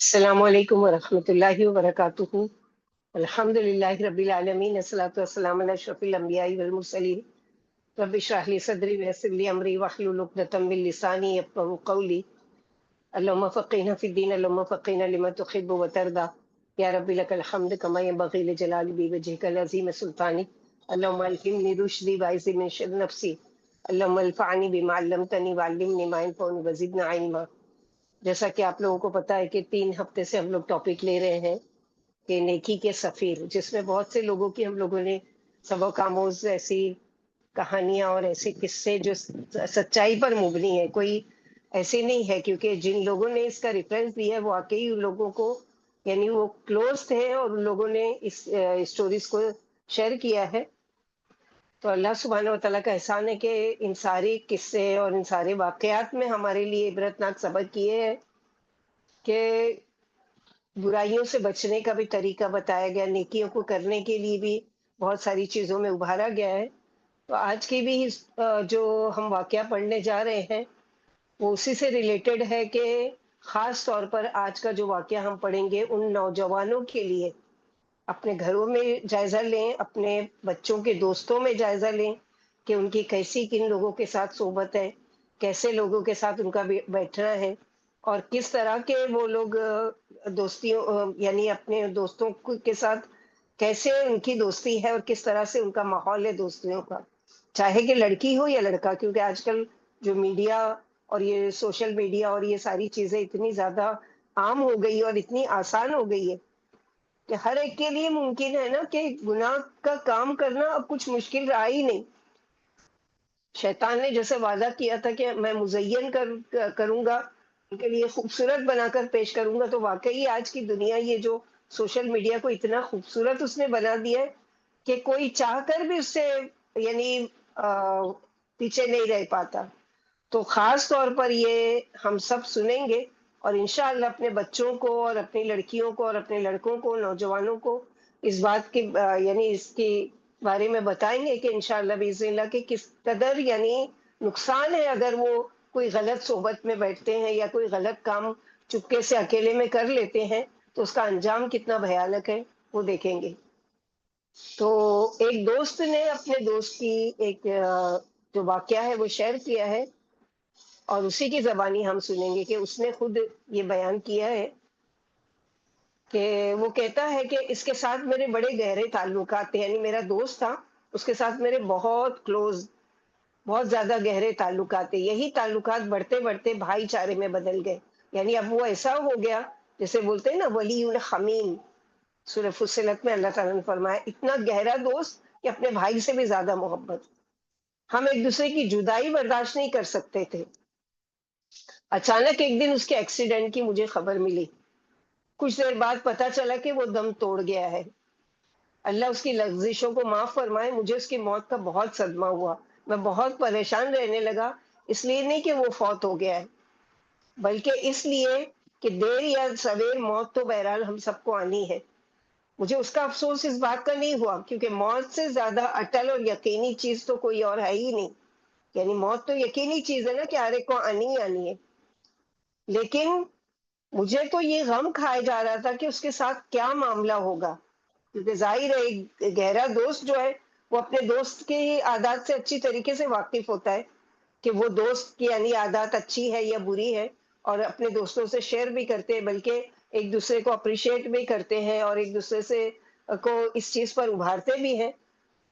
السلام علیکم ورحمۃ اللہ وبرکاتہ۔ الحمد للہ رب العالمین، الصلاۃ والسلام علی اشرف الانبیاء والمرسلین۔ رب اشرح لی صدری ویسر لی امری واحلل عقدۃ من لسانی یفقهوا قولی۔ اللهم فقهنا فی الدین، اللهم فقهنا لما تحب وترضى، یا رب لک الحمد کما ینبغی لجلال وجهک العظیم سلطانی۔ اللهم الہمنی رشدی واعذنی من شر نفسی، اللهم انفعنی بما علمتنی وعلمنی ما ينفعني وزدنا علما۔ جیسا کہ آپ لوگوں کو پتا ہے کہ 3 ہفتے سے ہم لوگ ٹاپک لے رہے ہیں کہ نیکی کے سفیر، جس میں بہت سے لوگوں کی ہم لوگوں نے سبق آموز ایسی کہانیاں اور ایسے قصے جو سچائی پر مبنی ہے، کوئی ایسے نہیں ہے، کیونکہ جن لوگوں نے اس کا ریفرنس دیا ہے وہ واقعی ان لوگوں کو، یعنی وہ کلوز تھے اور ان لوگوں نے اس اسٹوریز کو شیئر کیا ہے۔ تو اللہ سبحانہ و تعالیٰ کا احسان ہے کہ ان سارے قصے اور ان سارے واقعات میں ہمارے لیے عبرتناک سبق یہ ہے کہ برائیوں سے بچنے کا بھی طریقہ بتایا گیا، نیکیوں کو کرنے کے لیے بھی بہت ساری چیزوں میں ابھارا گیا ہے۔ تو آج کی بھی جو ہم واقعہ پڑھنے جا رہے ہیں وہ اسی سے ریلیٹڈ ہے کہ خاص طور پر آج کا جو واقعہ ہم پڑھیں گے ان نوجوانوں کے لیے اپنے گھروں میں جائزہ لیں، اپنے بچوں کے دوستوں میں جائزہ لیں کہ ان کی کیسی کن لوگوں کے ساتھ صحبت ہے، کیسے لوگوں کے ساتھ ان کا بیٹھنا ہے، اور کس طرح کے وہ لوگ دوستیوں یعنی اپنے دوستوں کے ساتھ کیسے ان کی دوستی ہے اور کس طرح سے ان کا ماحول ہے دوستیوں کا، چاہے کہ لڑکی ہو یا لڑکا، کیونکہ آج کل جو میڈیا اور یہ سوشل میڈیا اور یہ ساری چیزیں اتنی زیادہ عام ہو گئی اور اتنی آسان ہو گئی ہے کہ ہر ایک کے لیے ممکن ہے نا کہ گناہ کا کام کرنا اب کچھ مشکل رہا ہی نہیں۔ شیطان نے جیسے وعدہ کیا تھا کہ میں مزین کروں گا، ان کے لیے خوبصورت بنا کر پیش کروں گا، تو واقعی آج کی دنیا یہ جو سوشل میڈیا کو اتنا خوبصورت اس نے بنا دیا ہے کہ کوئی چاہ کر بھی اس سے یعنی پیچھے نہیں رہ پاتا۔ تو خاص طور پر یہ ہم سب سنیں گے اور انشاءاللہ اپنے بچوں کو اور اپنی لڑکیوں کو اور اپنے لڑکوں کو، نوجوانوں کو اس بات کی یعنی اس کی بارے میں بتائیں گے کہ انشاءاللہ باذن اللہ کہ کس قدر یعنی نقصان ہے اگر وہ کوئی غلط صحبت میں بیٹھتے ہیں یا کوئی غلط کام چپکے سے اکیلے میں کر لیتے ہیں، تو اس کا انجام کتنا بھیانک ہے وہ دیکھیں گے۔ تو ایک دوست نے اپنے دوست کی ایک جو واقعہ ہے وہ شیئر کیا ہے اور اسی کی زبانی ہم سنیں گے کہ اس نے خود یہ بیان کیا ہے کہ وہ کہتا ہے کہ اس کے ساتھ میرے بڑے گہرے تعلقات تھے، یعنی میرا دوست تھا، اس کے ساتھ میرے بہت کلوز، بہت زیادہ گہرے تعلقات تھے۔ یہی تعلقات بڑھتے بڑھتے بھائی چارے میں بدل گئے، یعنی اب وہ ایسا ہو گیا جیسے بولتے ہیں نا ولی حمیم، سورہ فصلت میں اللہ تعالیٰ نے فرمایا اتنا گہرا دوست کہ اپنے بھائی سے بھی زیادہ محبت، ہم ایک دوسرے کی جدائی برداشت نہیں کر سکتے تھے۔ اچانک ایک دن اس کے ایکسیڈنٹ کی مجھے خبر ملی، کچھ دیر بعد پتا چلا کہ وہ دم توڑ گیا ہے۔ اللہ اس کی لغزشوں کو معاف فرمائے، مجھے اس کی موت کا بہت صدمہ ہوا، میں بہت پریشان رہنے لگا، اس لیے نہیں کہ وہ فوت ہو گیا ہے بلکہ اس لیے کہ دیر یا سویر موت تو بہرحال ہم سب کو آنی ہے۔ مجھے اس کا افسوس اس بات کا نہیں ہوا کیونکہ موت سے زیادہ اٹل اور یقینی چیز تو کوئی اور ہے ہی نہیں، یعنی موت تو یقینی چیز ہے نا کہ ہر ایک کو آنی ہی آنی ہے، لیکن مجھے تو یہ غم کھایا جا رہا تھا کہ اس کے ساتھ کیا معاملہ ہوگا، کیونکہ ظاہر ہے ایک گہرا دوست جو ہے وہ اپنے دوست کی عادات سے اچھی طریقے سے واقف ہوتا ہے کہ وہ دوست کی یعنی عادات اچھی ہے یا بری ہے، اور اپنے دوستوں سے شیئر بھی کرتے ہیں، بلکہ ایک دوسرے کو اپریشیٹ بھی کرتے ہیں اور ایک دوسرے سے کو اس چیز پر ابھارتے بھی ہیں۔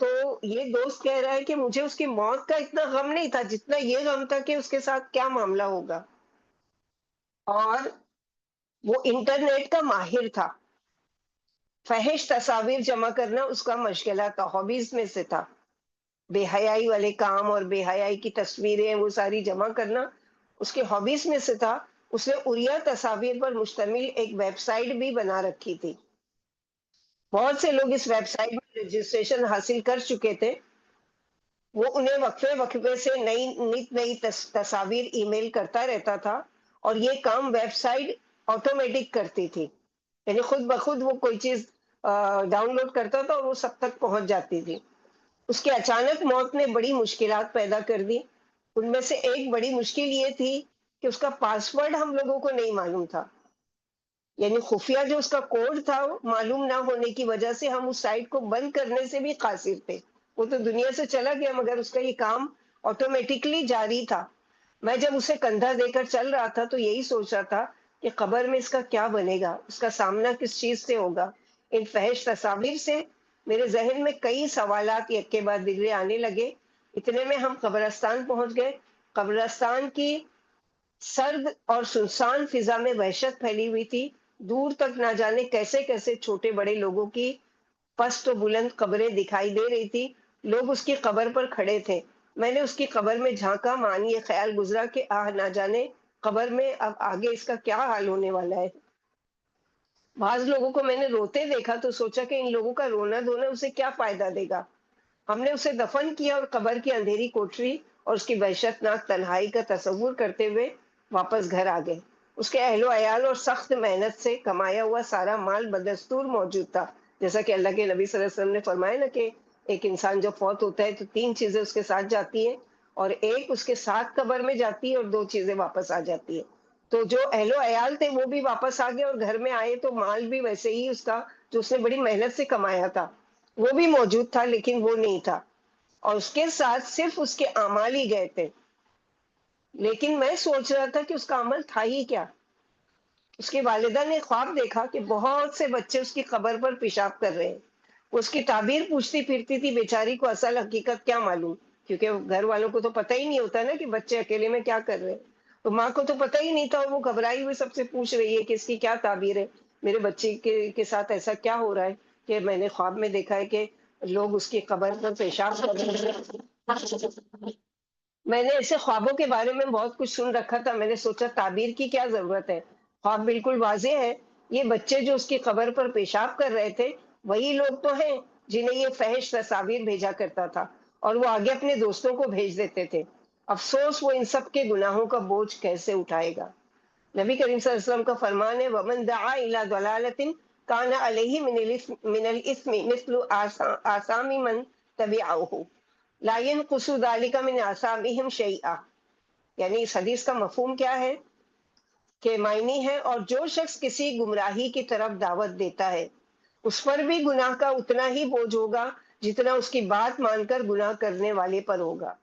تو یہ دوست کہہ رہا ہے کہ مجھے اس کی موت کا اتنا غم نہیں تھا جتنا یہ غم تھا کہ اس کے ساتھ کیا معاملہ ہوگا، اور وہ انٹرنیٹ کا ماہر تھا، فحش تصاویر جمع کرنا اس کا مشغلہ تھا، ہابیز میں سے تھا، بے حیائی والے کام اور بے حیائی کی تصویریں وہ ساری جمع کرنا اس کے ہابیز میں سے تھا۔ اس نے اڑیا تصاویر پر مشتمل ایک ویب سائٹ بھی بنا رکھی تھی، بہت سے لوگ اس ویب سائٹ میں رجسٹریشن حاصل کر چکے تھے، وہ انہیں وقفے وقفے سے نئی تصاویر ای میل کرتا رہتا تھا، اور یہ کام ویب سائٹ آٹومیٹک کرتی تھی، یعنی خود بخود وہ کوئی چیز ڈاؤن لوڈ کرتا تھا اور وہ سب تک پہنچ جاتی تھی۔ اس کی اچانک موت نے بڑی مشکلات پیدا کر دی، ان میں سے ایک بڑی مشکل یہ تھی کہ اس کا پاسورڈ ہم لوگوں کو نہیں معلوم تھا، یعنی خفیہ جو اس کا کوڈ تھا معلوم نہ ہونے کی وجہ سے ہم اس سائٹ کو بند کرنے سے بھی قاصر تھے. وہ تو دنیا سے چلا گیا مگر اس کا یہ کام آٹومیٹکلی جاری تھا. میں جب اسے کندھا دے کر چل رہا تھا تو یہی سوچ رہا تھا کہ قبر میں اس کا کیا بنے گا، اس کا سامنا کس چیز سے ہوگا. ان فحش تصاویر سے میرے ذہن میں کئی سوالات یک کے بعد دیگرے آنے لگے. اتنے میں ہم قبرستان پہنچ گئے. قبرستان کی سرد اور سنسان فضا میں وحشت پھیلی ہوئی تھی. دور تک نہ جانے کیسے کیسے چھوٹے بڑے لوگوں کی پست و بلند قبریں دکھائی دے رہی تھی. لوگ اس کی قبر پر کھڑے تھے. میں نے اس کی قبر میں جھانکا. مانی یہ خیال گزرا کہ نہ جانے قبر میں اب آگے اس کا کیا حال ہونے والا ہے. بعض لوگوں کو میں نے روتے دیکھا تو سوچا کہ ان لوگوں کا رونا دھونا اسے کیا فائدہ دے گا. ہم نے اسے دفن کیا اور قبر کی اندھیری کوٹری اور اس کی وحشت ناک تنہائی کا تصور کرتے ہوئے واپس گھر آ گئے. اس کے اہل و عیال اور سخت محنت سے کمایا ہوا سارا مال بدستور موجود تھا. جیسا کہ اللہ کے نبی صلی اللہ علیہ وسلم نے فرمایا نا کہ ایک انسان جب فوت ہوتا ہے تو 3 چیزیں اس کے ساتھ جاتی ہیں اور ایک اس کے ساتھ قبر میں جاتی ہے اور 2 چیزیں واپس آ جاتی ہے. تو جو اہل و عیال تھے وہ بھی واپس آ گئے اور گھر میں آئے تو مال بھی ویسے ہی اس کا جو اس نے بڑی محنت سے کمایا تھا وہ بھی موجود تھا، لیکن وہ نہیں تھا. اور اس کے ساتھ صرف اس کے اعمال ہی گئے تھے. لیکن میں سوچ رہا تھا کہ اس کا عمل تھا ہی کیا. اس کی والدہ نے خواب دیکھا کہ بہت سے بچے اس کی قبر پر پیشاب کر رہے ہیں. وہ اس کی تعبیر پوچھتی پھرتی تھی. بیچاری کو اصل حقیقت کیا معلوم، کیونکہ گھر والوں کو تو پتہ ہی نہیں ہوتا نا کہ بچے اکیلے میں کیا کر رہے ہیں. تو ماں کو تو پتہ ہی نہیں تھا اور وہ گھبرائی ہوئی سب سے پوچھ رہی ہے کہ اس کی کیا تعبیر ہے، میرے بچے کے ساتھ ایسا کیا ہو رہا ہے کہ میں نے خواب میں دیکھا ہے کہ لوگ اس کی قبر پر پیشاب کر رہے ہیں. میں نے ایسے خوابوں کے بارے میں بہت کچھ سن رکھا تھا. میں نے سوچا تعبیر کی کیا ضرورت ہے، خواب بالکل واضح ہے. یہ بچے جو اس کی قبر پر پیشاب کر رہے تھے وہی لوگ تو ہیں جنہیں یہ فحش تصاویر بھیجا کرتا تھا اور وہ آگے اپنے دوستوں کو بھیج دیتے تھے. افسوس وہ ان سب کے گناہوں کا بوجھ کیسے اٹھائے گا. نبی کریم صلی اللہ علیہ وسلم کا فرمان ہے وَمَن دَعَا إِلَىٰ ضَلَالَةٍ كَانَ عَلَيْهِ مِنَ الْإِثْمِ مِثْلُ آثَامِ مَن تَبِعَهُ لَا يَنقُصُ ذَلِكَ مِنْ آثَامِهِمْ شَيْئًا. یعنی اس حدیث کا مفہوم کیا ہے کہ معنی ہے اور جو شخص کسی گمراہی کی طرف دعوت دیتا ہے اس پر بھی گناہ کا اتنا ہی بوجھ ہوگا جتنا اس کی بات مان کر گناہ کرنے والے پر ہوگا.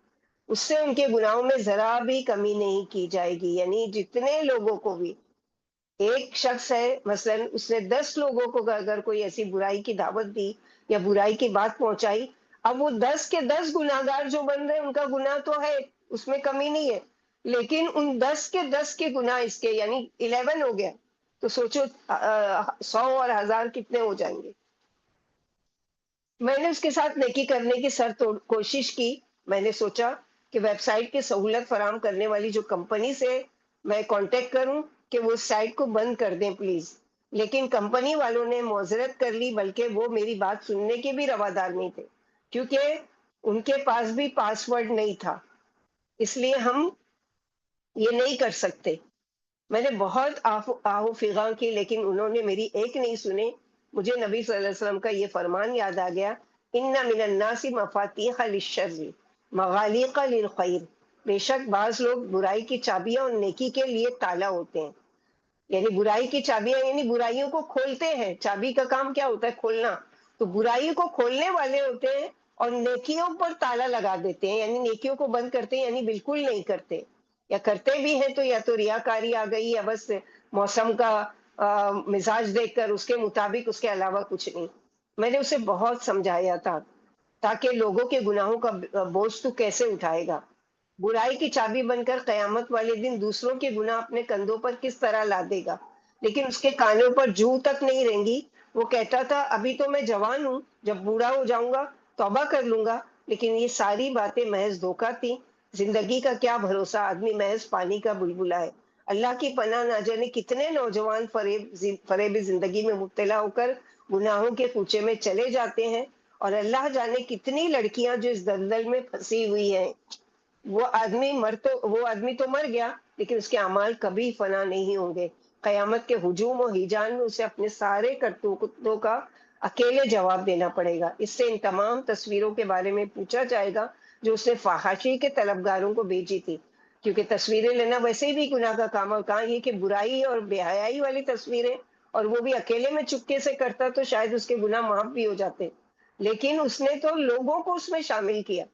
اس سے ان کے گناہوں میں ذرا بھی کمی نہیں کی جائے گی. یعنی جتنے لوگوں کو بھی، ایک شخص ہے مثلا اس نے 10 لوگوں کو اگر کوئی ایسی برائی کی دعوت دی یا برائی کی بات پہنچائی، اب وہ 10 کے 10 گناہگار جو بن رہے ہیں ان کا گناہ تو ہے، اس میں کمی نہیں ہے، لیکن ان 10 کے 10 کے گناہ اس کے یعنی 11 ہو گیا. تو سوچو 100 اور 1000 کتنے ہو جائیں گے. میں نے اس کے ساتھ نیکی کرنے کی سر توڑ کوشش کی. میں نے سوچا کہ ویب سائٹ کی سہولت فراہم کرنے والی جو کمپنی سے میں کانٹیکٹ کروں کہ وہ سائٹ کو بند کر دیں پلیز. لیکن کمپنی والوں نے معذرت کر لی، بلکہ وہ میری بات سننے کے بھی روادار نہیں تھے کیونکہ ان کے پاس بھی پاسورڈ نہیں تھا. اس لیے ہم یہ نہیں کر سکتے. میں نے بہت آہو فغاں کی لیکن انہوں نے میری ایک نہیں سنے. مجھے نبی صلی اللہ علیہ وسلم کا یہ فرمان یاد آ گیا ان من الناس مفاتیح للشر مغالیق للخیر. بے شک بعض لوگ برائی کی چابیاں اور نیکی کے لیے تالا ہوتے ہیں. یعنی برائی کی چابیاں یعنی برائیوں کو کھولتے ہیں. چابی کا کام کیا ہوتا ہے؟ کھولنا. تو برائی کو کھولنے والے ہوتے ہیں اور نیکیوں پر تالا لگا دیتے ہیں، یعنی نیکیوں کو بند کرتے ہیں، یعنی بالکل نہیں کرتے، یا کرتے بھی ہیں تو یا تو ریاکاری آ گئی یا بس موسم کا مزاج دیکھ کر اس کے مطابق، اس کے علاوہ کچھ نہیں. میں نے اسے بہت سمجھایا تھا تاکہ لوگوں کے گناہوں کا بوجھ تو کیسے اٹھائے گا. برائی کی چابی بن کر قیامت والے دن دوسروں کے گناہ اپنے کندھوں پر کس طرح لا دے گا. لیکن اس کے کانوں پر جوں تک نہیں رہیں گی. وہ کہتا تھا ابھی تو میں جوان ہوں، جب بوڑھا ہو جاؤں گا توبہ کر لوں گا. لیکن یہ ساری باتیں محض دھوکہ تھی. زندگی کا کیا بھروسہ، آدمی محض پانی کا بلبلہ ہے. اللہ کی پناہ نہ جانے کتنے نوجوان فریب زندگی میں مبتلا ہو کر گناہوں کے کوچے میں چلے جاتے ہیں، اور اللہ جانے کتنی لڑکیاں جو اس دلدل میں پھنسی ہوئی ہیں. وہ آدمی تو مر گیا لیکن اس کے اعمال کبھی فنا نہیں ہوں گے. قیامت کے ہجوم و ہیجان میں اسے اپنے سارے کرتوتوں کا اکیلے جواب دینا پڑے گا. اس سے ان تمام تصویروں کے بارے میں پوچھا جائے گا جو اس نے فحاشی کے طلبگاروں کو بھیجی تھی، کیونکہ تصویریں لینا ویسے بھی گناہ کا کام ہے. اور کہاں یہ کہ برائی اور بے حیائی والی تصویریں اور وہ بھی اکیلے میں چپکے سے کرتا تو شاید اس کے گناہ معاف بھی ہو جاتے، لیکن اس نے تو لوگوں کو اس میں شامل کیا،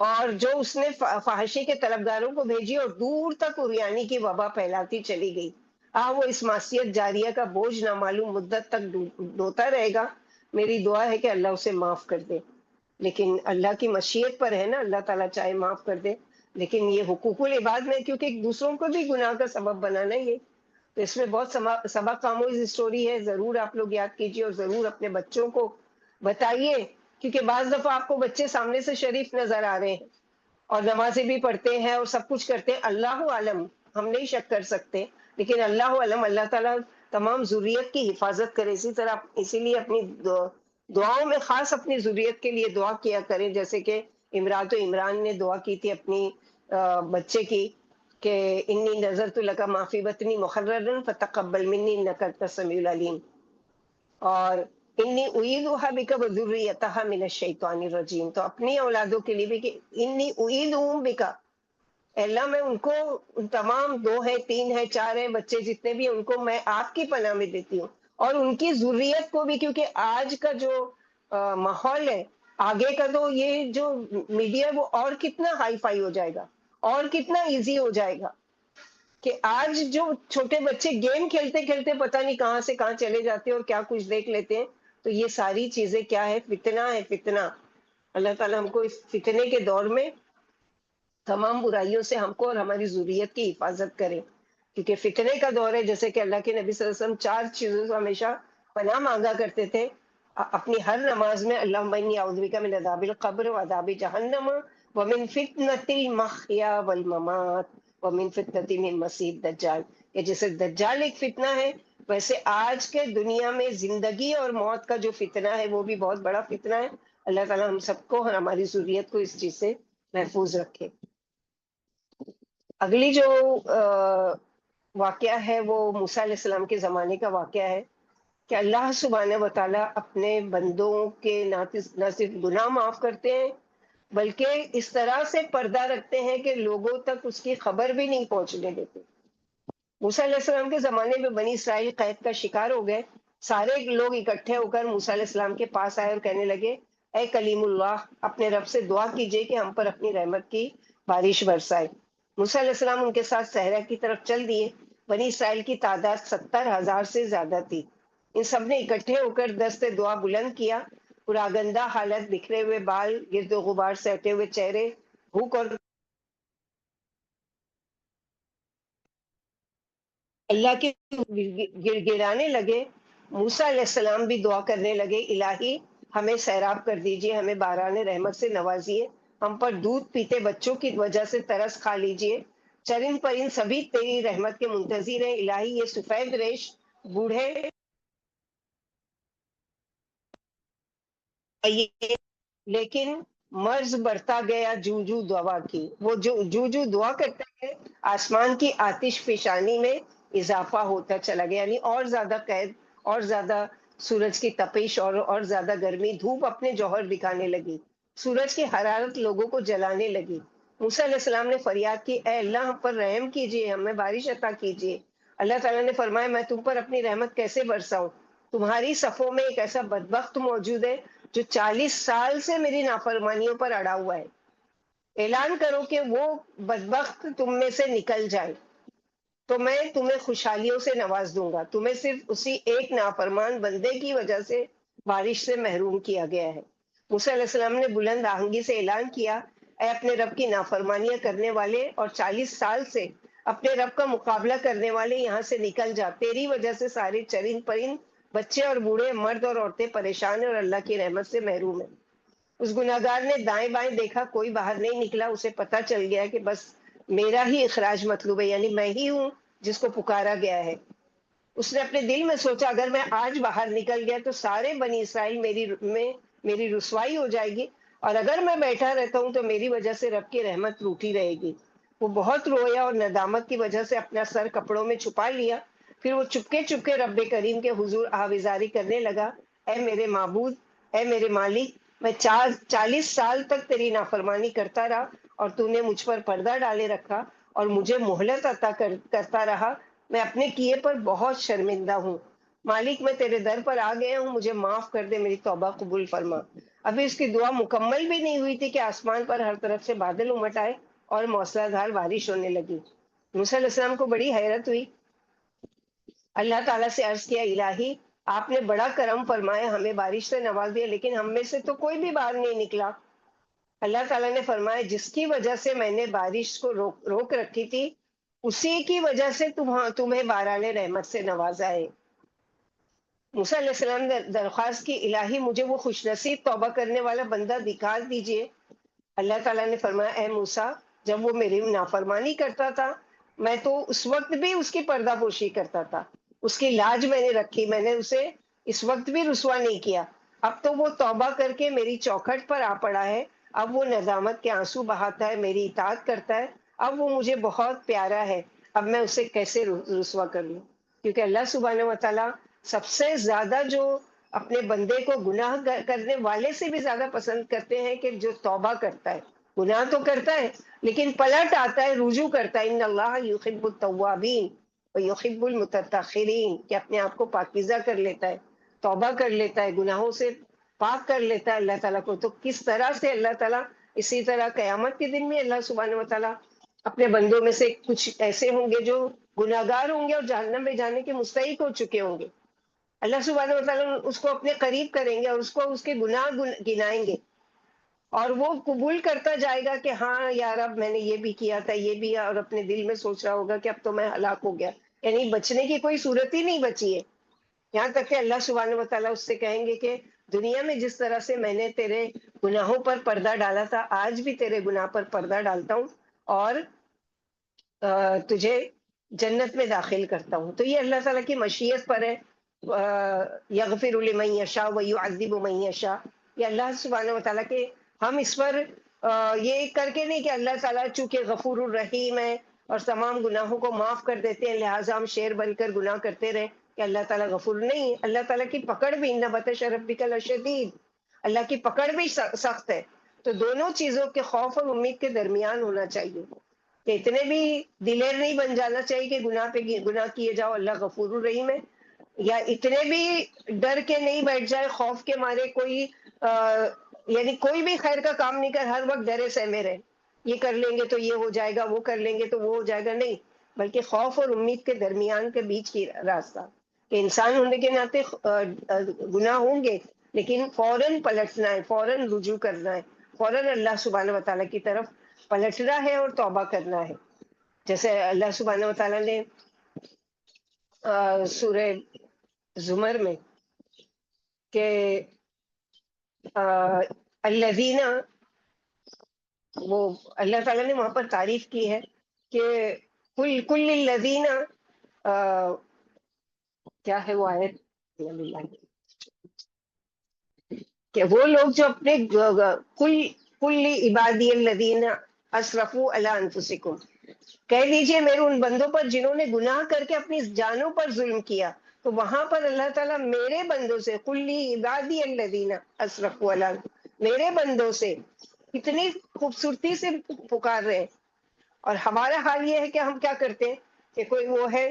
اور جو اس نے فحاشی کے طلبگاروں کو بھیجی اور دور تک اریانی کی وبا پھیلاتی چلی گئی۔ وہ اس معصیت جاریہ کا بوجھ نامعلوم مدت تک ڈھوتا رہے گا۔ میری دعا ہے کہ اللہ اسے معاف کر دے، لیکن اللہ کی مشیت پر ہے نا، اللہ تعالیٰ چاہے معاف کر دے، لیکن یہ حقوق العباد میں کیونکہ دوسروں کو بھی گناہ کا سبب بنانا ہی ہے، تو اس میں بہت سبق آموز اسٹوری ہے، ضرور آپ لوگ یاد کیجیے اور ضرور اپنے بچوں کو بتائیے، کیونکہ بعض دفعہ آپ کو بچے سامنے سے شریف نظر آ رہے ہیں اور نمازیں بھی پڑھتے ہیں اور سب کچھ کرتے ہیں، اللہ عالم، ہم نہیں شک کر سکتے، لیکن اللہ عالم، اللہ تعالیٰ تمام ذریت کی حفاظت کرے۔ اسی طرح اسی لیے اپنی دعاؤں میں خاص اپنی ذریت کے لیے دعا کیا کریں، جیسے کہ امراۃ و عمران نے دعا کی تھی اپنی بچے کی کہ انی نذرت لک ما فی بطنی محررا فتقبل منی انک انت السمیع العلیم، اور انی اعیذها بک وذریتها من الشیطان الرجیم، تو اپنی اولادوں کے لیے بھی کہ انی اعیذهم بک، اے اللہ میں ان کو، ان تمام 2 ہیں 3 ہیں 4 ہیں بچے جتنے بھی ہیں، ان کو میں آپ کی پناہ میں دیتی ہوں، اور ان کی ذریت کو بھی، کیونکہ آج کا جو ماحول ہے، آگے کا تو یہ جو میڈیا وہ اور کتنا ہائی فائی ہو جائے گا اور کتنا ایزی ہو جائے گا، کہ آج جو چھوٹے بچے گیم کھیلتے کھیلتے پتہ نہیں کہاں سے کہاں چلے جاتے ہیں اور کیا کچھ دیکھ لیتے ہیں، تو یہ ساری چیزیں کیا ہے؟ فتنہ ہے، فتنہ۔ اللہ تعالیٰ ہم کو اس فتنے کے دور میں تمام برائیوں سے ہم کو اور ہماری ذریت کی حفاظت کرے، کیونکہ فتنے کا دور ہے، جیسے کہ اللہ کے نبی صلی اللہ علیہ وسلم 4 چیزوں سے ہمیشہ پناہ مانگا کرتے تھے اپنی ہر نماز میں، اللہم انی اعوذ بک من عذاب القبر وعذاب جہنم ومن فتنة المحیا والممات ومن فتنة المسیح الدجال، کہ جیسے دجال ایک فتنہ ہے، ویسے آج کے دنیا میں زندگی اور موت کا جو فتنہ ہے وہ بھی بہت بڑا فتنہ ہے۔ اللہ تعالیٰ ہم سب کو اور ہماری ذریت کو اس چیز سے محفوظ رکھے۔ اگلی جو واقعہ ہے وہ موسیٰ علیہ السلام کے زمانے کا واقعہ ہے، کہ اللہ سبحانہ و تعالیٰ اپنے بندوں کے نہ صرف گناہ معاف کرتے ہیں، بلکہ اس طرح سے پردہ رکھتے ہیں کہ لوگوں تک اس کی خبر بھی نہیں پہنچنے دیتے۔ موسیٰ علیہ السلام کے زمانے میں بنی اسرائیل قحط کا شکار ہو گئے، سارے لوگ اکٹھے ہو کر موسیٰ علیہ السلام کے پاس آئے اور کہنے لگے، اے کلیم اللہ، اپنے رب سے دعا کیجئے کہ ہم پر اپنی رحمت کی بارش برسائے۔ موسیٰ علیہ السلام ان کے ساتھ صحرا کی طرف چل دیے۔ بنی اسرائیل کی تعداد 70,000 سے زیادہ تھی۔ ان سب نے اکٹھے ہو کر دست دعا بلند کیا، پراگندہ حالت، بکھرے ہوئے بال، گرد و غبار سے ہٹے ہوئے چہرے، بھوک اور اللہ کے گر گرانے لگے۔ موسیٰ علیہ السلام بھی دعا کرنے لگے، الہی ہمیں سیراب کر دیجئے، ہمیں باران رحمت سے نوازیے، ہم پر دودھ پیتے بچوں کی وجہ سے ترس کھا لیجئے، چرند پرند سبھی تیری رحمت کے منتظر ہیں، الہی یہ سفید ریش بوڑھے لیکن مرض بڑھتا گیا جو جو دعا کی، وہ جو دعا کرتا ہے، آسمان کی آتش فشانی میں اضافہ ہوتا چلا گیا، یعنی اور زیادہ قید، اور زیادہ سورج کی تپش، اور زیادہ گرمی، دھوپ اپنے جوہر دکھانے لگی، سورج کی حرارت لوگوں کو جلانے لگی۔ موسیٰ علیہ السلام نے فریاد کی، اے اللہ ہم پر رحم کیجیے، ہمیں بارش عطا کیجیے۔ اللہ تعالیٰ نے فرمایا، میں تم پر اپنی رحمت کیسے برساؤں؟ تمہاری صفوں میں ایک ایسا بدبخت موجود ہے جو 40 سال سے میری نافرمانیوں پر اڑا ہوا ہے، اعلان کرو کہ وہ بدبخت تم میں سے نکل جائے تو میں تمہیں خوشحالیوں سے نواز دوں گا، تمہیں صرف اسی ایک نافرمان بندے کی وجہ سے بارش سے محروم کیا گیا ہے۔ موسیٰ علیہ السلام نے بلند آہنگی سے اعلان کیا، اے اپنے رب کی نافرمانیاں کرنے والے اور 40 سال سے اپنے رب کا مقابلہ کرنے والے یہاں سے نکل جا، تیری وجہ سے سارے چرند پرند، بچے اور بوڑھے، مرد اور عورتیں پریشان ہیں اور اللہ کی رحمت سے محروم ہیں۔ اس گناہگار نے دائیں بائیں دیکھا، کوئی باہر نہیں نکلا، اسے پتا چل گیا کہ بس میرا ہی اخراج مطلوب ہے، یعنی میں ہی ہوں جس کو پکارا گیا ہے۔ اس نے اپنے دل میں سوچا، اگر میں آج باہر نکل گیا تو سارے بنی اسرائیل میری رسوائی ہو جائے گی، اور اگر میں بیٹھا رہتا ہوں تو میری وجہ سے رب کی رحمت روٹھی رہے گی۔ وہ بہت رویا اور ندامت کی وجہ سے اپنا سر کپڑوں میں چھپا لیا، پھر وہ چپکے چپکے رب کریم کے حضور آویزاری کرنے لگا، اے میرے معبود، اے میرے مالک، میں 40 سال تک تیری نافرمانی کرتا رہا اور تو نے مجھ پر پردہ ڈالے رکھا اور مجھے مہلت عطا کرتا رہا، میں اپنے کیے پر بہت شرمندہ ہوں۔ مالک میں تیرے در پر آ گیا ہوں، مجھے معاف کر دے، میری توبہ قبول فرما۔ ابھی اس کی دعا مکمل بھی نہیں ہوئی تھی کہ آسمان پر ہر طرف سے بادل امٹ آئے اور موسلا دھار بارش ہونے لگی۔ موسیٰ علیہ السلام کو بڑی حیرت ہوئی۔ اللہ تعالیٰ سے عرض کیا، الہی آپ نے بڑا کرم فرمایا، ہمیں بارش سے نواز دیا، لیکن ہم میں سے تو کوئی بھی باہر نہیں نکلا۔ اللہ تعالیٰ نے فرمایا، جس کی وجہ سے میں نے بارش کو روک رکھی تھی، اسی کی وجہ سے تمہیں باران رحمت سے نوازا ہے۔ موسیٰ علیہ السلام نے درخواست کی، الہی مجھے وہ خوش نصیب توبہ کرنے والا بندہ دکھا دیجئے۔ اللہ تعالیٰ نے فرمایا، اے موسیٰ، جب وہ میری نافرمانی کرتا تھا میں تو اس وقت بھی اس کی پردہ پوشی کرتا تھا، اس کی لاج میں نے رکھی، میں نے اسے اس وقت بھی رسوا نہیں کیا۔ اب تو وہ توبہ کر کے میری چوکھٹ پر آ پڑا ہے، اب وہ ندامت کے آنسو بہاتا ہے، میری اطاعت کرتا ہے، اب وہ مجھے بہت پیارا ہے، اب میں اسے کیسے رسوا کر لوں؟ کیونکہ اللہ سبحانہ و تعالیٰ سب سے زیادہ جو اپنے بندے کو گناہ کرنے والے سے بھی زیادہ پسند کرتے ہیں کہ جو توبہ کرتا ہے۔ گناہ تو کرتا ہے لیکن پلٹ آتا ہے، رجوع کرتا ہے۔ ان اللہ یحب التوابین و یحب المتطہرین، کہ اپنے آپ کو پاکیزہ کر لیتا ہے، توبہ کر لیتا ہے، گناہوں سے پاک کر لیتا ہے اللہ تعالیٰ کو۔ تو کس طرح سے اللہ تعالیٰ، اسی طرح قیامت کے دن میں اللہ سبحانہ و تعالیٰ اپنے بندوں میں سے کچھ ایسے ہوں گے جو گناہگار ہوں گے اور جہنم میں جانے کے مستحق ہو چکے ہوں گے، اللہ سبحانہ و تعالیٰ اس کو اپنے قریب کریں گے اور اس کو اس کے گناہ گنائیں گے، اور وہ قبول کرتا جائے گا کہ ہاں یا رب میں نے یہ بھی کیا تھا، یہ بھی، اور اپنے دل میں سوچ رہا ہوگا کہ اب تو میں ہلاک ہو گیا، یعنی بچنے کی کوئی صورت ہی نہیں بچی ہے۔ یہاں تک کہ اللہ سبحانہ و تعالیٰ اس سے کہیں گے کہ دنیا میں جس طرح سے میں نے تیرے گناہوں پر پردہ ڈالا تھا، آج بھی تیرے گناہ پر پردہ ڈالتا ہوں اور تجھے جنت میں داخل کرتا ہوں۔ تو یہ اللہ تعالیٰ کی مشیت پر ہے، یغفر لمن یشاء ویعذب من یشاء، یہ اللہ سبحانہ و تعالیٰ کے، ہم اس پر یہ کر کے نہیں کہ اللہ تعالیٰ چونکہ غفور الرحیم ہے اور تمام گناہوں کو معاف کر دیتے ہیں لہٰذا ہم شیر بن کر گناہ کرتے رہیں، کہ اللہ تعالیٰ غفور نہیں ہے۔ اللہ تعالیٰ کی پکڑ بھی، ان بطش ربک لشدید، اللہ کی پکڑ بھی سخت ہے۔ تو دونوں چیزوں کے خوف اور امید کے درمیان ہونا چاہیے، کہ اتنے بھی دلیر نہیں بن جانا چاہیے کہ گناہ پہ گناہ کیے جاؤ، اللہ غفور الرحیم ہے، یا اتنے بھی ڈر کے نہیں بیٹھ جائے خوف کے مارے، کوئی یعنی کوئی بھی خیر کا کام نہیں کر، ہر وقت ڈرے سہمے رہے، یہ کر لیں گے تو یہ ہو جائے گا، وہ کر لیں گے تو وہ ہو جائے گا، نہیں، بلکہ خوف اور امید کے درمیان کے بیچ کی راستہ، کہ انسان ہونے کے ناطے گناہ ہوں گے لیکن فوراً پلٹنا ہے، فوراً رجوع کرنا ہے، فوراً اللہ سبحانہ و تعالیٰ کی طرف پلٹنا ہے اور توبہ کرنا ہے۔ جیسے اللہ سبحانہ و تعالیٰ نے سورہ زمر میں کہ الذین، وہ اللہ تعالیٰ نے وہاں پر تعریف کی ہے کہ کل الذین، کیا ہے وہ آیت، کہ وہ لوگ جو اپنے کل عبادی الذین اسرفوا علی انفسکم، کہہ دیجئے میرے ان بندوں پر جنہوں نے گناہ کر کے اپنی جانوں پر ظلم کیا، تو وہاں پر اللہ تعالیٰ میرے بندوں سے، کل عبادی الذین اسرفوا علی، میرے بندوں سے کتنی خوبصورتی سے پکار رہے ہیں۔ اور ہمارا حال یہ ہے کہ ہم کیا کرتے ہیں کہ کوئی وہ ہے،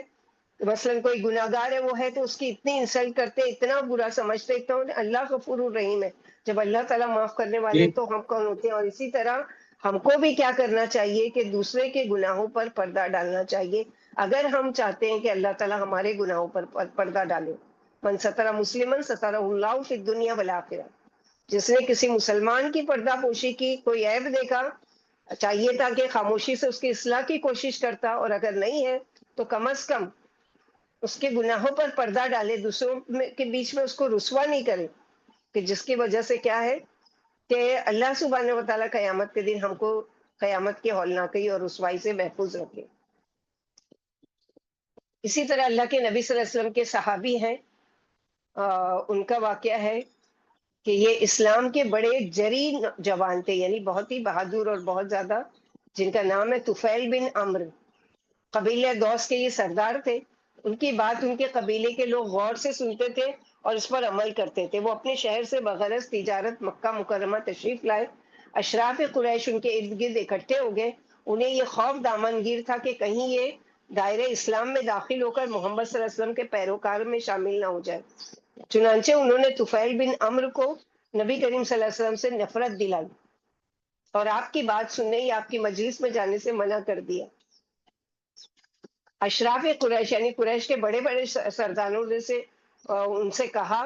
مثلاً کوئی گناہ گار ہے، وہ ہے تو اس کی اتنی انسلٹ کرتے، اتنا برا سمجھتے، اتنا، اللہ غفور الرحیم ہے، جب اللہ تعالیٰ معاف کرنے والے جی ہیں تو ہم کون ہوتے ہیں؟ اور اسی طرح ہم کو بھی کیا کرنا چاہیے کہ دوسرے کے گناہوں پر پردہ ڈالنا چاہیے، اگر ہم چاہتے ہیں کہ اللہ تعالیٰ ہمارے گناہوں پر پردہ ڈالے۔ من ستر مسلمن سترہ اللہ فی الدنیا والآخرہ، جس نے کسی مسلمان کی پردہ پوشی کی، کوئی عیب دیکھا، چاہیے تھا کہ خاموشی سے اس کی اصلاح کی کوشش کرتا، اور اگر نہیں ہے تو کم از کم اس کے گناہوں پر پردہ ڈالے، دوسروں کے بیچ میں اس کو رسوا نہیں کرے، کہ جس کی وجہ سے کیا ہے کہ اللہ سبحانہ و تعالیٰ قیامت کے دن ہم کو قیامت کی ہولناکی اور رسوائی سے محفوظ رکھے۔ اسی طرح اللہ کے نبی صلی اللہ علیہ وسلم کے صحابی ہیں، ان کا واقعہ ہے کہ یہ اسلام کے بڑے جری جوان تھے، یعنی بہت ہی بہادر اور بہت زیادہ، جن کا نام ہے طفیل بن عمرو، قبیلہ دوس کے یہ سردار تھے۔ ان کی بات ان کے قبیلے کے لوگ غور سے سنتے تھے اور اس پر عمل کرتے تھے۔ وہ اپنے شہر سے بغرض تجارت مکہ مکرمہ تشریف لائے، اشراف قریش ان کے ارد گرد اکٹھے ہو گئے، انہیں یہ خوف دامن گیر تھا کہ کہیں یہ دائرہ اسلام میں داخل ہو کر محمد صلی اللہ علیہ وسلم کے پیروکار میں شامل نہ ہو جائے۔ چنانچہ انہوں نے طفیل بن عمرو کو نبی کریم صلی اللہ علیہ وسلم سے نفرت دلائی اور آپ کی بات سننے یا آپ کی مجلس میں جانے سے منع کر دیا۔ اشراف قریش یعنی قریش کے بڑے بڑے سرداروں نے ان سے کہا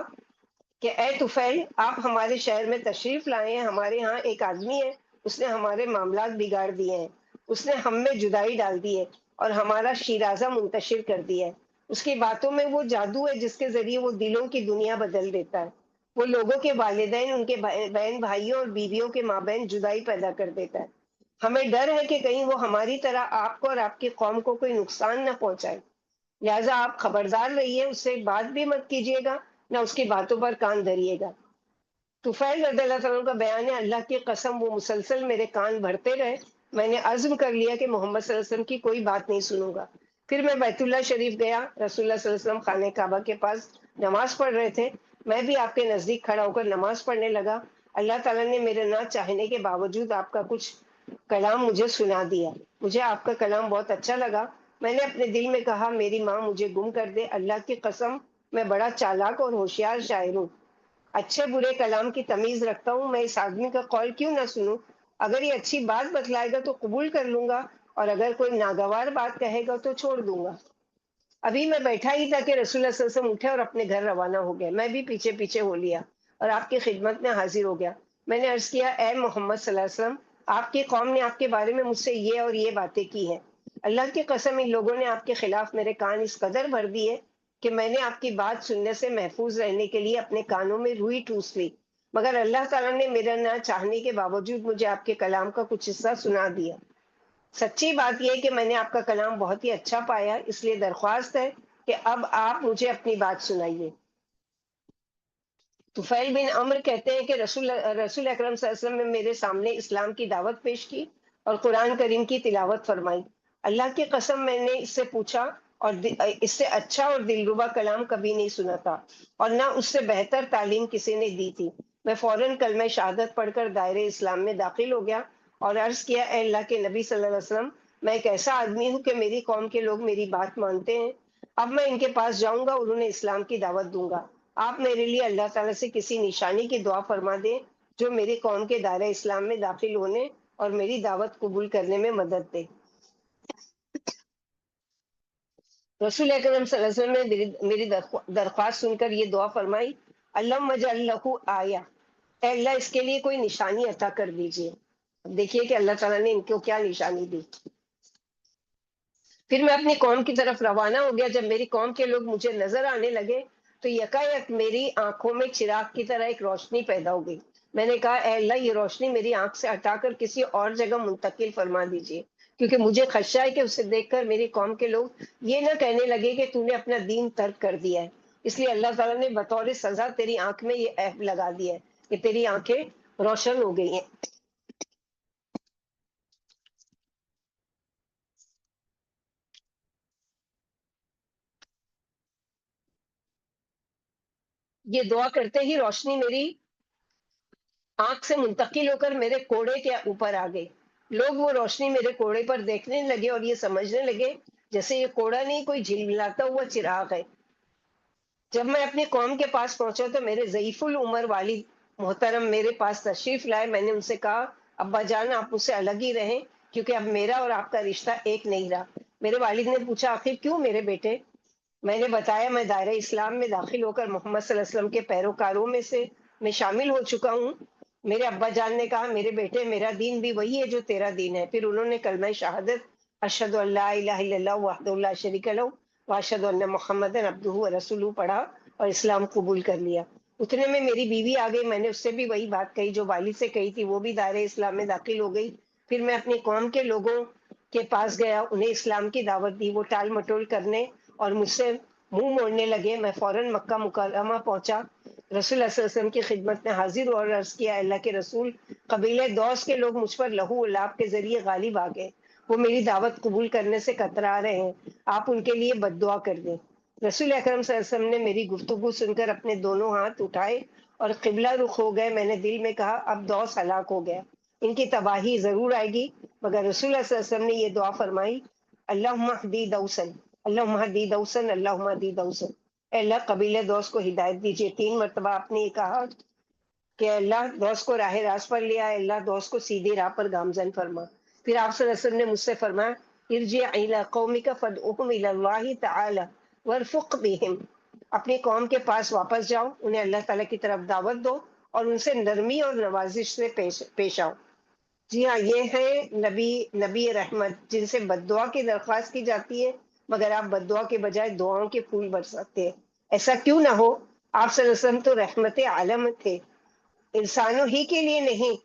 کہ اے طفیل، آپ ہمارے شہر میں تشریف لائے ہیں، ہمارے ہاں ایک آدمی ہے، اس نے ہمارے معاملات بگاڑ دیے ہیں، اس نے ہم میں جدائی ڈال دی ہے اور ہمارا شیرازہ منتشر کر دیا ہے۔ اس کی باتوں میں وہ جادو ہے جس کے ذریعے وہ دلوں کی دنیا بدل دیتا ہے۔ وہ لوگوں کے والدین، ان کے بہن بھائیوں اور بیویوں کے مابین جدائی پیدا کر دیتا ہے۔ ہمیں ڈر ہے کہ کہیں وہ ہماری طرح آپ کو اور آپ کی قوم کو کوئی نقصان نہ پہنچائے، لہٰذا آپ خبردار رہیے، اس سے بات بھی مت کیجیے گا، نہ اس کی باتوں پر کان دھریے گا۔ طفیل رضی اللہ تعالیٰ کا بیان ہے، اللہ کی قسم وہ مسلسل میرے کان بھرتے رہے، میں نے عزم کر لیا کہ محمد صلی اللہ علیہ وسلم کی کوئی بات نہیں سنوں گا۔ پھر میں بیت اللہ شریف گیا، رسول اللہ صلی اللہ علیہ وسلم خانہ کعبہ کے پاس نماز پڑھ رہے تھے، میں بھی آپ کے نزدیک کھڑا ہو کر نماز پڑھنے لگا۔ اللہ تعالیٰ نے میرے نہ چاہنے کے باوجود آپ کا کچھ کلام مجھے سنا دیا، مجھے آپ کا کلام بہت اچھا لگا۔ میں نے اپنے دل میں کہا میری ماں مجھے گم کر دے، اللہ کی قسم میں بڑا چالاک اور ہوشیار شاعر ہوں، اچھے برے کلام کی تمیز رکھتا ہوں، میں اس آدمی کا قول کیوں نہ سنوں؟ اگر یہ اچھی بات بتلائے گا تو قبول کر لوں گا، اور اگر کوئی ناگوار بات کہے گا تو چھوڑ دوں گا۔ ابھی میں بیٹھا ہی تھا کہ رسول اللہ صلی اللہ علیہ وسلم اٹھے اور اپنے گھر روانہ ہو گئے۔ میں بھی پیچھے پیچھے ہو لیا اور آپ کی خدمت میں حاضر ہو گیا۔ میں نے عرض کیا، اے محمد صلی اللہ علیہ وسلم، آپ کی قوم نے آپ کے بارے میں مجھ سے یہ اور یہ باتیں کی ہیں۔ اللہ کی قسم ان لوگوں نے آپ کے خلاف میرے کان اس قدر بھر دیے کہ میں نے آپ کی بات سننے سے محفوظ رہنے کے لیے اپنے کانوں میں روئی ٹوس لی، مگر اللہ تعالیٰ نے میرا نہ چاہنے کے باوجود مجھے آپ کے کلام کا کچھ حصہ سنا دیا۔ سچی بات یہ ہے کہ میں نے آپ کا کلام بہت ہی اچھا پایا، اس لیے درخواست ہے کہ اب آپ مجھے اپنی بات سنائیے۔ طفیل بن عمر کہتے ہیں کہ رسول اکرم صلی اللہ علیہ وسلم نے میرے سامنے اسلام کی دعوت پیش کی اور قرآن کریم کی تلاوت فرمائی۔ اللہ کی قسم میں نے اس سے پوچھا اور اس سے اچھا اور دلربا کلام کبھی نہیں سنا تھا، اور نہ اس سے بہتر تعلیم کسی نے دی تھی۔ میں فوراً کلمہ شہادت پڑھ کر دائرۂ اسلام میں داخل ہو گیا اور عرض کیا، اے اللہ کے نبی صلی اللہ علیہ وسلم، میں ایک ایسا آدمی ہوں کہ میری قوم کے لوگ میری بات مانتے ہیں، اب میں ان کے پاس جاؤں گا اور انہیں اسلام کی دعوت دوں گا۔ آپ میرے لیے اللہ تعالیٰ سے کسی نشانی کی دعا فرما دیں جو میری قوم کے دائرۂ اسلام میں داخل ہونے اور میری دعوت قبول کرنے میں مدد دے۔ رسول اکرم صلی اللہ علیہ وسلم نے میری درخواست سن کر یہ دعا فرمائی، اللہم اجعل لہ آیہ، اے اللہ اس کے لیے کوئی نشانی عطا کر دیجیے۔ دیکھیے کہ اللہ تعالیٰ نے ان کو کیا نشانی دی۔ پھر میں اپنی قوم کی طرف روانہ ہو گیا۔ جب میری قوم کے لوگ مجھے نظر آنے لگے تو یکایک میری آنکھوں میں چراغ کی طرح ایک روشنی پیدا ہو گئی۔ میں نے کہا، اے اللہ یہ روشنی میری آنکھ سے ہٹا کر کسی اور جگہ منتقل فرما دیجیے، کیونکہ مجھے خدشہ ہے کہ اسے دیکھ کر میری قوم کے لوگ یہ نہ کہنے لگے کہ تو نے اپنا دین ترک کر دیا ہے۔ اس لیے اللہ تعالیٰ نے بطور سزا تیری آنکھ میں یہ عیب لگا دیا ہے کہ تیری آنکھیں روشن ہو گئی ہیں۔ یہ دعا کرتے ہی روشنی میری آنکھ سے منتقل ہو کر میرے کوڑے کے اوپر آ گئی۔ لوگ وہ روشنی میرے کوڑے پر دیکھنے لگے اور یہ سمجھنے لگے جیسے یہ کوڑا نہیں، کوئی جھلملاتا ہوا چراغ ہے۔ جب میں اپنی قوم کے پاس پہنچا تو میرے ضعیف العمر والد محترم میرے پاس تشریف لائے۔ میں نے ان سے کہا، ابا جان آپ مجھ سے الگ ہی رہیں، کیونکہ اب میرا اور آپ کا رشتہ ایک نہیں رہا۔ میرے والد نے پوچھا، آخر کیوں میرے بیٹے؟ میں نے بتایا، میں دائرہ اسلام میں داخل ہو کر محمد صلی اللہ علیہ وسلم کے پیروکاروں میں شامل ہو چکا ہوں۔ میرے ابا جان نے کہا، میرے بیٹے میرا دین بھی وہی ہے جو تیرا دین ہے۔ پھر انہوں نے کلمہ شہادت اشہد ان لا الہ الا اللہ وحدہ لا شریک لہ واشہد ان محمد عبدہ ورسولہ پڑھا اور اسلام قبول کر لیا۔ اتنے میں میری بیوی آ گئی، میں نے اس سے بھی وہی بات کہی جو والد سے کہی تھی، وہ بھی دائرہ اسلام میں داخل ہو گئی۔ پھر میں اپنی قوم کے لوگوں کے پاس گیا، انہیں اسلام کی دعوت دی۔ وہ ٹال مٹول کرنے اور مجھ سے منہ موڑنے لگے۔ میں فوراً مکہ مکرمہ پہنچا، رسول اللہ صلی اللہ علیہ وسلم کی خدمت میں حاضر ہوا اور عرض کیا، اللہ کے رسول، قبیلہ دوس کے لوگ مجھ پر لہو و لعاب کے ذریعے غالب آ گئے، وہ میری دعوت قبول کرنے سے کترا رہے ہیں، آپ ان کے لیے بد دعا کر دیں۔ رسول اکرم صلی اللہ علیہ وسلم نے میری گفتگو سن کر اپنے دونوں ہاتھ اٹھائے اور قبلہ رخ ہو گئے۔ میں نے دل میں کہا، اب دوس ہلاک ہو گیا، ان کی تباہی ضرور آئے گی، مگر رسول اللہ صلی اللہ علیہ وسلم نے یہ دعا فرمائی، اللہم اہدی دوسن، اللہم اہدی دوسن، اللہم اہدی دوسن، اے اللہ قبیلہ دوس کو ہدایت دیجیے۔ 3 مرتبہ آپ نے یہ کہا کہ اللہ دوست کو راہ راست پر لے آئے، اللہ دوست کو سیدھی راہ پر گامزن فرما۔ پھر آپ صلی اللہ علیہ وسلم نے مجھ سے فرمایا ارجع الی قومک فادعوہم الی اللہ تعالی وارفق بہم، اپنی قوم کے پاس واپس جاؤ، انہیں اللہ تعالیٰ کی طرف دعوت دو اور ان سے نرمی اور نوازش سے پیش آؤ۔ جی ہاں، یہ ہے نبی رحمت، جن سے بد دعا کی درخواست کی جاتی ہے، مگر آپ بد دعا کے بجائے دعاؤں کے پھول برساتے ہیں۔ ایسا کیوں نہ ہو، آپ صلی اللہ علیہ وسلم تو رحمت عالم تھے، انسانوں ہی کے لیے نہیں،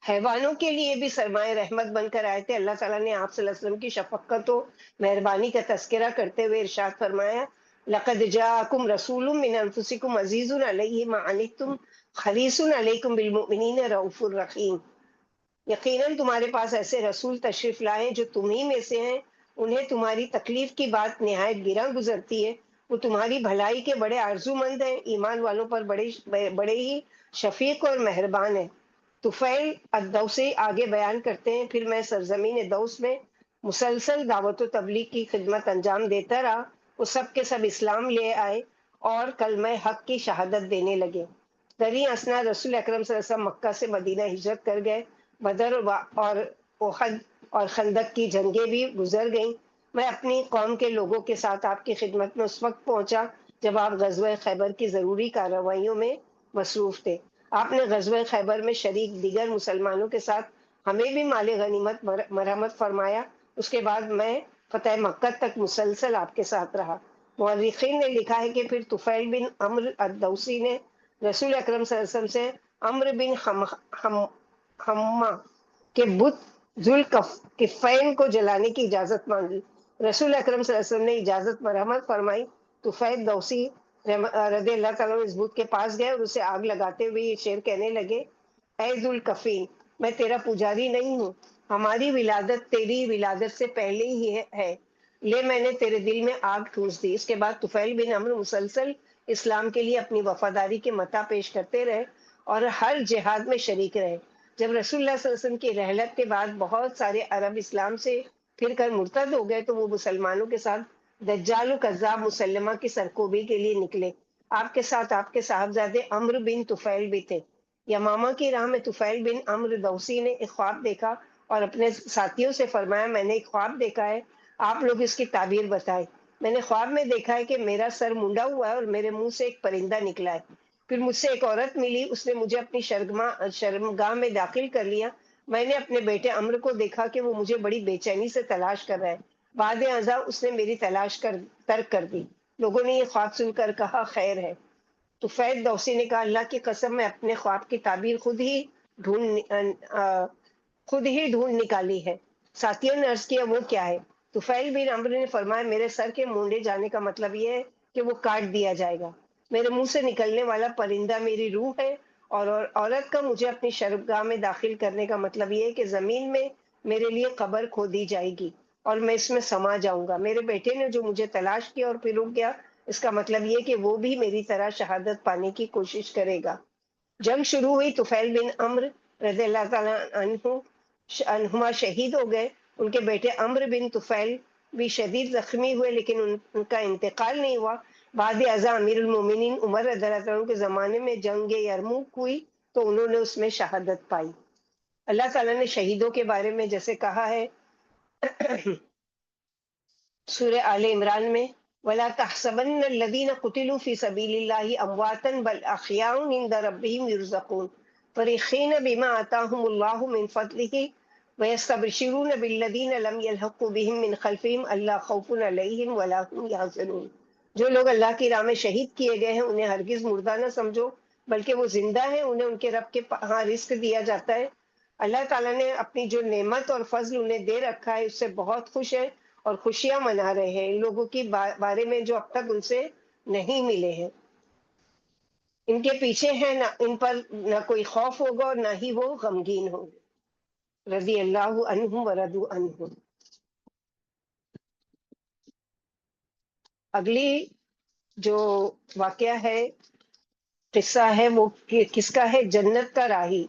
حیوانوں کے لیے بھی سرمایہ رحمت بن کر آئے تھے۔ اللہ تعالیٰ نے آپ صلی اللہ علیہ وسلم کی شفقت و مہربانی کا تذکرہ کرتے ہوئے ارشاد فرمایا لقد جاءکم رسول من انفسکم عزیز علیہ ما عنتم حریص علیکم بالمؤمنین رؤوف الرحیم، یقیناً تمہارے پاس ایسے رسول تشریف لائے جو تم ہی میں سے ہیں، انہیں تمہاری تکلیف کی بات نہایت گراں گزرتی ہے، وہ تمہاری بھلائی کے بڑے آرزو مند ہیں، ایمان والوں پر بڑے ہی شفیق اور مہربان ہیں۔ طفیل الدوسی آگے بیان کرتے ہیں پھر میں سرزمین دوس میں مسلسل دعوت و تبلیغ کی خدمت انجام دیتا رہا، وہ سب کے سب اسلام لے آئے اور کلمہ حق کی شہادت دینے لگے۔ دریں اثنا رسول اکرم صلی اللہ علیہ وسلم مکہ سے مدینہ ہجرت کر گئے، بدر اور احد اور خندق کی جنگیں بھی گزر گئیں۔ میں اپنی قوم کے لوگوں کے ساتھ آپ کی خدمت میں اس وقت پہنچا جب آپ غزوہ خیبر کی ضروری کارروائیوں میں مصروف تھے۔ آپ نے غزوہ خیبر میں شریک دیگر مسلمانوں کے ساتھ ہمیں بھی مال غنیمت مرحمت فرمایا۔ اس کے بعد میں فتح مکہ تک مسلسل آپ کے ساتھ رہا۔ مورخین نے لکھا ہے کہ پھر طفیل بن عمرو الدوسی نے رسول اکرم صلی اللہ علیہ وسلم سے عمرو بن حمہ کے بت ذوالکفین کو جلانے کی اجازت مانگی۔ رسول اکرم صلی اللہ علیہ وسلم نے اجازت مرحمت فرمائی۔ طفیل دوسی رضی اللہ تعالیٰ عنہ اس بت کے پاس گئے اور اسے آگ لگاتے ہوئے یہ شعر کہنے لگے اے ذوالکفین، میں تیرا پجاری نہیں ہوں، ہماری ولادت تیری ولادت سے پہلے ہی ہے، لے میں نے تیرے دل میں آگ ٹھونس دی۔ اس کے بعد طفیل بن عمرو مسلسل اسلام کے لیے اپنی وفاداری کے متا پیش کرتے رہے اور ہر جہاد میں شریک رہے۔ جب رسول اللہ صلی اللہ علیہ وسلم کی رحلت کے بعد بہت سارے عرب اسلام سے پھر کر مرتد ہو گئے تو وہ مسلمانوں کے ساتھ دجال و کذاب مسلمہ کی سرکوبی کے لیے نکلے۔ آپ کے ساتھ آپ کے صاحبزادے عمرو بن طفیل بھی تھے۔ یمامہ کی راہ میں طفیل بن عمرو دوسی نے ایک خواب دیکھا اور اپنے ساتھیوں سے فرمایا میں نے ایک خواب دیکھا ہے، آپ لوگ اس کی تعبیر بتائیں۔ میں نے خواب میں دیکھا ہے کہ میرا سر منڈا ہوا ہے اور میرے منہ سے ایک پرندہ نکلا ہے، پھر مجھ سے ایک عورت ملی، اس نے مجھے اپنی شرمگاہ میں داخل کر لیا۔ میں نے اپنے بیٹے عمرو کو دیکھا کہ وہ مجھے بڑی بے چینی سے تلاش کر رہا ہے، بعد ازاں اس نے میری تلاش ترک کر دی۔ لوگوں نے یہ خواب سن کر کہا خیر ہے۔ تو فید دوسی نے کہا اللہ کی قسم میں اپنے خواب کی تعبیر خود ہی ڈھونڈ نکالی ہے۔ ساتھیوں نے عرض کیا وہ کیا ہے؟ طفیل بن عمرو نے فرمایا میرے سر کے مونڈے جانے کا مطلب یہ ہے کہ وہ کاٹ دیا جائے گا، میرے منہ سے نکلنے والا پرندہ میری روح ہے، اور عورت کا مجھے اپنی شرمگاہ میں داخل کرنے کا مطلب یہ ہے کہ زمین میں میرے لیے قبر کھودی جائے گی اور میں اس میں سما جاؤں گا۔ میرے بیٹے نے جو مجھے تلاش کیا اور پھر رک گیا، اس کا مطلب یہ کہ وہ بھی میری طرح شہادت پانے کی کوشش کرے گا۔ جنگ شروع ہوئی، طفیل بن عمرو رضی اللہ تعالیٰ عنہما شہید ہو گئے، ان کے بیٹے عمرو بن طفیل بھی شدید زخمی ہوئے لیکن ان کا انتقال نہیں ہوا۔ بعد ازاں امیر المومنین عمر رضی اللہ تعالیٰ عنہ کے زمانے میں جنگ یرموک ہوئی تو انہوں نے اس میں شہادت پائی۔ اللہ تعالیٰ نے شہیدوں کے بارے میں جیسے کہا ہے سورہ آل عمران میں وَلَا تَحْسَبَنَّ الَّذِينَ قُتِلُوا فِي سَبِيلِ اللَّهِ أَمْوَاتًا بَلْ أَحْيَاءٌ عِندَ رَبِّهِمْ يُرْزَقُونَ فَرِحِينَ بِمَا آتَاهُمُ اللَّهُ مِنْ فَضْلِهِ وَيَسْتَبْشِرُونَ بِالَّذِينَ لَمْ يَلْحَقُوا بِهِمْ مِنْ خَلْفِهِمْ أَلَّا خَوْفٌ عَلَيْهِمْ وَلَا هُمْ يَحْزَنُونَ۔ جو لوگ اللہ کی راہ میں شہید کیے گئے ہیں انہیں ہرگز مردہ نہ سمجھو، بلکہ وہ زندہ ہیں، انہیں ان کے رب کے ہاں رزق دیا جاتا ہے۔ اللہ تعالیٰ نے اپنی جو نعمت اور فضل انہیں دے رکھا ہے اس سے بہت خوش ہے اور خوشیاں منا رہے ہیں ان لوگوں کی بارے میں جو اب تک ان سے نہیں ملے ہیں۔ ان کے پیچھے ہیں، نہ ان پر نہ کوئی خوف ہوگا اور نہ ہی وہ غمگین ہوں گے۔ رضی اللہ عنہم ورضوا عنہ۔ اگلی جو واقعہ ہے، قصہ ہے، وہ کس کا ہے؟ جنت کا راہی۔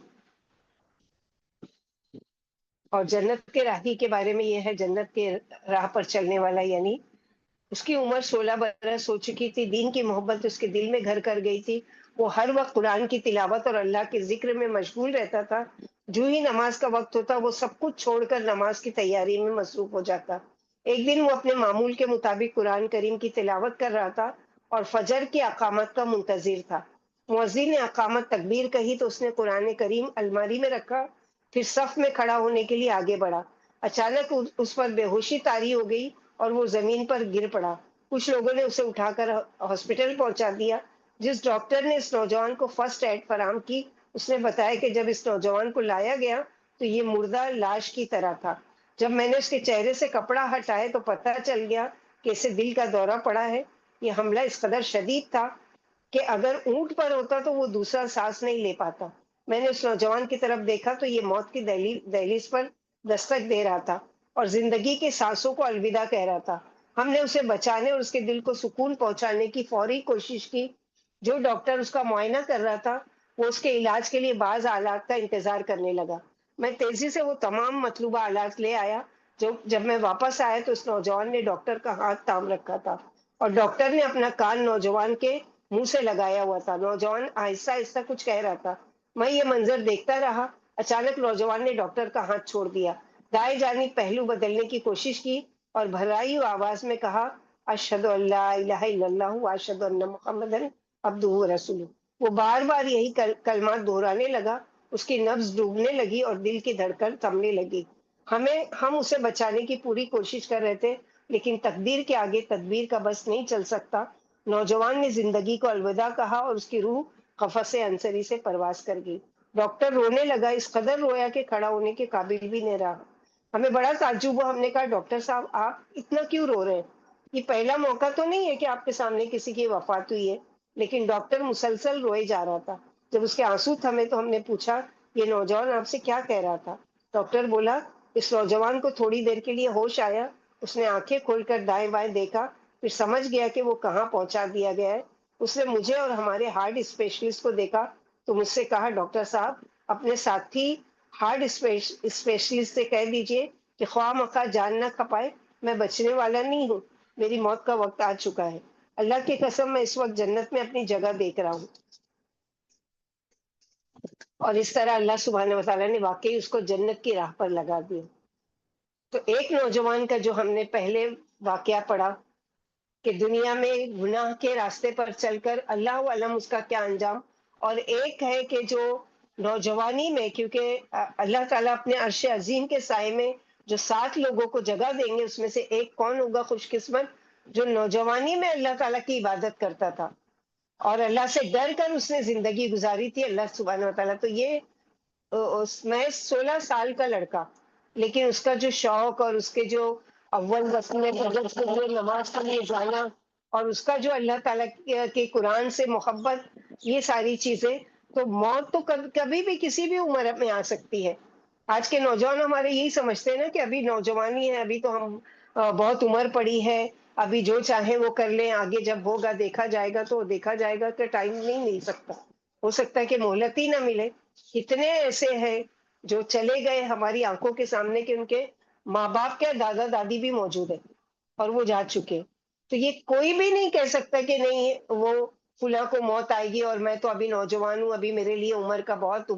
اور جنت کے راہی کے بارے میں یہ ہے، جنت کے راہ پر چلنے والا، یعنی اس کی عمر 16 برس ہو چکی تھی، دین کی محبت اس کے دل میں گھر کر گئی تھی، وہ ہر وقت قرآن کی تلاوت اور اللہ کے ذکر میں مشغول رہتا تھا، جو ہی نماز کا وقت ہوتا وہ سب کچھ چھوڑ کر نماز کی تیاری میں مصروف ہو جاتا۔ ایک دن وہ اپنے معمول کے مطابق قرآن کریم کی تلاوت کر رہا تھا اور فجر کی اقامت کا منتظر تھا۔ مؤذن نے اقامت تکبیر کہی تو اس نے قرآن کریم الماری میں رکھا، پھر صف میں کھڑا ہونے کے لیے آگے بڑھا۔ اچانک اس پر بے ہوشی طاری ہو گئی اور وہ زمین پر گر پڑا۔ کچھ لوگوں نے اسے اٹھا کر ہاسپٹل پہنچا دیا۔ جس ڈاکٹر نے اس نوجوان کو فرسٹ ایڈ فراہم کی، اس نے بتایا کہ جب اس نوجوان کو لایا گیا تو یہ مردہ لاش کی طرح تھا۔ جب میں نے اس کے چہرے سے کپڑا ہٹائے تو پتہ چل گیا کہ اسے دل کا دورہ پڑا ہے۔ یہ حملہ اس قدر شدید تھا کہ اگر اونٹ پر ہوتا تو وہ دوسرا سانس نہیں لے پاتا۔ میں نے اس نوجوان کی طرف دیکھا تو یہ موت کی دہلیز پر دستک دے رہا تھا اور زندگی کے سانسوں کو الوداع کہہ رہا تھا۔ ہم نے اسے بچانے اور اس کے دل کو سکون پہنچانے کی فوری کوشش کی۔ جو ڈاکٹر اس کا معائنہ کر رہا تھا وہ اس کے علاج کے لیے بعض آلات کا انتظار کرنے لگا۔ میں تیزی سے وہ تمام مطلوبہ آلات لے آیا۔ جب میں واپس آیا تو اس نوجوان نے ڈاکٹر کا ہاتھ تھام رکھا تھا اور ڈاکٹر نے اپنا کان نوجوان کے منہ سے لگایا ہوا تھا۔ نوجوان آہستہ آہستہ کچھ کہہ رہا تھا۔ میں یہ منظر دیکھتا رہا۔ اچانک نوجوان نے ڈاکٹر کا ہاتھ چھوڑ دیا، دائیں جانب پہلو بدلنے کی کوشش کی اور بھرائی ہوئی آواز میں کہا، اشہد ان لا الہ الا اللہ واشہد ان محمد عبدہ ورسولہ۔ وہ بار بار یہی کلمات دہرانے لگا۔ اس کی نبض ڈوبنے لگی اور دل کی دھڑکن تھمنے لگی۔ ہم اسے بچانے کی پوری کوشش کر رہے تھے، لیکن تقدیر کے آگے تدبیر کا بس نہیں چل سکتا۔ نوجوان نے زندگی کو الوداع کہا اور اس کی روح قفس عنصری سے پرواز کر گئی۔ ڈاکٹر رونے لگا، اس قدر رویا کہ کھڑا ہونے کے قابل بھی نہیں رہا۔ ہمیں بڑا تعجب ہوا، ہم نے کہا ڈاکٹر صاحب آپ اتنا کیوں رو رہے ہیں؟ یہ پہلا موقع تو نہیں ہے کہ آپ کے سامنے کسی کی وفات ہوئی ہے۔ لیکن ڈاکٹر مسلسل روئے جا رہا تھا۔ جب اس کے آنسو تھمے تو ہم نے پوچھا، یہ نوجوان آپ سے کیا کہہ رہا تھا؟ ڈاکٹر بولا، اس نوجوان کو تھوڑی دیر کے لیے ہوش آیا، اس نے آنکھیں کھول کر دائیں بائیں دیکھا، پھر سمجھ گیا کہ وہ کہاں پہنچا دیا گیا ہے۔ اس نے مجھے اور ہمارے ہارٹ اسپیشلسٹ کو دیکھا تو مجھ سے کہا، ڈاکٹر صاحب اپنے ساتھی ہارٹ اسپیشلسٹ سے کہہ دیجئے کہ خواہ مخواہ جان نہ کھپائے، میں بچنے والا نہیں ہوں، میری موت کا وقت آ چکا ہے۔ اللہ کی قسم میں اس وقت جنت میں اپنی جگہ دیکھ رہا ہوں۔ اور اس طرح اللہ سبحانہ وتعالیٰ نے واقعی اس کو جنت کی راہ پر لگا دیا۔ تو ایک نوجوان کا جو ہم نے پہلے واقعہ پڑھا کہ دنیا میں گناہ کے راستے پر چل کر اللہ علم اس کا کیا انجام، اور ایک ہے کہ جو نوجوانی میں، کیونکہ اللہ تعالیٰ اپنے عرش عظیم کے سائے میں جو 7 لوگوں کو جگہ دیں گے اس میں سے ایک کون ہوگا خوش قسمت، جو نوجوانی میں اللہ تعالیٰ کی عبادت کرتا تھا اور اللہ سے ڈر کر اس نے زندگی گزاری تھی اللہ سبحانہ وتعالیٰ۔ تو یہ میں 16 سال کا لڑکا، لیکن اس کا جو شوق اور اس کے جو اول وقت میں فجر کے لیے نماز کے لیے جانا اور اس کا جو اللہ تعالیٰ کے قرآن سے محبت، یہ ساری چیزیں، تو موت تو کبھی بھی کسی بھی عمر میں آ سکتی ہے۔ آج کے نوجوان ہمارے یہی سمجھتے ہیں نا کہ ابھی نوجوانی ہے، ابھی تو ہم بہت عمر پڑی ہے، ابھی جو چاہیں وہ کر لیں، آگے جب ہوگا دیکھا جائے گا، تو دیکھا جائے گا کہ ٹائم نہیں مل سکتا، ہو سکتا ہے کہ مہلت ہی نہ ملے۔ کتنے ایسے ہیں جو چلے گئے ہماری آنکھوں کے سامنے کہ ان کے ماں باپ کے دادا دادی بھی موجود ہے اور وہ جا چکے۔ تو یہ کوئی بھی نہیں کہہ سکتا کہ نہیں وہ فلاں کو موت آئے گی اور میں تو ابھی نوجوان ہوں، ابھی میرے لیے عمر کا بہت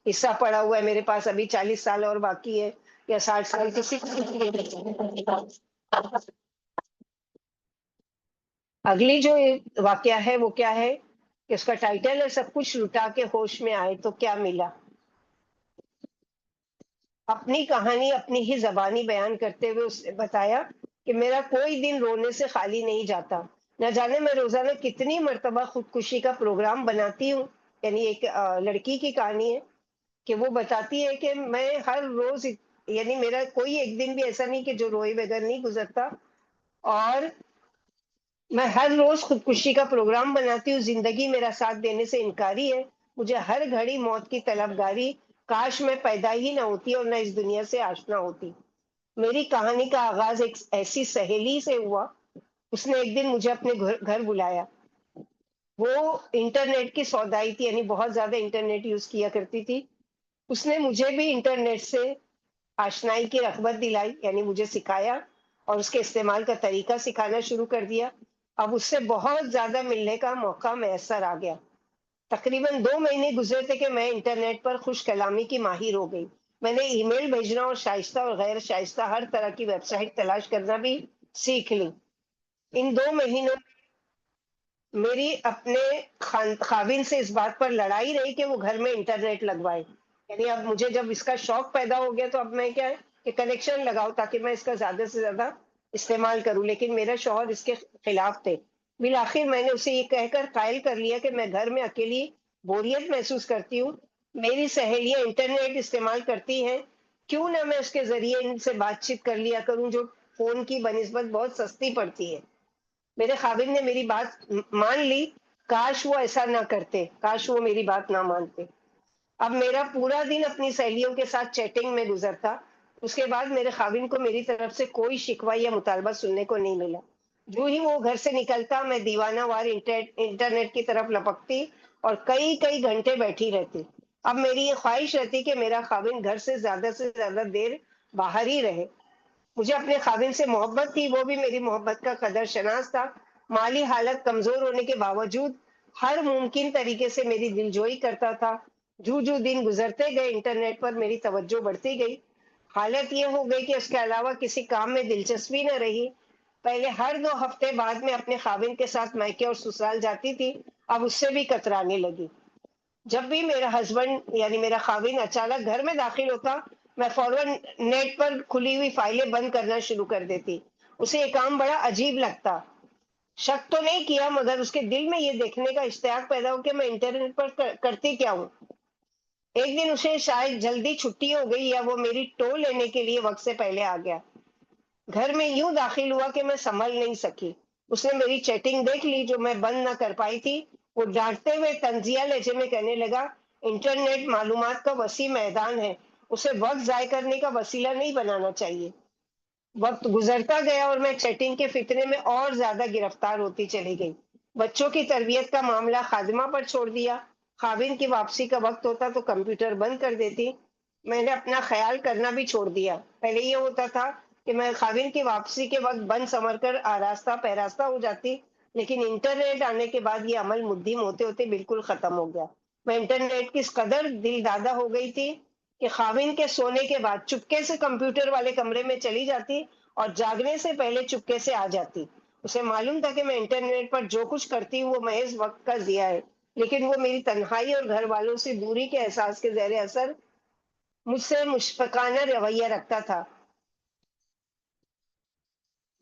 حصہ پڑا ہوا ہے، میرے پاس ابھی 40 سال اور باقی ہے یا 60 سال، کسی اگلی جو واقعہ ہے وہ کیا ہے کہ اس کا ٹائٹل ہے سب کچھ لٹا کے ہوش میں آئے تو کیا ملا۔ اپنی کہانی اپنی ہی زبانی بیان کرتے ہوئے اس نے بتایا کہ میرا کوئی دن رونے سے خالی نہیں جاتا، نہ جانے میں روزانہ کتنی مرتبہ خودکشی کا پروگرام بناتی ہوں۔ یعنی ایک لڑکی کی کہانی ہے کہ وہ بتاتی ہے کہ میں ہر روز، یعنی میرا کوئی ایک دن بھی ایسا نہیں کہ جو روئے بغیر نہیں گزرتا، اور میں ہر روز خودکشی کا پروگرام بناتی ہوں۔ زندگی میرا ساتھ دینے سے انکاری ہے، مجھے ہر گھڑی موت کی طلبگاری، کاش میں پیدا ہی نہ ہوتی اور نہ اس دنیا سے آشنا ہوتی۔ میری کہانی کا آغاز ایک ایسی سہیلی سے ہوا۔ اس نے ایک دن مجھے اپنے گھر بلایا۔ وہ انٹرنیٹ کی سودائی تھی، یعنی بہت زیادہ انٹرنیٹ یوز کیا کرتی تھی۔ اس نے مجھے بھی انٹرنیٹ سے آشنائی کی رغبت دلائی، یعنی مجھے سکھایا اور اس کے استعمال کا طریقہ سکھانا شروع کر دیا۔ اب اس سے بہت زیادہ ملنے کا موقع میسر آ گیا۔ تقریباً 2 مہینے گزرے تھے کہ میں انٹرنیٹ پر خوش کلامی کی ماہر ہو گئی۔ میں نے ای میل بھیجنا اور شائستہ اور غیر شائستہ ہر طرح کی ویب سائٹ تلاش کرنا بھی سیکھ لی۔ ان 2 مہینوں میری اپنے خاوند سے اس بات پر لڑائی رہی کہ وہ گھر میں انٹرنیٹ لگوائے۔ یعنی اب مجھے جب اس کا شوق پیدا ہو گیا تو اب میں کیا ہے کہ کنیکشن لگاؤ تاکہ میں اس کا زیادہ سے زیادہ استعمال کروں، لیکن میرا شوہر اس کے خلاف تھے۔ بالآخر میں نے اسے یہ کہہ کر قائل کر لیا کہ میں گھر میں اکیلی بوریت محسوس کرتی ہوں، میری سہیلیاں انٹرنیٹ استعمال کرتی ہیں، کیوں نہ میں اس کے ذریعے ان سے بات چیت کر لیا کروں جو فون کی بنسبت بہت سستی پڑتی ہے۔ میرے خاوند نے میری بات مان لی۔ کاش وہ ایسا نہ کرتے، کاش وہ میری بات نہ مانتے۔ اب میرا پورا دن اپنی سہیلیوں کے ساتھ چیٹنگ میں گزرتا۔ اس کے بعد میرے خاوند کو میری طرف سے کوئی شکوہ یا مطالبہ سننے کو نہیں ملا۔ جو ہی وہ گھر سے نکلتا میں دیوانہ وار انٹرنیٹ کی طرف لپکتی اور کئی کئی گھنٹے بیٹھی رہتی۔ اب میری یہ خواہش رہتی کہ میرا خاوند گھر سے زیادہ دیر باہر ہی رہے۔ مجھے اپنے خاوند سے محبت تھی، وہ بھی میری محبت کا قدر شناس تھا۔ مالی حالت کمزور ہونے کے باوجود ہر ممکن طریقے سے میری دلجوئی کرتا تھا۔ جو دن گزرتے گئے انٹرنیٹ پر میری توجہ بڑھتی گئی۔ حالت یہ ہو گئی کہ اس کے علاوہ کسی کام میں دلچسپی نہ رہی۔ پہلے ہر 2 ہفتے بعد میں اپنے خاوند کے ساتھ میکے اور سسرال جاتی تھی، اب اس سے بھی کترانے لگی۔ جب بھی میرا ہسبینڈ یعنی میرا خاوند اچانک گھر میں داخل ہوتا، میں فوراً نیٹ پر کھلی ہوئی فائلیں بند کرنا شروع کر دیتی۔ اسے یہ کام بڑا عجیب لگتا۔ شک تو نہیں کیا مگر اس کے دل میں یہ دیکھنے کا اشتیاق پیدا ہو کہ میں انٹرنیٹ پر کرتی کیا ہوں۔ ایک دن اسے شاید جلدی چھٹی ہو گئی یا وہ میری ٹو لینے کے لیے وقت سے پہلے آ گیا۔ گھر میں یوں داخل ہوا کہ میں سنبھل نہیں سکی۔ اس نے میری چیٹنگ دیکھ لی جو میں بند نہ کر پائی تھی۔ وہ ڈانٹتے ہوئے طنزیہ لہجے میں کہنے لگا، انٹرنیٹ معلومات کا وسیع میدان ہے، اسے وقت ضائع کرنے کا وسیلہ نہیں بنانا چاہیے۔ وقت گزرتا گیا اور میں چیٹنگ کے فتنے میں اور زیادہ گرفتار ہوتی چلی گئی۔ بچوں کی تربیت کا معاملہ خادمہ پر چھوڑ دیا۔ خاوند کی واپسی کا وقت ہوتا تو کمپیوٹر بند کر دیتی۔ میں نے اپنا خیال کرنا بھی چھوڑ دیا۔ پہلے یہ ہوتا تھا کہ میں خاوند کی واپسی کے وقت بند سنور کر آراستہ پیراستہ ہو جاتی، لیکن انٹرنیٹ آنے کے بعد یہ عمل مدھم ہوتے ہوتے بالکل ختم ہو گیا۔ میں انٹرنیٹ کی اس قدر دل دادہ ہو گئی تھی کہ خاوند کے سونے کے بعد چپکے سے کمپیوٹر والے کمرے میں چلی جاتی اور جاگنے سے پہلے چپکے سے آ جاتی۔ اسے معلوم تھا کہ میں انٹرنیٹ پر جو کچھ کرتی ہوں وہ محض وقت کا ضیاع ہے، لیکن وہ میری تنہائی اور گھر والوں سے دوری کے احساس کے زیر اثر مجھ سے مشفقانہ رویہ رکھتا تھا،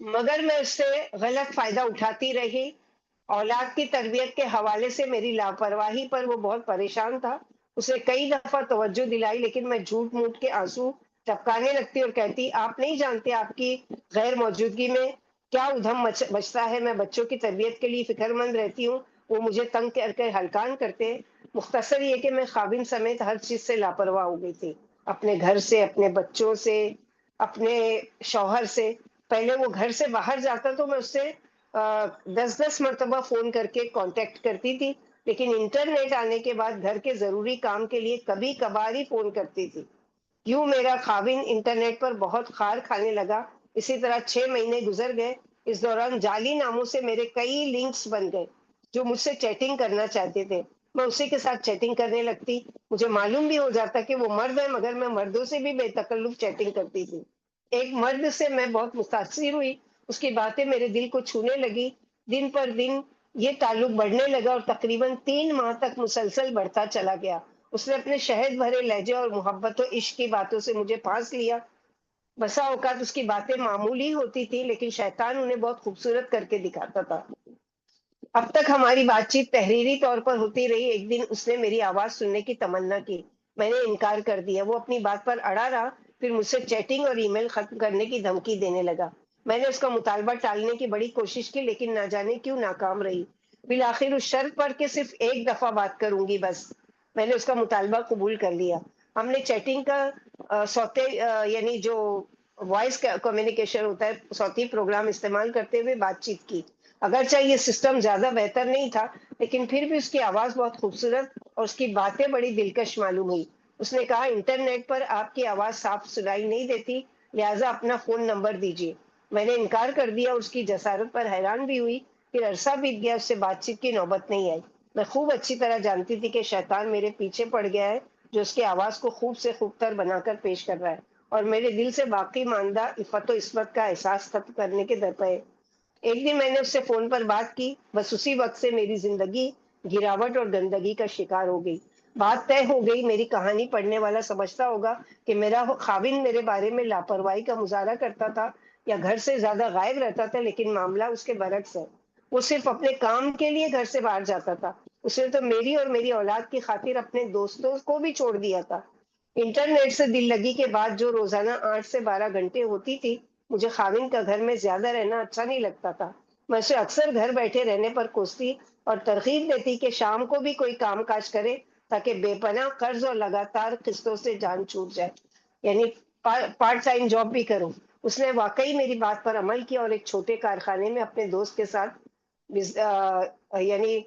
مگر میں اس سے غلط فائدہ اٹھاتی رہی۔ اولاد کی تربیت کے حوالے سے میری لاپرواہی پر وہ بہت پریشان تھا۔ اسے کئی دفعہ توجہ دلائی لیکن میں جھوٹ موٹ کے آنسو ٹپکانے لگتی اور کہتی، آپ نہیں جانتے آپ کی غیر موجودگی میں کیا ادھم بچتا ہے، میں بچوں کی تربیت کے لیے فکر مند رہتی ہوں، وہ مجھے تنگ کر کے ہلکان کرتے۔ مختصر یہ کہ میں خاوند سمیت ہر چیز سے لاپرواہ ہو گئی تھی، اپنے گھر سے، اپنے بچوں سے، اپنے شوہر سے۔ پہلے وہ گھر سے باہر جاتا تو میں اس سے 10 10 مرتبہ فون کر کے کانٹیکٹ کرتی تھی، لیکن انٹرنیٹ آنے کے بعد گھر کے ضروری کام کے لیے کبھی کبھار ہی فون کرتی تھی۔ یوں میرا خاوند انٹرنیٹ پر بہت خار کھانے لگا۔ اسی طرح 6 مہینے گزر گئے۔ اس دوران جعلی ناموں سے میرے کئی لنکس بن گئے جو مجھ سے چیٹنگ کرنا چاہتے تھے۔ میں اسی کے ساتھ چیٹنگ کرنے لگتی۔ مجھے معلوم بھی ہو جاتا کہ وہ مرد ہے، مگر میں مردوں سے بھی بے تکلف چیٹنگ کرتی تھی۔ ایک مرد سے میں بہت متاثر ہوئی، اس کی باتیں میرے دل کو چھونے لگی۔ دن پر دن یہ تعلق بڑھنے لگا اور تقریباً 3 ماہ تک مسلسل بڑھتا چلا گیا۔ اس نے اپنے شہد بھرے لہجے اور محبت و عشق کی باتوں سے مجھے پاس لیا۔ بسا اوقات اس کی باتیں معمولی ہوتی تھی لیکن شیطان انہیں بہت خوبصورت کر کے دکھاتا تھا۔ اب تک ہماری بات چیت تحریری طور پر ہوتی رہی۔ ایک دن اس نے میری آواز سننے کی تمنا کی، میں نے انکار کر دیا۔ وہ اپنی بات پر اڑا رہا، پھر مجھ سے چیٹنگ اور ای میل ختم کرنے کی دھمکی دینے لگا۔ میں نے اس کا مطالبہ ٹالنے کی بڑی کوشش کی لیکن نہ جانے کیوں ناکام رہی۔ بالآخر اس شرط پر کہ صرف ایک دفعہ بات کروں گی بس، میں نے اس کا مطالبہ قبول کر لیا۔ ہم نے چیٹنگ کا صوتی یعنی جو وائس کمیونیکیشن ہوتا ہے، صوتی پروگرام استعمال کرتے ہوئے بات چیت کی۔ اگرچہ یہ سسٹم زیادہ بہتر نہیں تھا لیکن پھر بھی اس کی آواز بہت خوبصورت اور اس کی باتیں بڑی دلکش معلوم ہوئی۔ اس نے کہا انٹرنیٹ پر آپ کی آواز صاف سنائی نہیں دیتی، لہٰذا اپنا فون نمبر دیجیے۔ میں نے انکار کر دیا، اس کی جسارت پر حیران بھی ہوئی۔ پھر عرصہ بیت گیا، اس سے بات چیت کی نوبت نہیں آئی۔ میں خوب اچھی طرح جانتی تھی کہ شیطان میرے پیچھے پڑ گیا ہے، جو اس کی آواز کو خوب سے خوب تر بنا کر پیش کر رہا ہے، اور میرے دل سے باقی ماندہ عفت و عصمت کا احساس ختم کرنے کے در پہ ہے۔ ایک دن میں نے اس سے فون پر بات کی، بس اسی وقت سے میری زندگی گراوٹ اور گندگی کا شکار ہو گئی۔ بات طے ہو گئی۔ میری کہانی پڑھنے والا سمجھتا ہوگا کہ میرا خاوند میرے بارے میں لاپرواہی کا مظاہرہ کرتا تھا یا گھر سے زیادہ غائب رہتا تھا، لیکن معاملہ اس کے برعکس ہے۔ وہ صرف اپنے کام کے لیے گھر سے باہر جاتا تھا۔ اس نے تو میری اور میری اولاد کی خاطر اپنے دوستوں کو بھی چھوڑ دیا تھا۔ انٹرنیٹ سے دل لگی کے بعد جو روزانہ 8 سے 12 گھنٹے ہوتی تھی، مجھے خاوند کا گھر میں زیادہ رہنا اچھا نہیں لگتا تھا۔ میں اسے اکثر گھر بیٹھے رہنے پر کوستی اور ترغیب دیتی کہ شام کو بھی کوئی کام کاج کرے، تاکہ بے پناہ قرض اور لگاتار قسطوں سے جان چھوٹ جائے، یعنی پارٹ ٹائم جاب بھی کروں۔ اس نے واقعی میری بات پر عمل کیا اور ایک چھوٹے کارخانے میں اپنے دوست کے ساتھ یعنی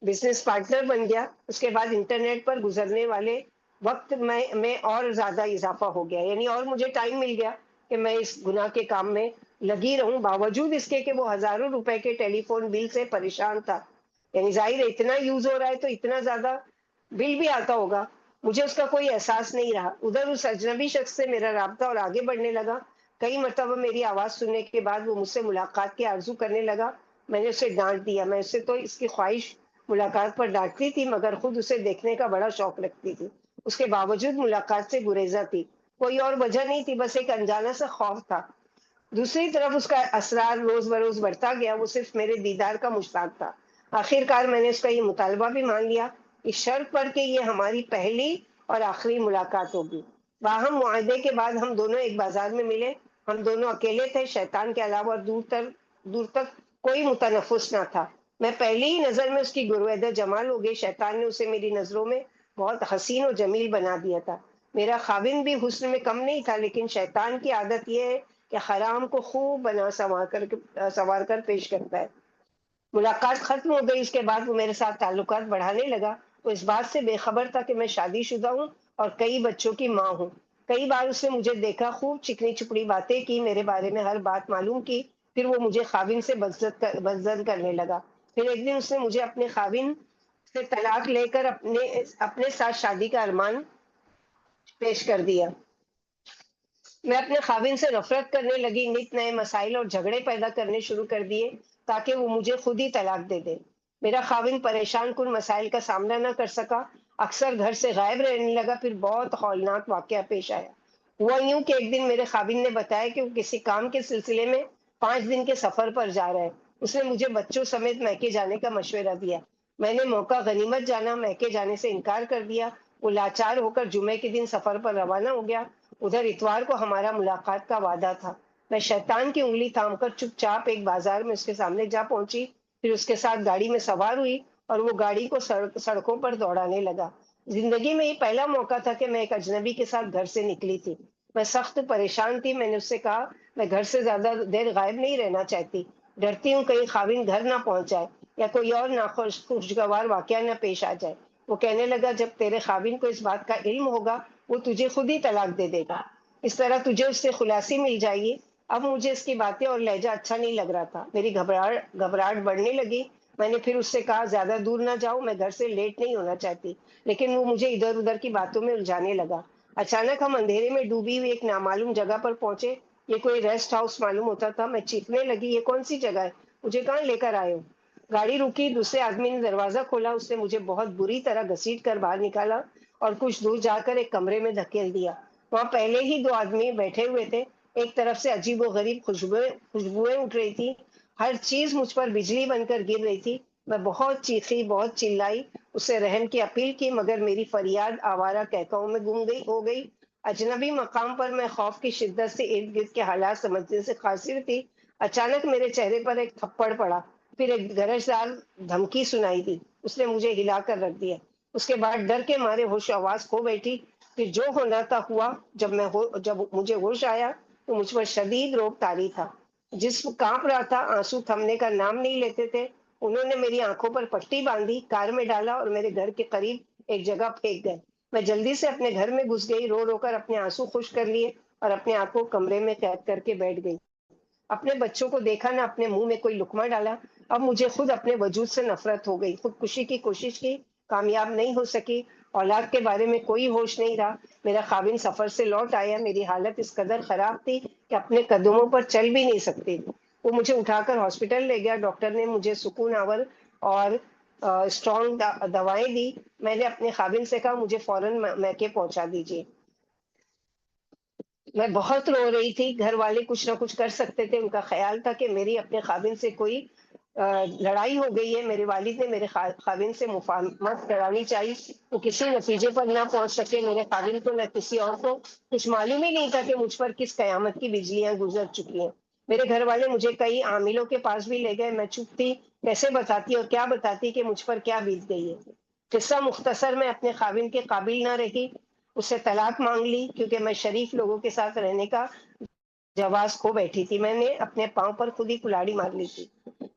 بزنس پارٹنر بن گیا۔ اس کے بعد انٹرنیٹ پر گزرنے والے وقت میں اور زیادہ اضافہ ہو گیا، یعنی اور مجھے ٹائم مل گیا کہ میں اس گناہ کے کام میں لگی رہوں، باوجود اس کے کہ وہ ہزاروں روپے کے ٹیلی فون بل سے پریشان تھا۔ یعنی ظاہر ہے اتنا یوز ہو رہا ہے تو اتنا زیادہ بل بھی آتا ہوگا۔ مجھے اس کا کوئی احساس نہیں رہا۔ ادھر اس اجنبی شخص سے میرا رابطہ اور آگے بڑھنے لگا۔ کئی مرتبہ میری آواز سننے کے بعد وہ مجھ سے ملاقات کی آرزو کرنے لگا۔ میں نے اسے ڈانٹ دیا۔ میں اسے تو اس کی خواہش ملاقات پر ڈانٹتی تھی، مگر خود اسے دیکھنے کا بڑا شوق رکھتی تھی۔ اس کے باوجود ملاقات سے گریزا تھی۔ کوئی اور وجہ نہیں تھی، بس ایک انجانا سا خوف تھا۔ دوسری طرف اس کا اسرار روز بروز بڑھتا گیا۔ وہ صرف میرے دیدار کا مشتاق تھا۔ آخر کار میں نے اس کا یہ مطالبہ بھی مان لیا، اس شرط پر کہ یہ ہماری پہلی اور آخری ملاقات ہوگی۔ باہم معاہدے کے بعد ہم دونوں ایک بازار میں ملے۔ ہم دونوں اکیلے تھے، شیطان کے علاوہ دور تک کوئی متنفس نہ تھا۔ میں پہلی ہی نظر میں اس کی گرویدہ جمال ہو گئی۔ شیطان نے اسے میری نظروں میں بہت حسین و جمیل بنا دیا تھا۔ میرا خاوند بھی حسن میں کم نہیں تھا، لیکن شیطان کی عادت یہ ہے کہ حرام کو خوب بنا سنوار کر پیش کرتا ہے۔ ملاقات ختم ہو گئی۔ اس کے بعد وہ میرے ساتھ تعلقات بڑھانے لگا۔ وہ اس بات سے بے خبر تھا کہ میں شادی شدہ ہوں اور کئی بچوں کی ماں ہوں۔ کئی بار اس نے مجھے دیکھا، خوب چکنی چپڑی باتیں کی، میرے بارے میں ہر بات معلوم کی۔ پھر وہ مجھے خاوند سے بزد کرنے لگا۔ پھر ایک دن اس نے مجھے اپنے خاوند سے طلاق لے کر اپنے ساتھ شادی کا ارمان پیش کر دیا۔ میں اپنے خاوند سے نفرت کرنے لگی، نت نئے مسائل اور جھگڑے پیدا کرنے شروع کر دیے تاکہ وہ مجھے خود ہی طلاق دے دے۔ میرا خاوند پریشان کن مسائل کا سامنا نہ کر سکا، اکثر گھر سے غائب رہنے لگا۔ پھر بہت ہولناک واقعہ پیش آیا۔ ہوا یوں کہ ایک دن میرے خاوند نے بتایا کہ وہ کسی کام کے سلسلے میں 5 دن کے سفر پر جا رہا ہے۔ اس نے مجھے بچوں سمیت میکے جانے کا مشورہ دیا۔ میں نے موقع غنیمت جانا، میکے جانے سے انکار کر دیا۔ وہ لاچار ہو کر جمعے کے دن سفر پر روانہ ہو گیا۔ ادھر اتوار کو ہمارا ملاقات کا وعدہ تھا۔ میں شیطان کی انگلی تھام کر چپ چاپ ایک بازار میں اس کے سامنے جا پہنچی، پھر اس کے ساتھ گاڑی میں سوار ہوئی اور وہ گاڑی کو سڑکوں پر دوڑانے لگا۔ زندگی میں یہ پہلا موقع تھا کہ میں ایک اجنبی کے ساتھ گھر سے نکلی تھی۔ میں سخت پریشان تھی۔ میں نے اس سے کہا میں گھر سے زیادہ دیر غائب نہیں رہنا چاہتی، ڈرتی ہوں کہیں خاوند گھر نہ پہنچ جائے یا کوئی اور خوشگوار واقعہ نہ پیش آ جائے۔ وہ کہنے لگا جب تیرے خاوند کو اس بات کا علم ہوگا وہ تجھے خود ہی طلاق دے دے گا، اس طرح تجھے اس سے خلاصی مل جائے گی۔ اب مجھے اس کی باتیں اور لہجہ اچھا نہیں لگ رہا تھا۔ میری گھبراہٹ بڑھنے لگی۔ میں نے پھر اس سے کہا زیادہ دور نہ جاؤ، میں گھر سے لیٹ نہیں ہونا چاہتی، لیکن وہ مجھے ادھر ادھر کی باتوں میں الجھانے لگا۔ اچانک ہم اندھیرے میں ڈوبی ہوئی ایک نامعلوم جگہ پر پہنچے۔ یہ کوئی ریسٹ ہاؤس معلوم ہوتا تھا۔ میں چیخنے لگی یہ کون سی جگہ ہے، مجھے کہاں لے کر آئے ہو؟ گاڑی رکی، دوسرے آدمی نے دروازہ کھولا، اس نے مجھے بہت بری طرح گھسیٹ کر باہر نکالا اور کچھ دور جا کر ایک کمرے میں دھکیل دیا۔ وہاں پہلے ہی 2 آدمی بیٹھے ہوئے تھے۔ ایک طرف سے عجیب و غریب خوشبوئیں اٹھ رہی تھی، ہر چیز مجھ پر بجلی بن کر گر رہی تھی۔ میں بہت چیخی، بہت چلائی، اس سے رحم کی اپیل کی، مگر میری فریاد آوارہ کہکاؤں میں گم ہو گئی۔ اجنبی مقام پر میں خوف کی شدت سے ارد گرد کے حالات سمجھنے سے قاصر تھی۔ اچانک میرے چہرے پر ایک تھپڑ پڑا، پھر ایک گرجدار دھمکی سنائی دی۔ اس نے مجھے ہلا کر رکھ دیا۔ اس کے بعد ڈر کے مارے ہوش و آواز کھو بیٹھی۔ پھر جو ہونا تھا ہوا۔ جب مجھے ہوش آیا تو مجھ پر شدید روب طاری تھا، جسم کانپ رہا تھا، آنسو تھمنے کا نام نہیں لیتے تھے۔ انہوں نے میری آنکھوں پر پٹی باندھی، کار میں ڈالا اور میرے گھر کے قریب ایک جگہ پھینک گئے۔ میں جلدی سے اپنے گھر میں گھس گئی، رو رو کر اپنے آنسو خشک کر لیے اور اپنے آپ کو کمرے میں قید کر کے بیٹھ گئی۔ اپنے بچوں کو دیکھا نہ اپنے منہ میں کوئی لقمہ ڈالا۔ اب مجھے خود اپنے وجود سے نفرت ہو گئی، خودکشی کی کوشش کی، کامیاب نہیں ہو سکی۔ اولاد کے بارے میں کوئی ہوش نہیں رہا۔ میرا خاوند سفر سے لوٹ آیا، میری حالت اس قدر خراب تھی کہ اپنے قدموں پر چل بھی نہیں سکتی تھی۔ وہ مجھے اٹھا کر ہاسپٹل لے گیا، ڈاکٹر نے مجھے سکون آور اور اسٹرانگ دوائیں دی۔ میں نے اپنے خاوند سے کہا مجھے فوراً میکے پہنچا دیجیے۔ میں بہت رو رہی تھی، گھر والے کچھ نہ کچھ کر سکتے تھے، ان کا خیال تھا کہ میری اپنے خاوند سے کوئی لڑائی ہو گئی ہے، میرے والد نے میرے خاوند سے مفاہمت کرانی چاہیے، وہ کسی نتیجے پر نہ پہنچ سکے۔ میرے خاوند کو نہ کسی اور کو کچھ معلوم ہی نہیں تھا کہ مجھ پر کس قیامت کی بجلیاں گزر چکی ہیں۔ میرے گھر والے مجھے کئی عاملوں کے پاس بھی لے گئے، میں چپ تھی، کیسے بتاتی اور کیا بتاتی کہ مجھ پر کیا بیت گئی ہے۔ قصہ مختصر، میں اپنے خاوند کے قابل نہ رہی، اس سے طلاق مانگ لی کیونکہ میں شریف لوگوں کے ساتھ رہنے کا جواز کھو بیٹھی تھی۔ میں نے اپنے پاؤں پر خود ہی کلاڑی مار لی تھی۔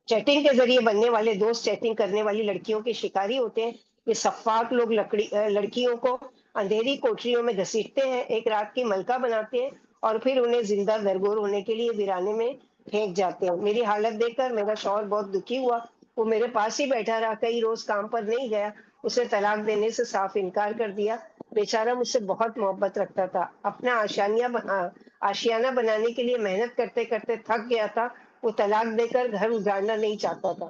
چیٹنگ کے ذریعے بننے والے دوست چیٹنگ کرنے والی لڑکیوں کے شکاری ہوتے ہیں۔ یہ سفاک لوگ لڑکیوں کو اندھیری کوٹریوں میں گھسیٹتے ہیں، ایک رات کی ملکہ بناتے ہیں اور پھر انہیں زندہ درگور ہونے کے لیے ویرانے میں پھینک جاتے ہیں۔ میری حالت دیکھ کر میرا شوہر بہت دکھی ہوا، وہ میرے پاس ہی بیٹھا رہا، کئی روز کام پر نہیں گیا، اسے طلاق دینے سے صاف انکار کر دیا۔ بیچارہ مجھ سے بہت محبت رکھتا تھا، اپنا آشیانہ بنانے کے لیے محنت کرتے کرتے تھک گیا تھا، وہ طلاق دے کر گھر اجاڑنا نہیں چاہتا تھا۔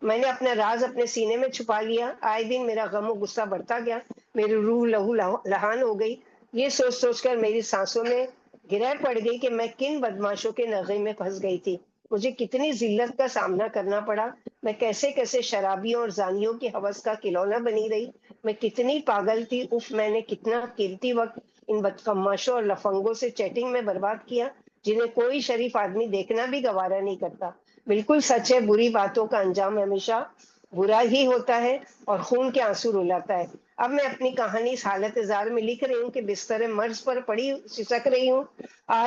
میں نے اپنا راز اپنے سینے میں چھپا لیا، آئے دن میرا غم و غصہ بڑھتا گیا، میری روح لہو لہان ہو گئی۔ یہ سوچ سوچ کر میری سانسوں میں گرہ پڑ گئی کہ میں کن بدماشوں کے نغے میں پھنس گئی تھی، مجھے کتنی ذلت کا سامنا کرنا پڑا، میں کیسے کیسے شرابیوں اور زانیوں کی ہوس کا کھلونا بنی رہی، میں کتنی پاگل تھی، اف میں نے کتنا قیمتی وقت ان بدقماشوں اور لفنگوں سے چیٹنگ میں برباد کیا، جنہیں کوئی شریف آدمی دیکھنا بھی گوارا نہیں کرتا۔ بالکل سچ ہے، بری باتوں کا انجام ہمیشہ برا ہی ہوتا ہے اور خون کے آنسو رلاتا ہے۔ اب میں اپنی کہانی اس حالت زار میں لکھ رہی ہوں کہ بستر مرض پر پڑی سسک رہی ہوں۔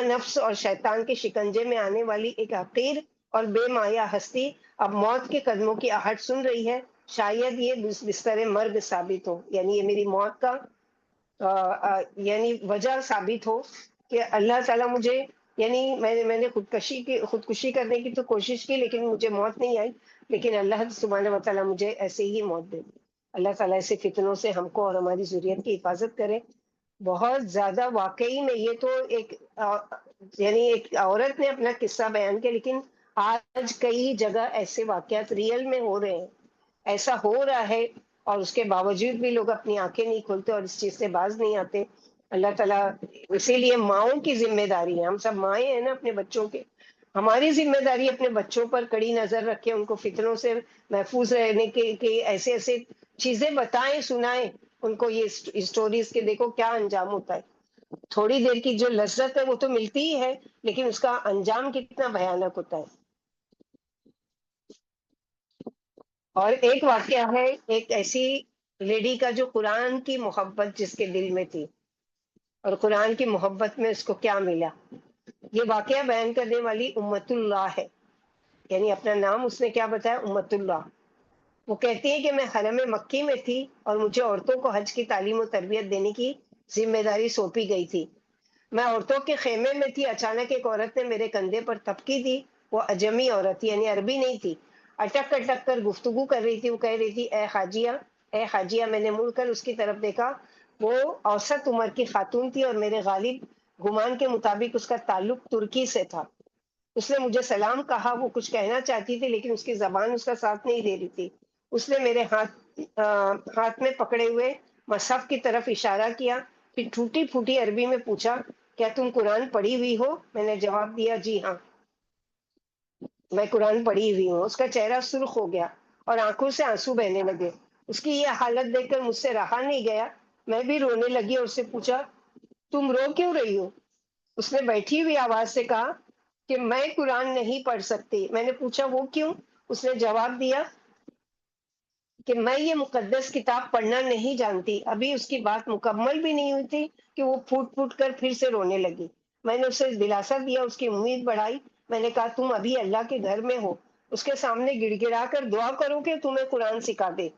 نفس اور شیطان کے شکنجے میں آنے والی ایک حقیر اور بے مایا ہستی اب موت کے قدموں کی آہٹ سن رہی ہے۔ شاید یہ بستر مرگ ثابت ہو، یعنی یہ میری موت کا یعنی وجہ ثابت ہو کہ اللہ تعالیٰ مجھے، یعنی میں نے خودکشی کرنے کی تو کوشش کی لیکن مجھے موت نہیں آئی، لیکن اللہ سبحانہ و تعالیٰ مجھے ایسے ہی موت دے۔ اللہ تعالیٰ ایسے فتنوں سے ہم کو اور ہماری ذریت کی حفاظت کرے۔ بہت زیادہ واقعی میں یہ تو یعنی ایک عورت نے اپنا قصہ بیان کیا، لیکن آج کئی جگہ ایسے واقعات ریئل میں ہو رہے ہیں، ایسا ہو رہا ہے اور اس کے باوجود بھی لوگ اپنی آنکھیں نہیں کھولتے اور اس چیز سے باز نہیں آتے۔ اللہ تعالیٰ، اسی لیے ماؤں کی ذمہ داری ہے، ہم سب مائیں ہیں نا اپنے بچوں کے، ہماری ذمہ داری اپنے بچوں پر کڑی نظر رکھے، ان کو فتنوں سے محفوظ رہنے کے ایسے ایسے چیزیں بتائیں، سنائیں ان کو، یہ اسٹوریز کے دیکھو کیا انجام ہوتا ہے۔ تھوڑی دیر کی جو لذت ہے وہ تو ملتی ہی ہے، لیکن اس کا انجام کتنا بھیانک ہوتا ہے۔ اور ایک واقعہ ہے، ایک ایسی لیڈی کا جو قرآن کی محبت جس کے دل میں تھی، اور قرآن کی محبت میں اس کو کیا ملا۔ یہ واقعہ بیان کرنے والی امت اللہ ہے، یعنی اپنا نام اس نے کیا بتایا، امت اللہ۔ وہ کہتی ہے کہ میں حرم مکی میں تھی اور مجھے عورتوں کو حج کی تعلیم و تربیت دینے کی ذمہ داری سونپی گئی تھی۔ میں عورتوں کے خیمے میں تھی، اچانک ایک عورت نے میرے کندھے پر تھپکی دی، وہ اجمی عورت تھی، یعنی عربی نہیں تھی، اٹک اٹک کر گفتگو کر رہی تھی، وہ کہہ رہی تھی اے حاجیہ، اے حاجیہ۔ میں نے مڑ کر اس کی طرف دیکھا، وہ اوسط عمر کی خاتون تھی اور میرے غالب گمان کے مطابق اس کا تعلق ترکی سے تھا۔ اس نے مجھے سلام کہا، وہ کچھ کہنا چاہتی تھی لیکن اس کی زبان اس کا ساتھ نہیں دے رہی تھی۔ اس نے میرے ہاتھ میں پکڑے ہوئے مصحف کی طرف اشارہ کیا، پھر ٹوٹی پھوٹی عربی میں پوچھا کیا تم قرآن پڑھی ہوئی ہو؟ میں نے جواب دیا جی ہاں، میں قرآن پڑھی ہوئی ہوں۔ اس کا چہرہ سرخ ہو گیا اور آنکھوں سے آنسو بہنے لگے۔ اس کی یہ حالت دیکھ کر مجھ سے رہا نہیں گیا، میں بھی رونے لگی اور اس سے پوچھا تم رو کیوں رہی ہو؟ اس نے بیٹھی ہوئی آواز سے کہا کہ میں قرآن نہیں پڑھ سکتی۔ میں نے پوچھا وہ کیوں؟ اس نے جواب دیا کہ میں یہ مقدس کتاب پڑھنا نہیں جانتی۔ ابھی اس کی بات مکمل بھی نہیں ہوئی تھی کہ وہ پھوٹ پھوٹ کر پھر سے رونے لگی۔ میں نے اسے دلاسا دیا، اس کی امید بڑھائی۔ میں نے کہا تم ابھی اللہ کے گھر میں ہو، اس کے سامنے گڑ گڑا کر دعا کرو کہ تمہیں قرآن سکھا دے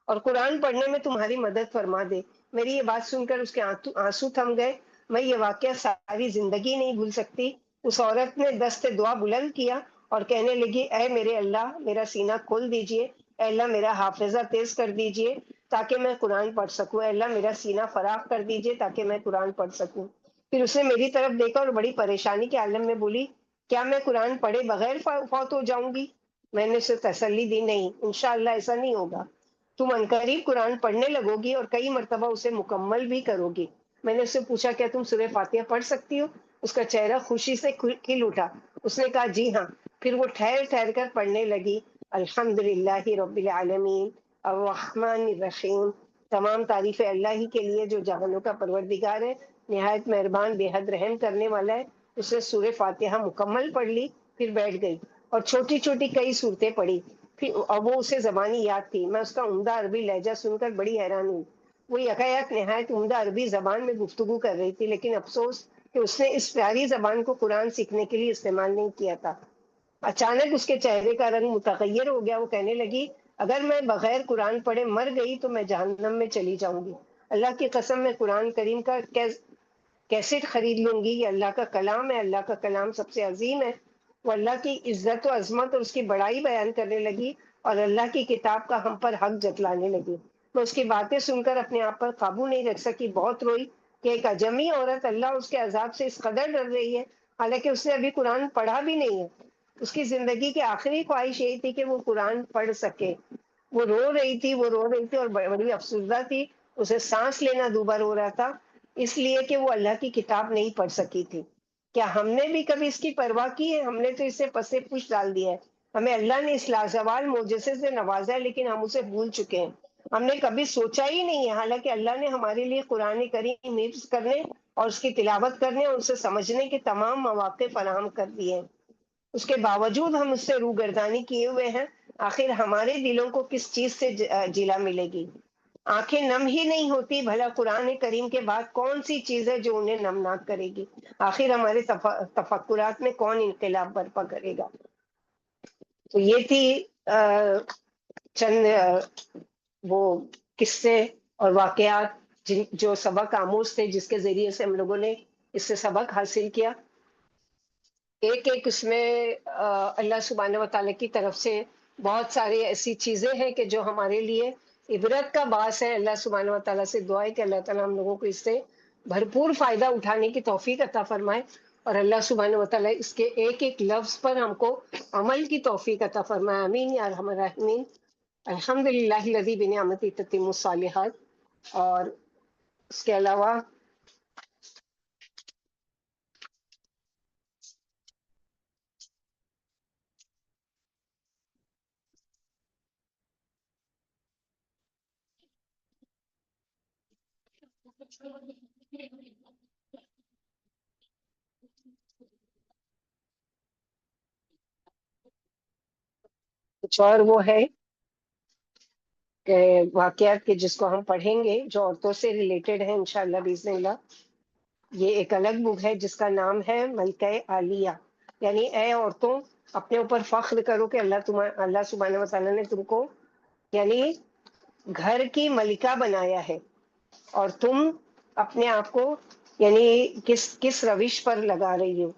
اور قرآن پڑھنے میں تمہاری مدد فرما دے۔ میری یہ بات سن کر اس کے آنسو تھم گئے. میں یہ واقعہ ساری زندگی نہیں بھول سکتی. اس عورت نے دست دعا بلند کیا اور کہنے لگی، اے میرے اللہ، میرا سینہ کھول دیجئے. اے اللہ میرا حافظہ تیز کر دیجئے تاکہ میں قرآن پڑھ سکوں. اے اللہ میرا سینہ فراخ کر دیجئے تاکہ میں قرآن پڑھ سکوں. پھر اس نے میری طرف دیکھا اور بڑی پریشانی کے عالم میں بولی، کیا میں قرآن پڑھے بغیر فوت ہو جاؤں گی؟ میں نے اسے تسلی دی، نہیں انشاءاللہ ایسا نہیں ہوگا. تم عنقریب قرآن پڑھنے لگو گی اور کئی مرتبہ اسے مکمل بھی کرو گی. میں نے اس سے پوچھا، کیا تم سورہ فاتحہ پڑھ سکتی ہو؟ اس کا چہرہ خوشی سے کھل اٹھا. اس نے کہا، جی ہاں. پھر وہ ٹھہر ٹھہر کر پڑھنے لگی، الحمد للہ رب العالمین الرحمن الرحیم. تمام تعریفیں اللہ ہی کے لیے جو جہانوں کا پروردگار ہے، نہایت مہربان، بے حد رحم کرنے والا ہے. اس نے سورہ فاتحہ مکمل پڑھ لی، پھر بیٹھ گئی اور چھوٹی چھوٹی کئی صورتیں پڑھی. پھر اور وہ اسے زبانی یاد تھی. میں اس کا عمدہ عربی لہجہ سن کر بڑی حیران ہوئی. وہ یکایک نہایت عمدہ عربی زبان میں گفتگو کر رہی تھی، لیکن افسوس کہ اس نے اس پیاری زبان کو قرآن سیکھنے کے لیے استعمال نہیں کیا تھا. اچانک اس کے چہرے کا رنگ متغیر ہو گیا. وہ کہنے لگی، اگر میں بغیر قرآن پڑھے مر گئی تو میں جہنم میں چلی جاؤں گی. اللہ کی قسم، میں قرآن کریم کا کیسٹ خرید لوں گی. یہ اللہ کا کلام ہے، اللہ کا کلام سب سے عظیم ہے. وہ اللہ کی عزت و عظمت اور اس کی بڑائی بیان کرنے لگی اور اللہ کی کتاب کا ہم پر حق جتلانے لگی. میں اس کی باتیں سن کر اپنے آپ پر قابو نہیں رکھ سکی. بہت روئی کہ ایک اجمی عورت اللہ اور اس کے عذاب سے اس قدر ڈر رہی ہے، حالانکہ اس نے ابھی قرآن پڑھا بھی نہیں ہے. اس کی زندگی کی آخری خواہش یہی تھی کہ وہ قرآن پڑھ سکے. وہ رو رہی تھی، وہ رو رہی تھی اور بڑی افسردہ تھی. اسے سانس لینا دوبر ہو رہا تھا، اس لیے کہ وہ اللہ کی کتاب نہیں پڑھ سکی تھی. کیا ہم نے بھی کبھی اس کی پرواہ کی ہے؟ ہم نے تو اسے پسے پوچھ ڈال دیا ہے. ہمیں اللہ نے اس لازوال معجزے سے نوازا ہے، لیکن ہم اسے بھول چکے ہیں. ہم نے کبھی سوچا ہی نہیں ہے، حالانکہ اللہ نے ہمارے لیے قرآن کریم حفظ کرنے اور اس کی تلاوت کرنے اور اسے سمجھنے کے تمام مواقع فراہم کر دیے ہیں. اس کے باوجود ہم اس سے روگردانی کیے ہوئے ہیں. آخر ہمارے دلوں کو کس چیز سے جلا ملے گی؟ آنکھیں نم ہی نہیں ہوتی، بھلا قرآن کریم کے بعد کون سی چیز ہے جو انہیں نمناک کرے گی؟ آخر ہمارے تفکرات میں کون انقلاب برپا کرے گا؟ تو یہ تھی چند وہ قصے اور واقعات جو سبق آموز تھے، جس کے ذریعے سے ہم لوگوں نے اس سے سبق حاصل کیا. ایک ایک اس میں اللہ سبحانہ و تعالیٰ کی طرف سے بہت ساری ایسی چیزیں ہیں کہ جو ہمارے لیے عبرت کا باعث ہے. اللہ سبحانہ و تعالیٰ سے دعا ہے کہ اللہ تعالیٰ ہم لوگوں کو اس سے بھرپور فائدہ اٹھانے کی توفیق عطا فرمائے، اور اللہ سبحانہ و تعالیٰ اس کے ایک ایک لفظ پر ہم کو عمل کی توفیق عطا فرمائے. آمین یا ارحم الراحمین. الحمد للہ الذی بنعمتہ تتم الصالحات. اور اس کے علاوہ کچھ اور وہ ہے کہ واقعات کے جس کو ہم پڑھیں گے جو عورتوں سے ریلیٹڈ ہیں انشاءاللہ باذن اللہ. یہ ایک الگ بک ہے جس کا نام ہے ملکہ عالیہ، یعنی اے عورتوں اپنے اوپر فخر کرو کہ اللہ سبحانہ و تعالیٰ نے تم کو یعنی گھر کی ملکہ بنایا ہے، اور تم اپنے آپ کو یعنی کس روش پر لگا رہی ہو.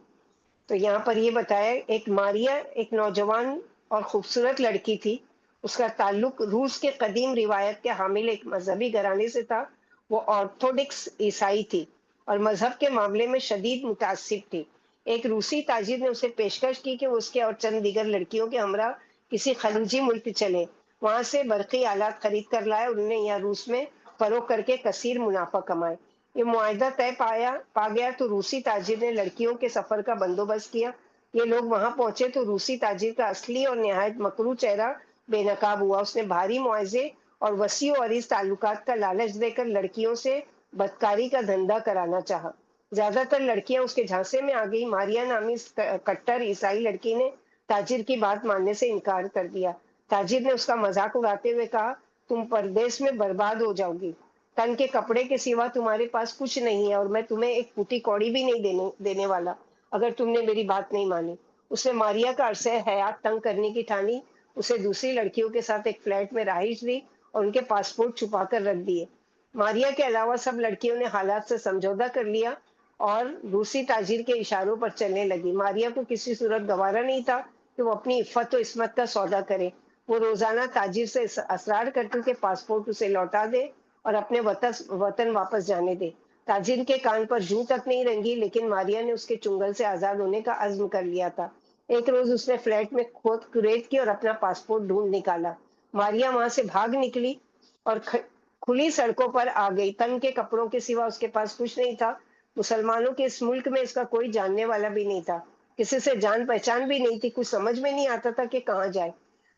تو یہاں پر یہ بتایا، ایک ماریا ایک نوجوان اور خوبصورت لڑکی تھی. اس کا تعلق روس کے قدیم روایت کے حامل ایک مذہبی گھرانے سے تھا. وہ آرتھوڈکس عیسائی تھی اور مذہب کے معاملے میں شدید متعصب تھی. ایک روسی تاجر نے اسے پیشکش کی کہ وہ اس کے اور چند دیگر لڑکیوں کے ہمراہ کسی خلیجی ملک چلے، وہاں سے برقی آلات خرید کر لائے اور انہیں یہاں روس میں فروخت کر کے کثیر منافع کمائے. یہ معاہدہ طے پا گیا تو روسی تاجر نے لڑکیوں کے سفر کا بندوبست کیا. یہ لوگ وہاں پہنچے تو روسی تاجر کا اصلی اور نہایت مکروہ چہرہ بے نقاب ہوا. اس نے بھاری معاوضے اور وسیع و عریض تعلقات کا لالچ دے کر لڑکیوں سے بدکاری کا دھندا کرانا چاہا. زیادہ تر لڑکیاں اس کے جھانسے میں آ گئی. ماریا نامی کٹر عیسائی لڑکی نے تاجر کی بات ماننے سے انکار کر دیا. تاجر نے اس کا مذاق اڑاتے ہوئے کہا، تم پردیس میں برباد ہو جاؤ گی. تن کے کپڑے کے سوا تمہارے پاس کچھ نہیں ہے، اور میں تمہیں ایک پھوٹی کوڑی بھی نہیں دینے والا اگر تم نے میری بات نہیں مانی. اس نے ماریا کا عرصہ حیات تنگ کرنے کی ٹھانی. اسے دوسری لڑکیوں کے ساتھ ایک فلیٹ میں رہائش دی اور ان کے پاسپورٹ چھپا کر رکھ دیے. ماریا کے علاوہ سب لڑکیوں نے حالات سے سمجھوتا کر لیا اور روسی تاجر کے اشاروں پر چلنے لگی۔ ماریا کو کسی صورت گوارا نہیں تھا کہ وہ اپنی عفت و عصمت کا سودا کرے۔ وہ روزانہ تاجر سے اصرار کرتی کہ پاسپورٹ اسے لوٹا دے اور اپنے وطن واپس جانے دے۔ تاجر کے کان پر جوں تک نہیں رنگی، لیکن ماریا نے اس کے چنگل سے آزاد ہونے کا عزم کر لیا تھا۔ ایک روز اس نے فلیٹ میں کھود کریت کی اور اپنا پاسپورٹ ڈھونڈ نکالا۔ ماریا وہاں سے بھاگ نکلی اور کھلی سڑکوں پر آ گئی۔ تن کے کپڑوں کے سوا اس کے پاس کچھ نہیں تھا۔ مسلمانوں کے اس ملک میں اس کا کوئی جاننے والا بھی نہیں تھا، کسی سے جان پہچان بھی نہیں تھی۔ کچھ سمجھ میں نہیں آتا تھا کہ کہاں جائے۔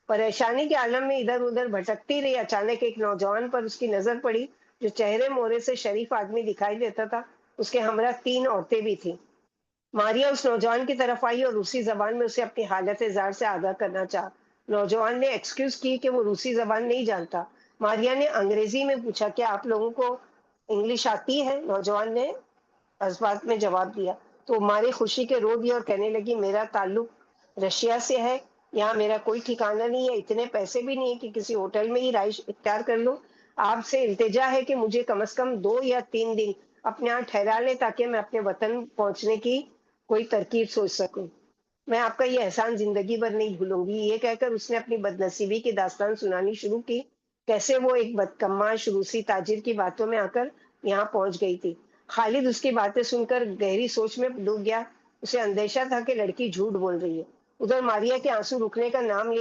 پریشانی کے عالم میں ادھر ادھر بھٹکتی رہی۔ اچانک ایک نوجوان پر اس کی نظر پڑی جو چہرے مورے سے شریف آدمی دکھائی دیتا تھا۔ اس کے ہمراہ 3 عورتیں بھی تھیں۔ ماریا اس نوجوان کی طرف آئی اور روسی زبان میں اسے اپنی حالت زار سے آگاہ کرنا چاہا۔ نوجوان نے ایکسکیوز کی کہ وہ روسی زبان نہیں جانتا۔ ماریا نے انگریزی میں پوچھا، کیا آپ لوگوں کو انگلش آتی ہے؟ نوجوان نے اس بات میں جواب دیا تو ماری خوشی کے رو دیا اور کہنے لگی، میرا تعلق رشیا سے ہے، یہاں میرا کوئی ٹھکانہ نہیں ہے، اتنے پیسے بھی نہیں ہے کہ کسی ہوٹل میں ہی رہائش اختیار کر لوں۔ آپ سے التجا ہے کہ مجھے کم از کم 2 یا 3 دن اپنے یہاں ٹھہرا لیں تاکہ میں اپنے وطن پہنچنے کی کوئی ترکیب سوچ سکوں۔ میں آپ کا یہ احسان زندگی بھر نہیں بھولوں گی۔ یہ کہہ کر اس نے اپنی بد نصیبی کی داستان سنانی شروع کی، کیسے وہ ایک بدکماش روسی تاجر کی باتوں میں آ کر یہاں پہنچ گئی تھی۔ خالد اس کی باتیں سن کر گہری سوچ میں ڈوب گیا۔ اسے اندیشہ تھا کہ لڑکی جھوٹ بول رہی ہے۔ ادھر ماریا کے آنسو رکنے کا نام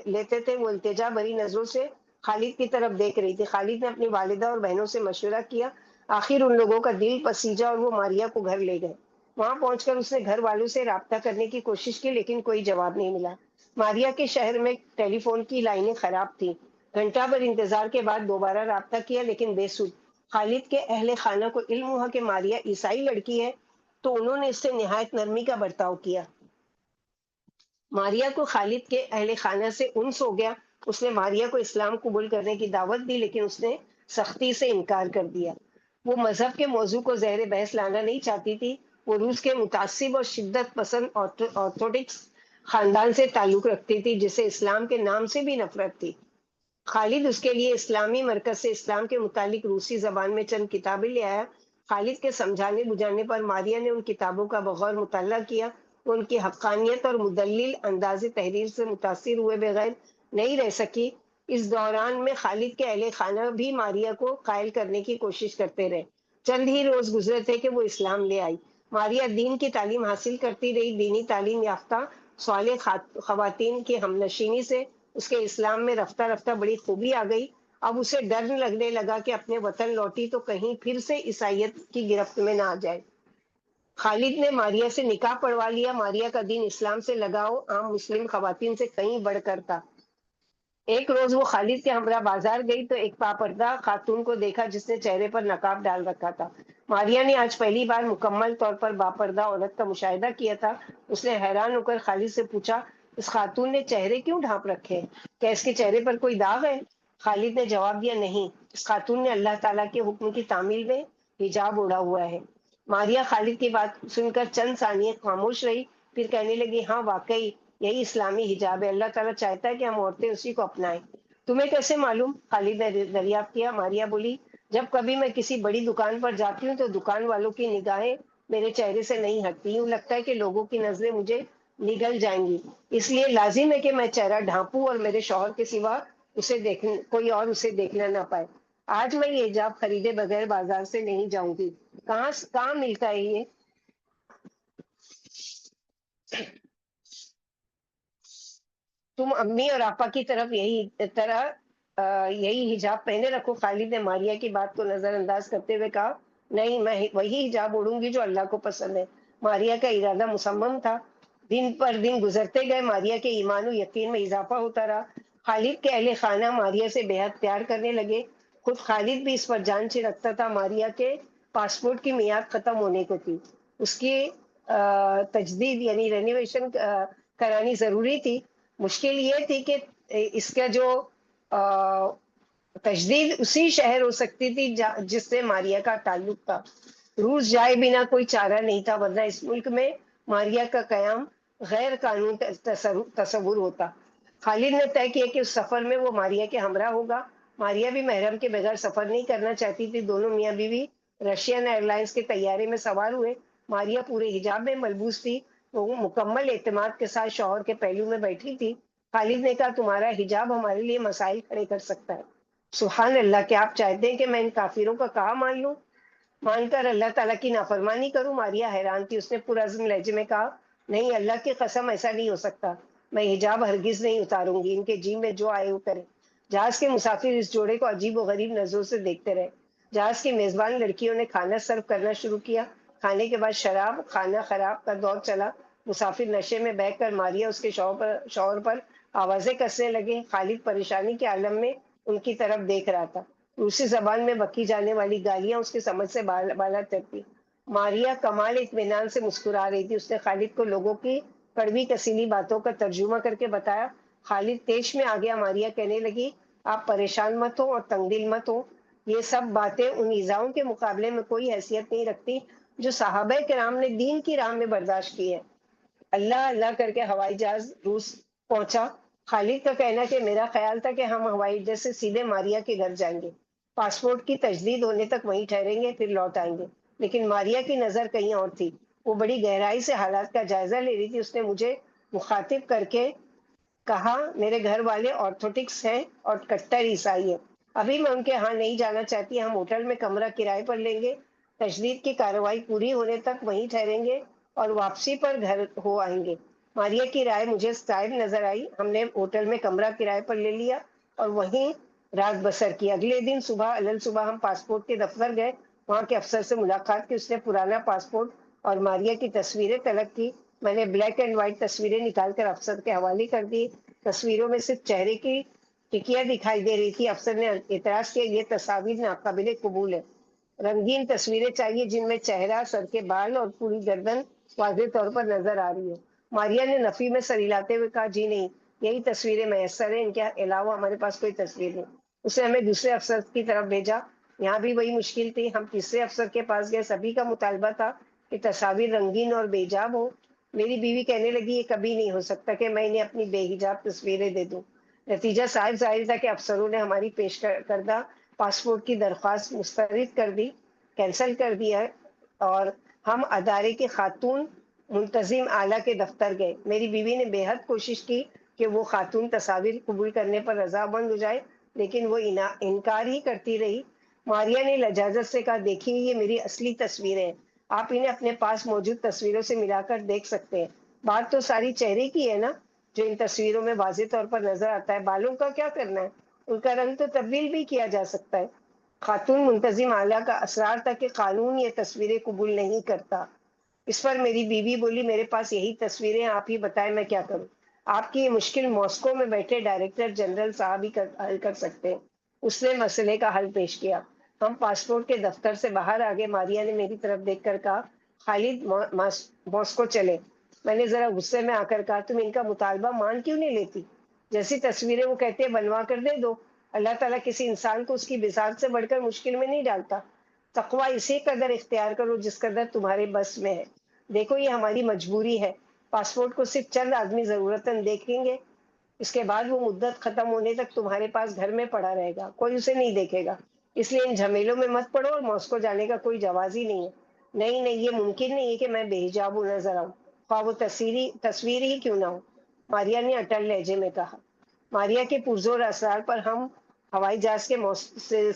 لیتے تھے۔ وہ التجا بھری نظروں سے خالد کی طرف دیکھ رہی تھی۔ خالد نے اپنی والدہ اور بہنوں سے مشورہ کیا۔ آخر ان لوگوں کا دل پسیجا اور وہ ماریا کو گھر لے گئے۔ وہاں پہنچ کر اس نے گھر والوں سے رابطہ کرنے کی کوشش کی، لیکن کوئی جواب نہیں ملا۔ ماریا کے شہر میں ٹیلی فون کی لائنیں خراب تھیں۔ گھنٹہ بھر انتظار کے بعد دوبارہ رابطہ کیا، لیکن بے سود۔ خالد کے اہل خانہ کو علم ہوا کہ ماریا عیسائی لڑکی ہے تو انہوں نے اس سے نہایت نرمی کا برتاؤ کیا۔ ماریا کو خالد کے اہل خانہ سے انس ہو گیا۔ اس نے ماریا کو اسلام قبول کرنے کی دعوت دی، لیکن اس نے سختی سے انکار کر دیا۔ وہ مذہب کے موضوع کو زیر بحث لانا نہیں چاہتی تھی۔ وہ روس کے متعصب اور شدت پسند آرتھوڈکس خاندان سے تعلق رکھتی تھی، جسے اسلام کے نام سے بھی نفرت تھی۔ خالد اس کے لیے اسلامی مرکز سے اسلام کے متعلق روسی زبان میں چند کتابیں لے آیا۔ خالد کے سمجھانے بجھانے پر ماریا نے ان کتابوں کا بغور مطالعہ کیا۔ وہ ان کی حقانیت اور مدلل انداز تحریر سے متاثر ہوئے بغیر نہیں رہ سکی۔ اس دوران میں خالد کے اہل خانہ بھی ماریا کو قائل کرنے کی کوشش کرتے رہے۔ چند ہی روز گزرے تھے کہ وہ اسلام لے آئی۔ ماریا دین کی تعلیم حاصل کرتی رہی۔ دینی تعلیم یافتہ صالح خواتین کی ہمنشینی سے اس کے اسلام میں رفتہ رفتہ بڑی خوبی آ گئی۔ اب اسے ڈر لگنے لگا کہ اپنے وطن لوٹی تو کہیں پھر سے عیسائیت کی گرفت میں نہ آ جائے۔ خالد نے ماریا سے نکاح پڑھوا لیا۔ ماریا کا دین اسلام سے لگاؤ عام مسلم خواتین سے کہیں بڑھ کر تھا۔ ایک روز وہ خالد کے ہمراہ بازار گئی تو ایک پاپردہ خاتون کو دیکھا جس نے چہرے پر نقاب ڈال رکھا تھا۔ ماریا نے آج پہلی بار مکمل طور پر باپردہ عورت کا مشاہدہ کیا تھا۔ اس نے حیران ہو کر خالد سے پوچھا، اس خاتون نے چہرے کیوں ڈھانپ رکھے ہیں؟ کیا اس کے چہرے پر کوئی داغ ہے؟ خالد نے جواب دیا، نہیں، اس خاتون نے اللہ تعالیٰ کے حکم کی تعمیل میں حجاب اوڑھا ہوا ہے۔ ماریا خالد کی بات سن کر چند ثانیے خاموش رہی، پھر کہنے لگی، ہاں واقعی یہی اسلامی حجاب ہے۔ اللہ تعالیٰ چاہتا ہے کہ ہم عورتیں اسی کو اپنائیں۔ تمہیں کیسے معلوم؟ خالد نے دریافت کیا۔ ماریا بولی، جب کبھی میں کسی بڑی دکان پر جاتی ہوں تو دکان والوں کی نگاہیں میرے چہرے سے نہیں ہٹتی۔ یوں لگتا ہے کہ لوگوں کی نظریں مجھے نگل جائیں گی، اس لیے لازم ہے کہ میں چہرہ ڈھانپوں اور میرے شوہر کے سوا کوئی اور اسے دیکھنا نہ پائے۔ آج میں یہ حجاب خریدے بغیر بازار سے نہیں جاؤں گی۔ کہاں ملتا ہے یہ؟ تم امی اور آپا کی طرف یہی حجاب پہنے رکھو۔ خالد نے ماریا کی بات کو نظر انداز کرتے ہوئے کہا، نہیں، میں وہی حجاب اوڑھوں گی جو اللہ کو پسند ہے۔ ماریا کا ارادہ مصمم تھا۔ دن پر دن گزرتے گئے، ماریا کے ایمان و یقین میں اضافہ ہوتا رہا۔ خالد کے اہل خانہ ماریا سے بے حد پیار کرنے لگے۔ خود خالد بھی اس پر جان چھڑکتا تھا۔ ماریا کے پاسپورٹ کی میعاد ختم ہونے کو تھی۔ اس کی تجدید یعنی رینویشن کرانی ضروری تھی۔ مشکل یہ تھی کہ اس کا جو تجدید اسی شہر ہو سکتی تھی جس سے ماریا کا تعلق تھا۔ روس جائے بنا کوئی چارہ نہیں تھا، ورنہ اس ملک میں ماریا کا قیام غیر قانونی تصور ہوتا۔ خالد نے طے کیا کہ اس سفر میں وہ ماریا کے ہمراہ ہوگا ماریا بھی محرم کے بغیر سفر نہیں کرنا چاہتی تھی۔ دونوں میاں بیوی رشین ایئر لائنس کے طیارے میں سوار ہوئے۔ ماریا پورے حجاب میں ملبوس تھی، وہ مکمل اعتماد کے ساتھ شوہر کے پہلو میں بیٹھی تھی۔ خالد نے کہا تمہارا حجاب ہمارے لیے مسائل کھڑے کر سکتا ہے۔ سبحان اللہ، کیا آپ چاہتے ہیں کہ میں ان کافروں کا کہا مان لوں، مان کر اللہ تعالیٰ کی نافرمانی کروں؟ ماریا حیران تھی، اس نے پرعزم لہجے میں کہا نہیں، اللہ کی قسم ایسا نہیں ہو سکتا، میں حجاب ہرگز نہیں اتاروں گی، ان کے جی میں جو آئے وہ کرے۔ جہاز کے مسافر اس جوڑے کو عجیب و غریب نظروں سے دیکھتے رہے۔ جہاز کی میزبان لڑکیوں نے کھانا سرو کرنا شروع کیا۔ کھانے کے بعد شراب کھانا خراب کا دور چلا۔ مسافر نشے میں بہہ کر ماریا اس کے شوہر پر آوازیں کسنے لگے۔ خالد پریشانی کے عالم میں ان کی طرف دیکھ رہا تھا۔ روسی زبان میں بکی جانے والی گالیاں اس کی سمجھ سے بالا ترتی۔ ماریا کمال اطمینان سے مسکرا رہی تھی۔ اس نے خالد کو لوگوں کی کڑوی کسیلی باتوں کا ترجمہ کر کے بتایا۔ خالد طیش میں آ گیا۔ ماریا کہنے لگی آپ پریشان مت ہو اور تنگ دل مت ہو، یہ سب باتیں ان ایذاؤں کے مقابلے میں کوئی حیثیت نہیں رکھتی جو صحابہ کرام نے دین کی راہ میں برداشت کی ہے۔ اللہ اللہ کر کے ہوائی جہاز روس پہنچا۔ خالد کا کہنا کہ میرا خیال تھا کہ ہم ہوائی اڈے سے سیدھے ماریا کے گھر جائیں گے، پاسپورٹ کی تجدید ہونے تک وہیں ٹھہریں گے، پھر لوٹ آئیں گے۔ لیکن ماریا کی نظر کہیں اور تھی۔ وہ بڑی گہرائی سے حالات کا جائزہ لے رہی تھی۔ اس نے مجھے مخاطب کر کے کہا میرے گھر والے آرتھوڈکس ہیں اور کٹر عیسائی ہیں، ابھی میں ان کے ہاں نہیں جانا چاہتی، ہم ہوٹل میں کمرہ کرائے پر لیں گے، تجدید کی کارروائی پوری ہونے تک وہیں ٹھہریں گے اور واپسی پر گھر ہو آئیں گے۔ ماریا کی رائے مجھے صائب نظر آئی۔ ہم نے ہوٹل میں کمرہ کرائے پر لے لیا اور وہیں رات بسر کی۔ اگلے دن صبح ہم پاسپورٹ کے دفتر گئے، وہاں کے افسر سے ملاقات کی۔ اس نے پرانا پاسپورٹ اور ماریا کی تصویریں طلب کی۔ میں نے بلیک اینڈ وائٹ تصویریں نکال کر افسر کے حوالے کر دی۔ تصویروں میں صرف چہرے کی ٹکیاں دکھائی دے رہی تھی۔ افسر نے اعتراض کیا یہ تصاویر ناقابل قبول ہے، رنگین تصویریں چاہیے جن میں چہرہ، سر کے بال اور پوری گردن واضح طور پر نظر آ رہی ہے۔ ماریا نے نفی میں سر ہلاتے ہوئے کہا جی نہیں، یہی تصویریں میسر ہیں، ان کے علاوہ ہمارے پاس کوئی تصویر نہیں۔ اس نے ہمیں دوسرے افسر کی طرف بھیجا۔ یہاں بھی وہی مشکل تھی۔ ہم تیسرے افسر کے پاس گئے۔ سبھی کا مطالبہ تھا کہ تصاویر رنگین اور بے حجاب ہو۔ میری بیوی کہنے لگی یہ کبھی نہیں ہو سکتا کہ میں انہیں اپنی بے حجاب تصویریں دے دوں۔ نتیجہ صاحب ظاہر تھا کہ افسروں نے ہماری پیش کردہ پاسپورٹ کی درخواست مسترد کر دی، کینسل کر دیا ہے، اور ہم ادارے کے خاتون منتظم اعلیٰ کے دفتر گئے۔ میری بیوی نے بے حد کوشش کی کہ وہ خاتون تصاویر قبول کرنے پر رضامند ہو جائے، لیکن وہ انکار ہی کرتی رہی۔ ماریا نے لجاجت سے کہا دیکھیے یہ میری اصلی تصویریں ہیں، آپ انہیں اپنے پاس موجود تصویروں سے ملا کر دیکھ سکتے ہیں۔ بات تو ساری چہرے کی ہے نا، جو ان تصویروں میں واضح طور پر نظر آتا ہے، بالوں کا کیا کرنا ہے، ان کا رنگ تو تبدیل بھی کیا جا سکتا ہے۔ خاتون منتظم اعلیٰ کا اصرار تھا کہ قانون یہ تصویریں قبول نہیں کرتا۔ اس پر میری بیوی بولی میرے پاس یہی تصویریں ہیں، آپ ہی بتائیں میں کیا کروں۔ آپ کی یہ مشکل ماسکو میں بیٹھے ڈائریکٹر جنرل صاحب ہی حل کر سکتے ہیں۔ اس نے مسئلے کا حل پیش کیا۔ ہم پاسپورٹ کے دفتر سے باہر آگے۔ ماریا نے میری طرف دیکھ کر کہا خالد ماسکو چلے۔ میں نے ذرا غصے میں آ کر کہا تم ان کا مطالبہ مان کیوں نہیں لیتی؟ جیسی تصویریں وہ کہتے ہیں بنوا کر دے دو۔ اللہ تعالیٰ کسی انسان کو اس کی بساط سے بڑھ کر مشکل میں نہیں ڈالتا۔ تقویٰ اسی قدر اختیار کرو جس قدر تمہارے بس میں ہے۔ دیکھو یہ ہماری مجبوری ہے، پاسپورٹ کو صرف چند آدمی ضرورتاً دیکھیں گے، اس کے بعد وہ مدت ختم ہونے تک تمہارے پاس گھر میں پڑا رہے گا، کوئی اسے نہیں دیکھے گا۔ اس لیے ان جھمیلوں میں مت پڑو اور ماسکو جانے کا کوئی جواز ہی نہیں ہے۔ نہیں نہیں، یہ ممکن نہیں ہے کہ میں بے حجاب ہو نظر آؤں، خواہ وہ تصویر ہی کیوں نہ ہو، ماریا نے اٹل لہجے میں کہا۔ ماریا کے پرزور اصرار پر ہم ہوائی جہاز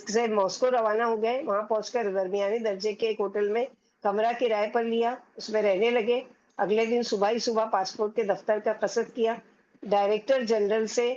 سے ماسکو روانہ ہو گئے۔ وہاں پہنچ کر درمیانے درجے کے ایک ہوٹل میں کمرہ کرائے پر لیا، اس میں رہنے لگے۔ اگلے دن صبح ہی صبح پاسپورٹ کے دفتر کا قصد کیا۔ ڈائریکٹر جنرل سے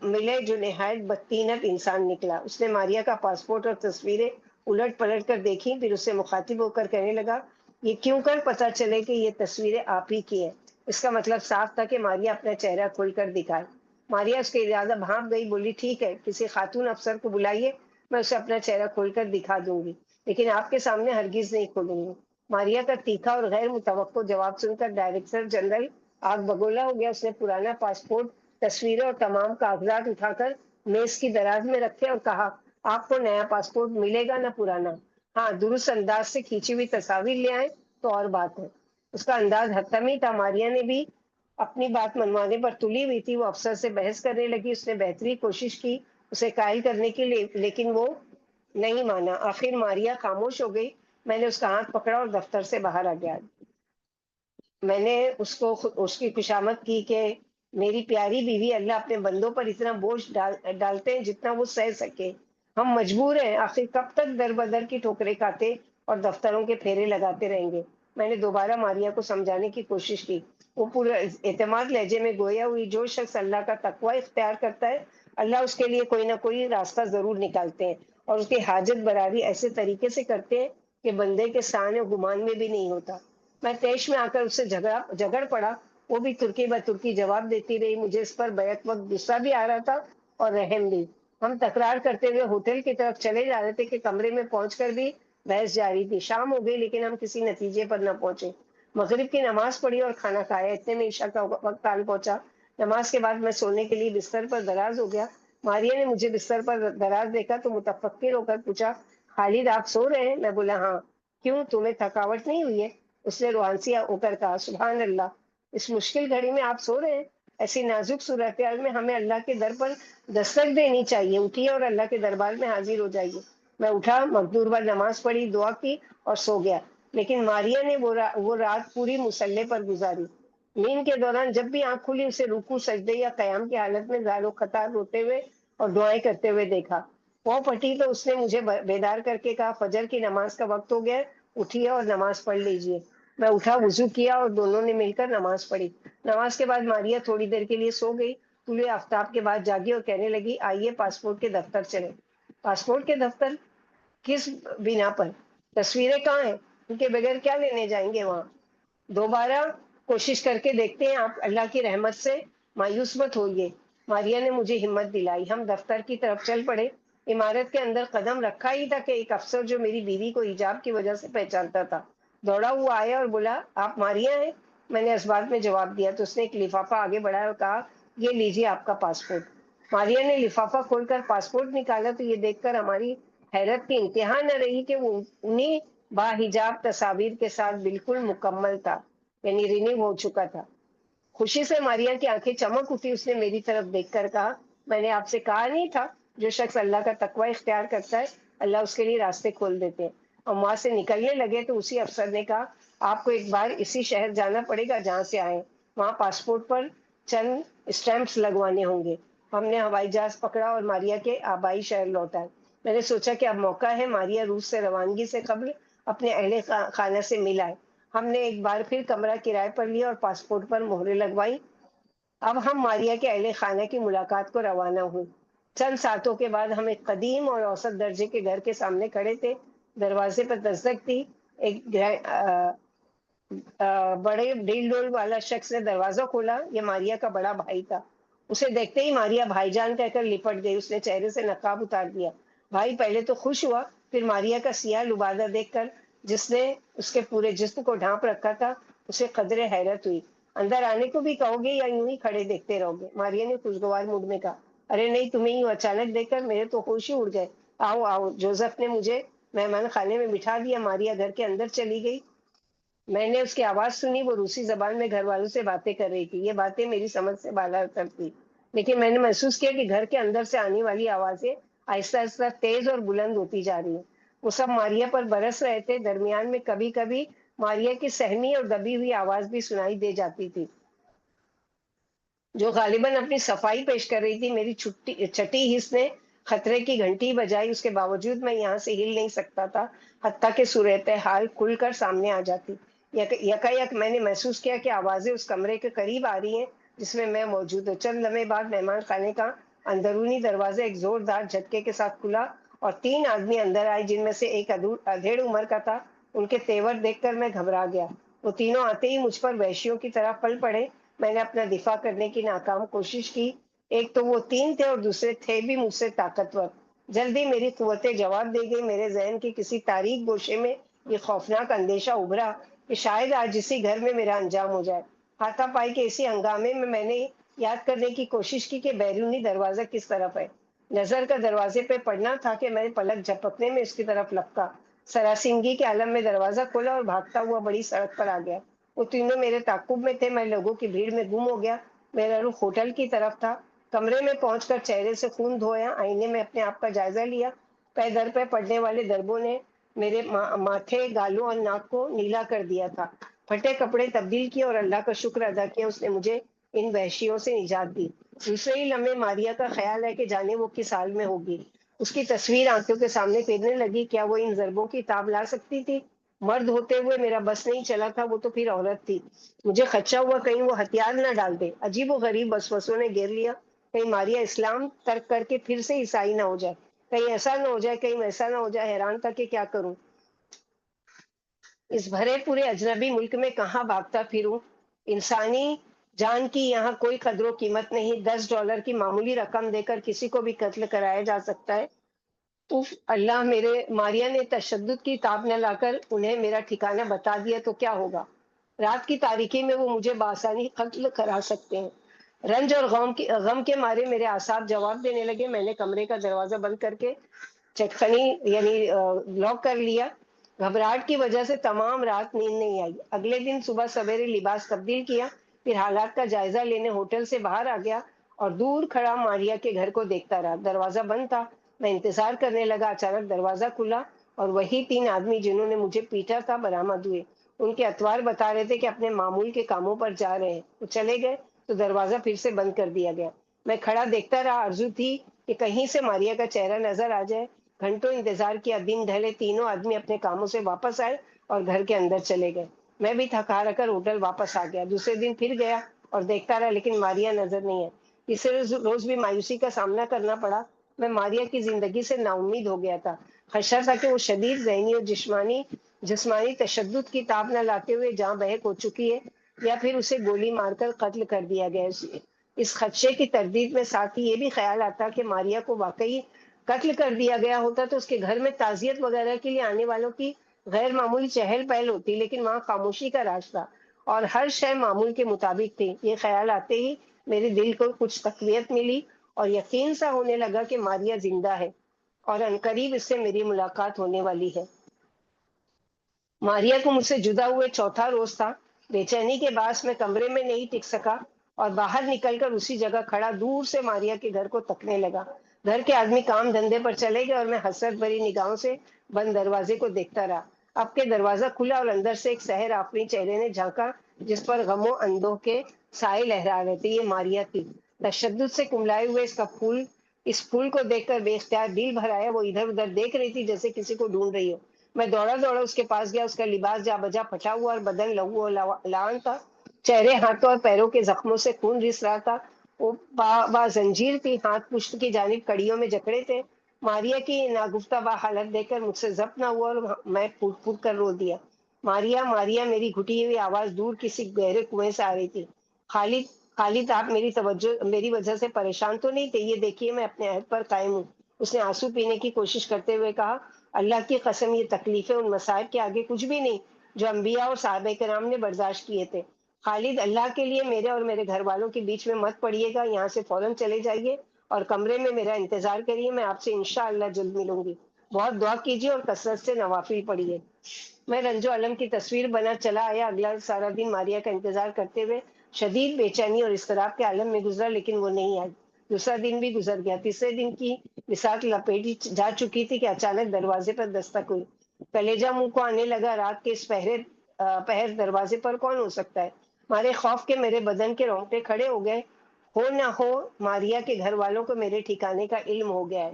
ملے جو نہایت بدطینت انسان نکلا۔ اس نے ماریا کا پاسپورٹ اور تصویریں الٹ پلٹ کر دیکھی، پھر اس سے مخاطب ہو کر کہنے لگا یہ کیوں کر پتہ چلے کہ یہ تصویریں آپ ہی کی ہیں؟ اس کا مطلب صاف تھا کہ ماریا اپنا چہرہ کھول کر دکھائے۔ ماریا اس کے ارادہ بھانپ گئی، بولی ٹھیک ہے، کسی خاتون افسر کو بلائیے، میں اسے اپنا چہرہ کھول کر دکھا دوں گی، لیکن آپ کے سامنے ہرگز نہیں کھولوں گی۔ ماریا کا تیکھا اور غیر متوقع جواب سن کر ڈائریکٹر جنرل آگ بگولا ہو گیا۔ اس نے پرانا پاسپورٹ، تصویریں اور تمام کاغذات اٹھا کر میز کی دراز میں رکھے اور کہا آپ کو نیا پاسپورٹ ملے گا نہ پرانا۔ ہاں، درست انداز سے کھینچی ہوئی تصاویر لے آئیں تو اور بات ہے۔ اس کا انداز حتمی تھا۔ ماریا نے بھی اپنی بات منوانے پر تلی ہوئی تھی۔ وہ افسر سے بحث کرنے لگی۔ اس نے بہتری کوشش کی اسے قائل کرنے کے لیے، لیکن وہ نہیں مانا۔ آخر ماریا خاموش ہو گئی۔ میں نے اس کا ہاتھ پکڑا اور دفتر سے باہر آ گیا۔ میں نے اس کی خوشامد کی کہ میری پیاری بیوی، اللہ اپنے بندوں پر اتنا بوجھ ڈالتے ہیں جتنا وہ سہ سکے۔ ہم مجبور ہیں، آخر کب تک در بدر کی ٹھوکریں کھاتے اور دفتروں کے پھیرے لگاتے رہیں گے؟ میں نے دوبارہ ماریا کو سمجھانے کی کوشش کی۔ وہ پورے اعتماد لہجے میں گویا ہوئی، جو شخص اللہ کا تقوی اختیار کرتا ہے، اللہ اس کے لیے کوئی نہ کوئی راستہ ضرور نکالتے ہیں، اور اس کی حاجت براری ایسے طریقے سے کرتے ہیں کہ بندے کے سان و گمان میں بھی نہیں ہوتا۔ میں طیش میں آ کر اس سے جھگڑ پڑا۔ وہ بھی ترکی بہ ترکی جواب دیتی رہی۔ مجھے اس پر بیک وقت غصہ بھی آ رہا تھا اور رحم بھی۔ ہم تکرار کرتے ہوئے ہوٹل کی طرف چلے جا رہے تھے کہ کمرے میں پہنچ کر بھی بحث جاری تھی۔ شام ہو گئی لیکن ہم کسی نتیجے پر نہ پہنچے۔ مغرب کی نماز پڑھی اور کھانا کھایا، اتنے میں عشاء کا وقت آن پہنچا۔ نماز کے بعد میں سونے کے لیے بستر پر دراز ہو گیا۔ ماریا نے مجھے بستر پر دراز دیکھا تو متفکر ہو کر پوچھا، خالد آپ سو رہے ہیں؟ میں بولا ہاں۔ کیوں، تمہیں تھکاوٹ نہیں ہوئی ہے؟ اس نے روحانسی ہو کر کہا، سبحان اللہ، اس مشکل گھڑی میں آپ سو رہے ہیں؟ ایسی نازک صورتحال میں ہمیں اللہ کے در پر دستک دینی چاہیے۔ اٹھیے اور اللہ کے دربار میں حاضر ہو جائیے۔ میں اٹھا، مقدور بار نماز پڑھی، دعا کی اور سو گیا۔ لیکن ماریا نے وہ رات پوری مصلے پر گزاری۔ نیند کے دوران جب بھی آنکھ کھلی، اسے رکوع، سجدے یا قیام کی حالت میں زار و قطار روتے ہوئے اور دعائیں کرتے ہوئے دیکھا۔ وہ پھٹی تو اس نے مجھے بیدار کر کے کہا، فجر کی نماز کا وقت ہو گیا، اٹھیے اور نماز پڑھ لیجیے۔ میں اٹھا، وضو کیا اور دونوں نے مل کر نماز پڑھی۔ نماز کے بعد ماریا تھوڑی دیر کے لیے سو گئی۔ طلوع آفتاب کے بعد جاگی اور کہنے لگی، آئیے پاسپورٹ کے دفتر چلیں۔ پاسپورٹ کے دفتر؟ کس بنا پر؟ تصویریں کہاں ہیں؟ ان کے بغیر کیا لینے جائیں گے وہاں؟ دوبارہ کوشش کر کے دیکھتے ہیں، آپ اللہ کی رحمت سے مایوس مت ہوئیے۔ ماریا نے مجھے ہمت دلائی۔ ہم دفتر کی طرف چل پڑے۔ عمارت کے اندر قدم رکھا ہی تھا کہ ایک افسر جو میری بیوی کو حجاب کی وجہ سے پہچانتا تھا، دوڑا ہوا آیا اور بولا، آپ ماریا ہیں؟ میں نے اس بات میں جواب دیا تو اس نے ایک لفافہ آگے بڑھایا اور کہا، یہ لیجیے آپ کا پاسپورٹ۔ ماریا نے لفافہ کھول کر پاسپورٹ نکالا تو یہ دیکھ کر ہماری حیرت کی انتہا نہ رہی کہ وہ انہی باحجاب تصاویر کے ساتھ بالکل مکمل تھا، یعنی رینیو ہو چکا تھا۔ خوشی سے ماریا کی آنکھیں چمک اٹھی۔ اس نے میری طرف دیکھ کر کہا، میں نے آپ سے کہا نہیں تھا، جو شخص اللہ کا تقوی اختیار کرتا ہے، اللہ اس کے لیے راستے کھول دیتے ہیں۔ اور وہاں سے نکلنے لگے تو اسی افسر نے کہا، آپ کو ایک بار اسی شہر جانا پڑے گا جہاں سے آئے، وہاں پاسپورٹ پر چند اسٹیمپس لگوانے ہوں گے۔ ہم نے ہوائی جہاز پکڑا اور ماریا کے آبائی شہر لوٹا۔ میں نے سوچا کہ اب موقع ہے ماریا روس سے روانگی سے قبل اپنے اہل خانہ سے مل آئے۔ ہم نے ایک بار پھر کمرہ کرائے پر لیا اور پاسپورٹ پر مہریں لگوائی۔ اب ہم ماریا کے اہل خانہ کی ملاقات کو روانہ ہوئے۔ چند ساعتوں کے بعد ہم ایک قدیم اور اوسط درجے کے گھر کے سامنے کھڑے تھے۔ دروازے پر دستک تھی۔ ایک بڑے ڈیل ڈول والا شخص نے دروازہ کھولا۔ یہ ماریا کا بڑا بھائی تھا۔ اسے دیکھتے ہی ماریا بھائی جان کہہ کر لپٹ گئی۔ اس نے چہرے سے نقاب اتار دیا۔ بھائی پہلے تو خوش ہوا، پھر ماریا کا سیاہ لبادہ دیکھ کر جس نے اس کے پورے جسم کو ڈھانپ رکھا تھا، اسے قدرے حیرت ہوئی۔ اندر آنے کو بھی کہو گے یا یوں ہی کھڑے دیکھتے رہو گے؟ ماریا نے خوشگوار موڈ میں کہا، ارے نہیں، تمہیں یوں اچانک دیکھ کر میرے تو ہوش ہی اڑ گئے۔ آؤ آؤ۔ جوزف نے مجھے مہمان خانے میں بٹھا دیا۔ ماریا گھر کے اندر چلی گئی۔ میں نے اس کی آواز سنی، وہ روسی زبان میں گھر والوں سے باتیں کر رہی تھی۔ یہ باتیں میری سمجھ سے بالا تر تھی، لیکن میں نے محسوس کیا کہ گھر کے اندر سے آنے والی آوازیں آہستہ آہستہ تیز اور بلند ہوتی جا رہی ہیں۔ وہ سب ماریا پر برس رہے تھے۔ درمیان میں کبھی کبھی ماریا کی سہمی اور دبی ہوئی آواز بھی سنائی دے جاتی تھی، جو غالباً اپنی صفائی پیش کر رہی تھی۔ میری چھٹی حس نے خطرے کی گھنٹی بجائی۔ اس کے باوجود میں یہاں سے ہل نہیں سکتا تھا، حتیٰ کہ صورتحال کھل کر سامنے آ جاتی۔ یکا میں نے محسوس کیا کہ آوازیں اس کمرے کے قریب آ رہی ہیں جس میں میں موجود ہوں۔ چند لمحے بعد مہمان خانے کا اندرونی دروازہ ایک زوردار جھٹکے کے ساتھ کھلا اور تین آدمی اندر آئے، جن میں سے ایک ادھیڑ عمر کا تھا۔ ان کے تیور دیکھ کر میں گھبرا گیا۔ وہ تینوں آتے ہی مجھ پر وحشیوں کی طرح پل پڑے۔ میں نے اپنا دفاع کرنے کی ناکام کوشش کی۔ ایک تو وہ تین تھے اور دوسرے تھے بھی مجھ سے طاقتور۔ جلدی میری قوتیں جواب دے گئی۔ میرے ذہن کے کسی تاریک گوشے میں یہ خوفناک اندیشہ ابھرا کہ شاید آج اسی گھر میں میرا انجام ہو جائے۔ ہاتھا پائی کے اسی ہنگامے میں نے یاد کرنے کی کوشش کی کہ بیرونی دروازہ کس طرف ہے۔ نظر کا دروازے پہ پڑنا تھا کہ میں پلک جھپکنے میں اس کی طرف لپکا۔ سراسیمگی کے عالم میں دروازہ کھولا اور بھاگتا ہوا بڑی سڑک پر آ گیا۔ وہ تینوں میرے تعاقب میں تھے۔ میں لوگوں کی بھیڑ میں گم ہو گیا۔ میرا رخ ہوٹل کی طرف تھا۔ کمرے میں پہنچ کر چہرے سے خون دھویا، آئینے میں اپنے آپ کا جائزہ لیا۔ پے در پہ پڑنے والے ضربوں نے میرے ماتھے، گالوں اور ناک کو نیلا کر دیا تھا۔ پھٹے کپڑے تبدیل کیے اور اللہ کا شکر ادا کیا اس نے مجھے ان وحشیوں سے نجات دی۔ دوسرے ہی لمحے ماریا کا خیال ہے کہ جانے وہ کس حال میں ہوگی۔ اس کی تصویر آنکھوں کے سامنے پھرنے لگی۔ کیا وہ ان ضربوں کی تاب لا سکتی تھی؟ مرد ہوتے ہوئے میرا بس نہیں چلا تھا، وہ تو پھر عورت تھی۔ مجھے خدشہ ہوا کہیں وہ ہتھیار نہ ڈال دے۔ عجیب و غریب وسوسوں نے گھیر لیا، کہیں ماریا اسلام ترک کر کے پھر سے عیسائی نہ ہو جائے، کہیں ایسا نہ ہو جائے، کہیں ویسا نہ ہو جائے۔ حیران تھا کہ کیا کروں، اس بھرے پورے اجنبی ملک میں کہاں بھاگتا پھروں۔ انسانی جان کی یہاں کوئی قدر و قیمت نہیں۔ $10 کی معمولی رقم دے کر کسی کو بھی قتل کرایا جا سکتا ہے۔ اف اللہ، میرے ماریا نے تشدد کی تاب نہ لا کر انہیں میرا ٹھکانہ بتا دیا تو کیا ہوگا؟ رات کی تاریکی میں وہ مجھے بآسانی قتل کرا سکتے ہیں۔ رنج اور غم کے مارے میرے اعصاب جواب دینے لگے۔ میں نے کمرے کا دروازہ بند کر کے چٹخنی یعنی لاک کر لیا۔ گھبراہٹ کی وجہ سے تمام رات نیند نہیں آئی۔ اگلے دن صبح سویرے لباس تبدیل کیا، پھر حالات کا جائزہ لینے ہوٹل سے باہر آ گیا اور دور کھڑا ماریا کے گھر کو دیکھتا رہا۔ دروازہ بند تھا، میں انتظار کرنے لگا۔ اچانک دروازہ کھلا اور وہی 3 آدمی جنہوں نے مجھے پیٹا تھا برآمد ہوئے۔ ان کے اتوار بتا رہے تھے کہ اپنے معمول کے کاموں پر جا رہے ہیں۔ وہ چلے گئے تو دروازہ پھر سے بند کر دیا گیا۔ میں کھڑا دیکھتا رہا، آرزو تھی کہ کہیں سے ماریا کا چہرہ نظر آ جائے۔ گھنٹوں انتظار کیا، دن ڈھلے، تینوں آدمی اپنے کاموں سے واپس آئے اور گھر کے اندر چلے گئے۔ میں بھی تھکا ہار کر ہوٹل واپس آ گیا۔ دوسرے دن پھر گیا اور دیکھتا رہا، لیکن ماریا نظر نہیں ہے۔ تیسرے روز بھی مایوسی کا سامنا کرنا پڑا۔ میں ماریا کی زندگی سے نا امید ہو گیا تھا۔ خدشہ تھا کہ وہ شدید ذہنی اور جسمانی تشدد کی تاب نہ لاتے ہوئے جاں بحق ہو چکی ہے، یا پھر اسے گولی مار کر قتل کر دیا گیا ہے۔ اس خدشے کی تردید میں ساتھ ہی یہ بھی خیال آتا کہ ماریا کو واقعی قتل کر دیا گیا ہوتا تو اس کے گھر میں تعزیت وغیرہ کے لیے آنے والوں کی غیر معمولی چہل پہل ہوتی، لیکن وہاں خاموشی کا راز تھا اور ہر شے معمول کے مطابق تھی۔ یہ خیال آتے ہی میرے دل کو کچھ تقویت ملی اور یقین سا ہونے لگا کہ ماریا زندہ ہے اور عنقریب اس سے میری ملاقات ہونے والی ہے۔ ماریا کو مجھ سے جدا ہوئے چوتھا روز تھا۔ بے چینی کے باعث میں کمرے میں نہیں ٹک سکا اور باہر نکل کر اسی جگہ کھڑا دور سے ماریا کے گھر کو تکنے لگا۔ گھر کے آدمی کام دھندے پر چلے گئے اور میں حسرت بھری نگاہوں سے بند دروازے کو دیکھتا رہا۔ اب کے دروازہ کھلا اور اندر سے ایک سحر آفریں چہرے نے جھانکا جس پر غم و اندوہ کے سائے لہرا رہے تھے۔ یہ ماریا تھی۔ تشدد سے کملائے ہوئے اس پھول کو دیکھ کر بے اختیار دل بھر آیا۔ وہ ادھر ادھر دیکھ رہی تھی جیسے کسی کو ڈھونڈ رہی ہو۔ میں دوڑا اس کے پاس گیا۔ اس کا لباس جا بجا پھٹا ہوا اور بدن لہو اور لعان تھا۔ چہرے، ہاتھوں اور پیروں کے زخموں سے خون رس رہا تھا۔ وہ با زنجیر تھی، ہاتھ پشت کی جانب کڑیوں میں جکڑے تھے۔ ماریا کی ناگفتہ با حالت دیکھ کر مجھ سے ضبط نہ ہوا اور میں پھوٹ پھوٹ کر رو دیا۔ ماریا، ماریا، میری گھٹی ہوئی آواز دور کسی گہرے کنویں سے آ رہی تھی۔ خالد، آپ میری وجہ سے پریشان تو نہیں تھے؟ یہ دیکھیے، میں اپنے عہد پر قائم ہوں۔ اس نے آنسو پینے کی کوشش کرتے ہوئے کہا، اللہ کی قسم، یہ تکلیفیں ان مصائب کے آگے کچھ بھی نہیں جو انبیاء اور صحابہ کرام نے برداشت کیے تھے۔ خالد، اللہ کے لیے میرے اور میرے گھر والوں کے بیچ میں مت پڑیے گا۔ یہاں سے فوراً چلے جائیے اور کمرے میں میرا انتظار کریے۔ میں آپ سے انشاءاللہ جلد ملوں گی۔ بہت دعا کیجیے اور کثرت سے نوافل پڑھیے۔ میں رنج و الم کی تصویر بنا چلا آیا۔ اگلا سارا دن ماریا کا انتظار کرتے ہوئے شدید بے چینی اور اضطراب کے عالم میں گزرا، لیکن وہ نہیں آئی۔ دوسرا دن بھی گزر گیا۔ تیسرے دن کی بساط لپیٹی جا چکی تھی کہ اچانک دروازے پر دستک ہوئی۔ کلیجہ منہ کو آنے لگا۔ رات کے اس پہر دروازے پر کون ہو سکتا ہے؟ مارے خوف کے میرے بدن کے رونگٹے کھڑے ہو گئے۔ ہو نہ ہو ماریا کے گھر والوں کو میرے ٹھکانے کا علم ہو گیا ہے،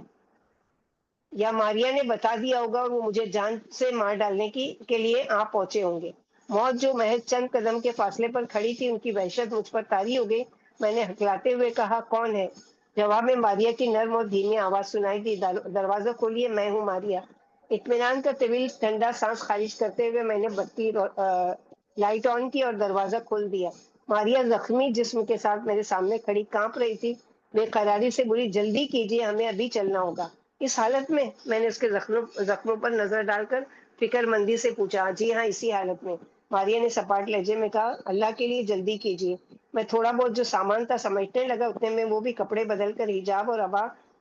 یا ماریا نے بتا دیا ہوگا اور وہ مجھے جان سے مار ڈالنے کے لیے آ پہنچے ہوں گے۔ موت جو محض چند قدم کے فاصلے پر کھڑی تھی، ان کی وحشت مجھ پر طاری ہو گئی۔ میں نے ہکلاتے ہوئے کہا، کون ہے؟ جواب میں ماریا کی نرم اور دھیمی آواز سنائی دی، دروازہ کھولیے، میں ہوں ماریا۔ اطمینان کا طویل ٹھنڈا سانس خارج کرتے ہوئے میں نے بتی لائٹ آن کی اور دروازہ کھول دیا۔ ماریا زخمی جسم کے ساتھ میرے سامنے کھڑی کانپ رہی تھی۔ بے قراری سے بولی، جلدی کیجیے، ہمیں ابھی چلنا ہوگا۔ اس حالت میں نے اس کے زخموں پر نظر ڈال کر فکر مندی سے پوچھا، جی ہاں، اسی حالت میں۔ ماریا نے سپاٹ لہجے میں کہا، اللہ کے لیے جلدی کیجیے۔ میں تھوڑا بہت جو سامان تھا سمیٹنے لگا، اتنے میں وہ بھی کپڑے بدل کر حجاب اور